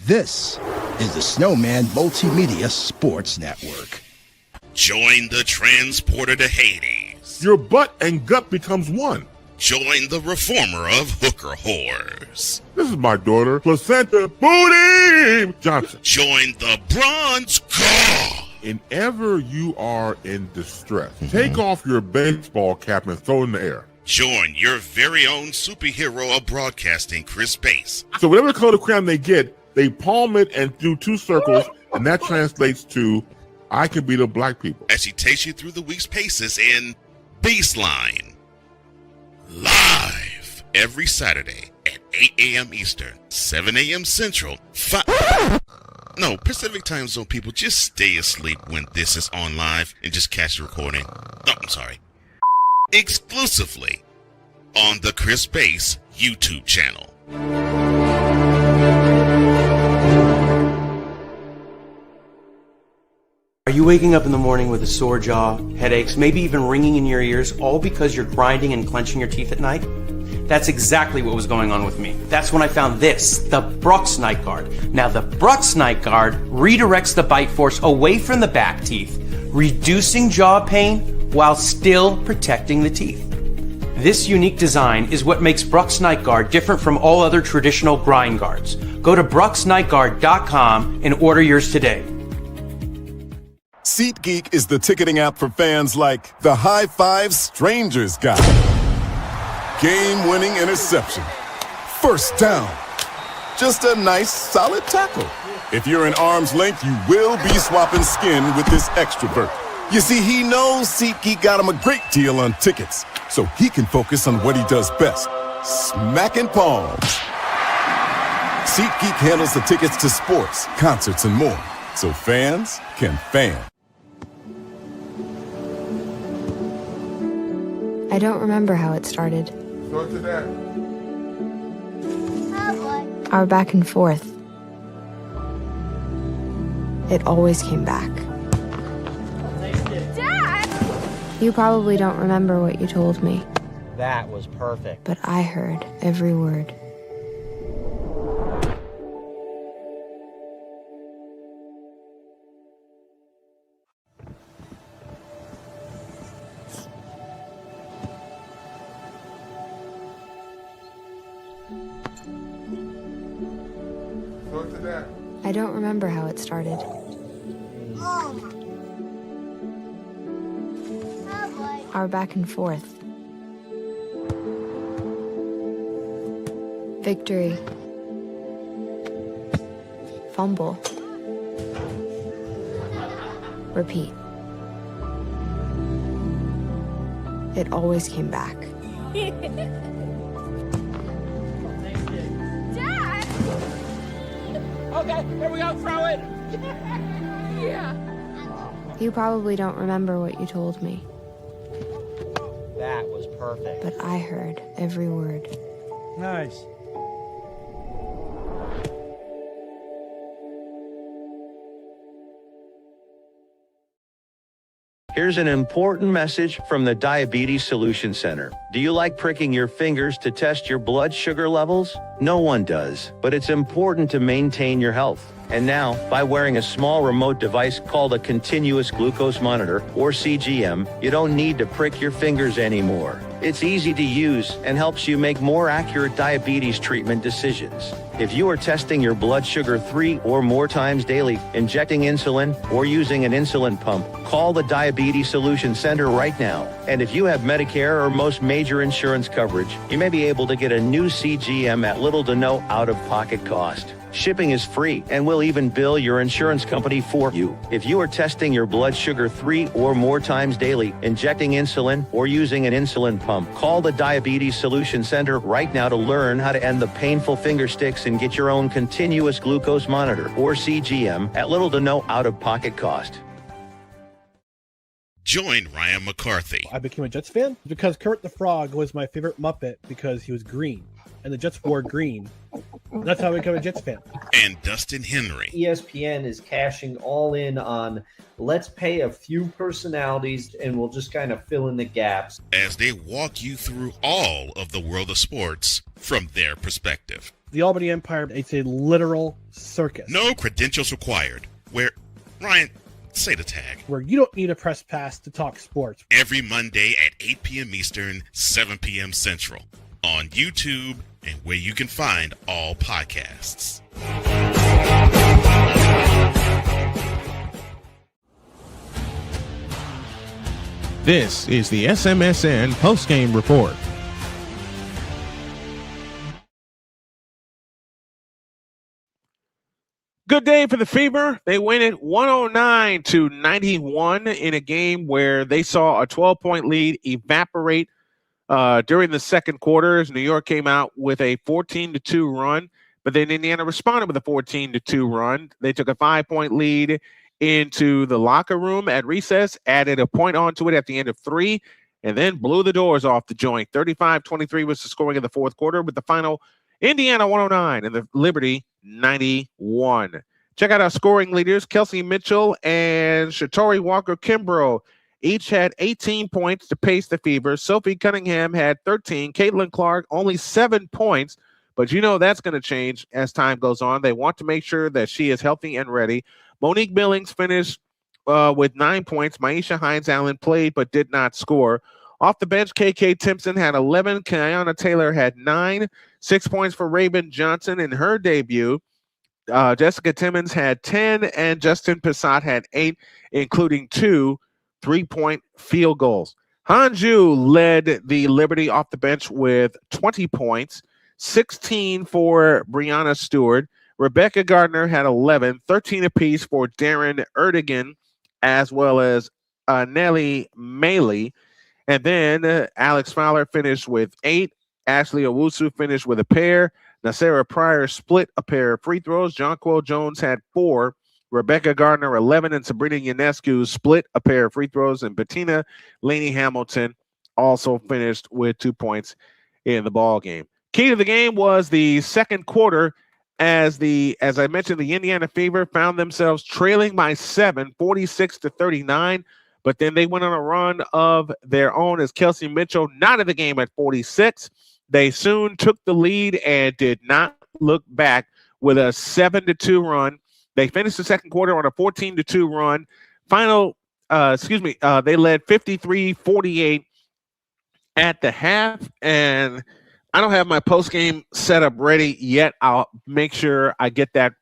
This is the Snowman Multimedia Sports Network. Join the transporter to Hades. Your butt and gut becomes one. Join the reformer of hooker whores. This is my daughter, Placenta Booty Johnson. Join the bronze god. And ever you are in distress, take off your baseball cap and throw it in the air. Join your very own superhero of broadcasting, Chris Bass. So whatever color crayon they get, they palm it and do 2 circles, and that translates to, I can beat up black people. As he takes you through the week's paces in Baseline. Live every Saturday at 8 a.m. Eastern, 7 a.m. Central, No, Pacific Time Zone people, just stay asleep when this is on live and just catch the recording. Oh, I'm sorry. Exclusively on the Chris Bass YouTube channel. Are you waking up in the morning with a sore jaw, headaches, maybe even ringing in your ears, all because you're grinding and clenching your teeth at night? That's exactly what was going on with me. That's when I found this, the Brooks Night Guard. Now, the Brooks Night Guard redirects the bite force away from the back teeth, reducing jaw pain while still protecting the teeth. This unique design is what makes Brooks Night Guard different from all other traditional grind guards. Go to brooksnightguard.com and order yours today. SeatGeek is the ticketing app for fans like the High Five Strangers guy. Game-winning interception. First down. Just a nice, solid tackle. If you're in arm's length, you will be swapping skin with this extrovert. You see, he knows SeatGeek got him a great deal on tickets, so he can focus on what he does best, smacking palms. SeatGeek handles the tickets to sports, concerts, and more, so fans can fan. I don't remember how it started. Go to that. Our back and forth. It always came back. Dad! You probably don't remember what you told me, That was perfect. but I heard every word. Go to that. I don't remember how it started. Our back and forth. Victory. Fumble. Repeat. It always came back. Dad! Okay, here we go, throw it! Yeah. You probably don't remember what you told me, That was perfect. but I heard every word. Nice. Here's an important message from the Diabetes Solution Center. Do you like pricking your fingers to test your blood sugar levels? No one does, but it's important to maintain your health. And now, by wearing a small remote device called a continuous glucose monitor, or CGM, you don't need to prick your fingers anymore. It's easy to use and helps you make more accurate diabetes treatment decisions. If you are testing your blood sugar 3 or more times daily, injecting insulin, or using an insulin pump, call the Diabetes Solution Center right now. And if you have Medicare or most major insurance coverage, you may be able to get a new CGM at little to no out-of-pocket cost. Shipping is free, and we'll even bill your insurance company for you. If you are testing your blood sugar 3 or more times daily, injecting insulin, or using an insulin pump, call the Diabetes Solution Center right now to learn how to end the painful finger sticks and get your own continuous glucose monitor, or CGM, at little to no out-of-pocket cost. Join Ryan McCarthy. I became a Jets fan because Kermit the Frog was my favorite Muppet because he was green, and the Jets wore green. That's how I became a Jets fan. And Dustin Henry. ESPN is cashing all in on let's pay a few personalities and we'll just kind of fill in the gaps. As they walk you through all of the world of sports from their perspective. The Albany Empire, it's a literal circus. No credentials required. Where, Ryan, say the tag. Where you don't need a press pass to talk sports. Every Monday at 8 p.m. Eastern, 7 p.m. Central. On YouTube and where you can find all podcasts. This is the SMSN Postgame Report. Good day for the Fever. They win it 109-91 in a game where they saw a 12-point lead evaporate during the second quarter as New York came out with a 14-2 run, but then Indiana responded with a 14-2 run. They took a 5-point lead into the locker room at recess, added a point onto it at the end of 3, and then blew the doors off the joint. 35-23 was the scoring in the fourth quarter, with the final Indiana 109 and the Liberty 91. Check out our scoring leaders. Kelsey Mitchell and Shatori Walker-Kimbrough each had 18 points to pace the Fever. Sophie Cunningham had 13. Caitlin Clark only 7 points, but you know that's going to change as time goes on. They want to make sure that she is healthy and ready. Monique Billings finished with 9 points. Maisha Hines-Allen played but did not score. Off the bench, KK Timpson had 11. Kiana Taylor had 9. 6 points for Raven Johnson in her debut. Jessica Timmons had 10, and Justin Pissat had 8, including 2 3-point field goals. Hanju led the Liberty off the bench with 20 points, 16 for Brianna Stewart. Rebecca Gardner had 11, 13 apiece for Darren Erdogan, as well as Nellie Maley. And then Alex Fowler finished with 8. Ashley Owusu finished with a pair. Nasera Pryor split a pair of free throws. Jonquil Jones had 4. Rebecca Gardner 11, and Sabrina Ionescu split a pair of free throws, and Bettina Laney Hamilton also finished with 2 points in the ball game. Key to the game was the second quarter, as I mentioned, the Indiana Fever found themselves trailing by 7, 46-39. But then they went on a run of their own as Kelsey Mitchell knotted the game at 46. They soon took the lead and did not look back with a 7-2 run. They finished the second quarter on a 14-2 run. They led 53-48 at the half, and I don't have my post-game setup ready yet. I'll make sure I get that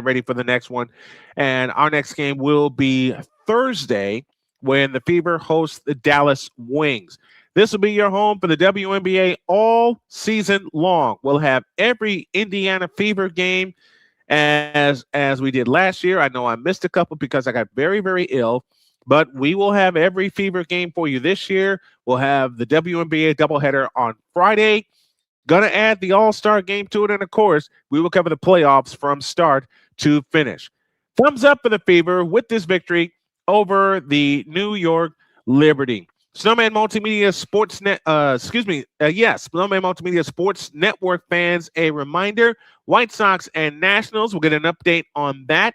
ready for the next one. And our next game will be Thursday when the Fever hosts the Dallas Wings. This will be your home for the WNBA all season long. We'll have every Indiana Fever game as we did last year. I know I missed a couple because I got very, very ill, but we will have every Fever game for you this year. We'll have the WNBA doubleheader on Friday. Going to add the All-Star game to it, and of course, we will cover the playoffs from start to finish. Thumbs up for the Fever with this victory over the New York Liberty. Snowman Multimedia Sports Snowman Multimedia Sports Network fans, a reminder, White Sox and Nationals, we'll get an update on that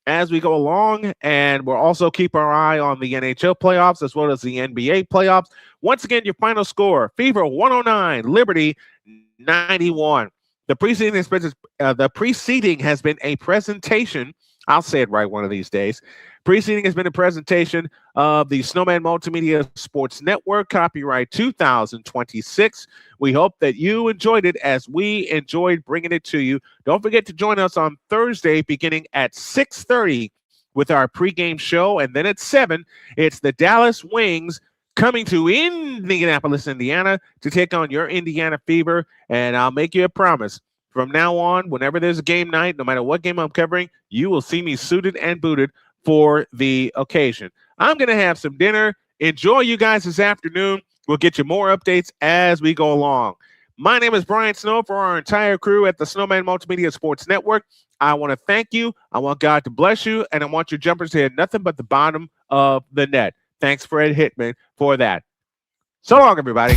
as we go along, and we'll also keep our eye on the NHL playoffs as well as the NBA playoffs. Once again, your final score, Fever 109, Liberty 91. The preceding has been a presentation, I'll say it right one of these days. Preceding has been a presentation of the Snowman Multimedia Sports Network, copyright 2026. We hope that you enjoyed it as we enjoyed bringing it to you. Don't forget to join us on Thursday beginning at 6:30 with our pregame show. And then at 7, it's the Dallas Wings coming to Indianapolis, Indiana to take on your Indiana Fever. And I'll make you a promise. From now on, whenever there's a game night, no matter what game I'm covering, you will see me suited and booted for the occasion. I'm going to have some dinner. Enjoy you guys this afternoon. We'll get you more updates as we go along. My name is Brian Snow for our entire crew at the Snowman Multimedia Sports Network. I want to thank you. I want God to bless you, and I want your jumpers to hit nothing but the bottom of the net. Thanks, Fred Hittman, for that. So long, everybody.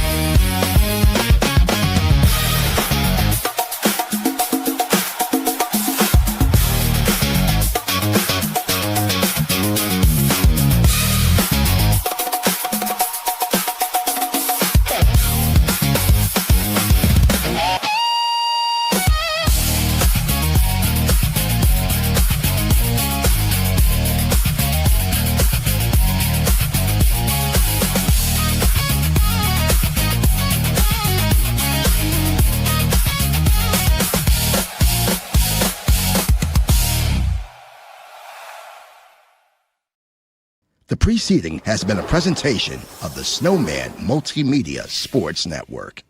The preceding has been a presentation of the Snowman Multimedia Sports Network.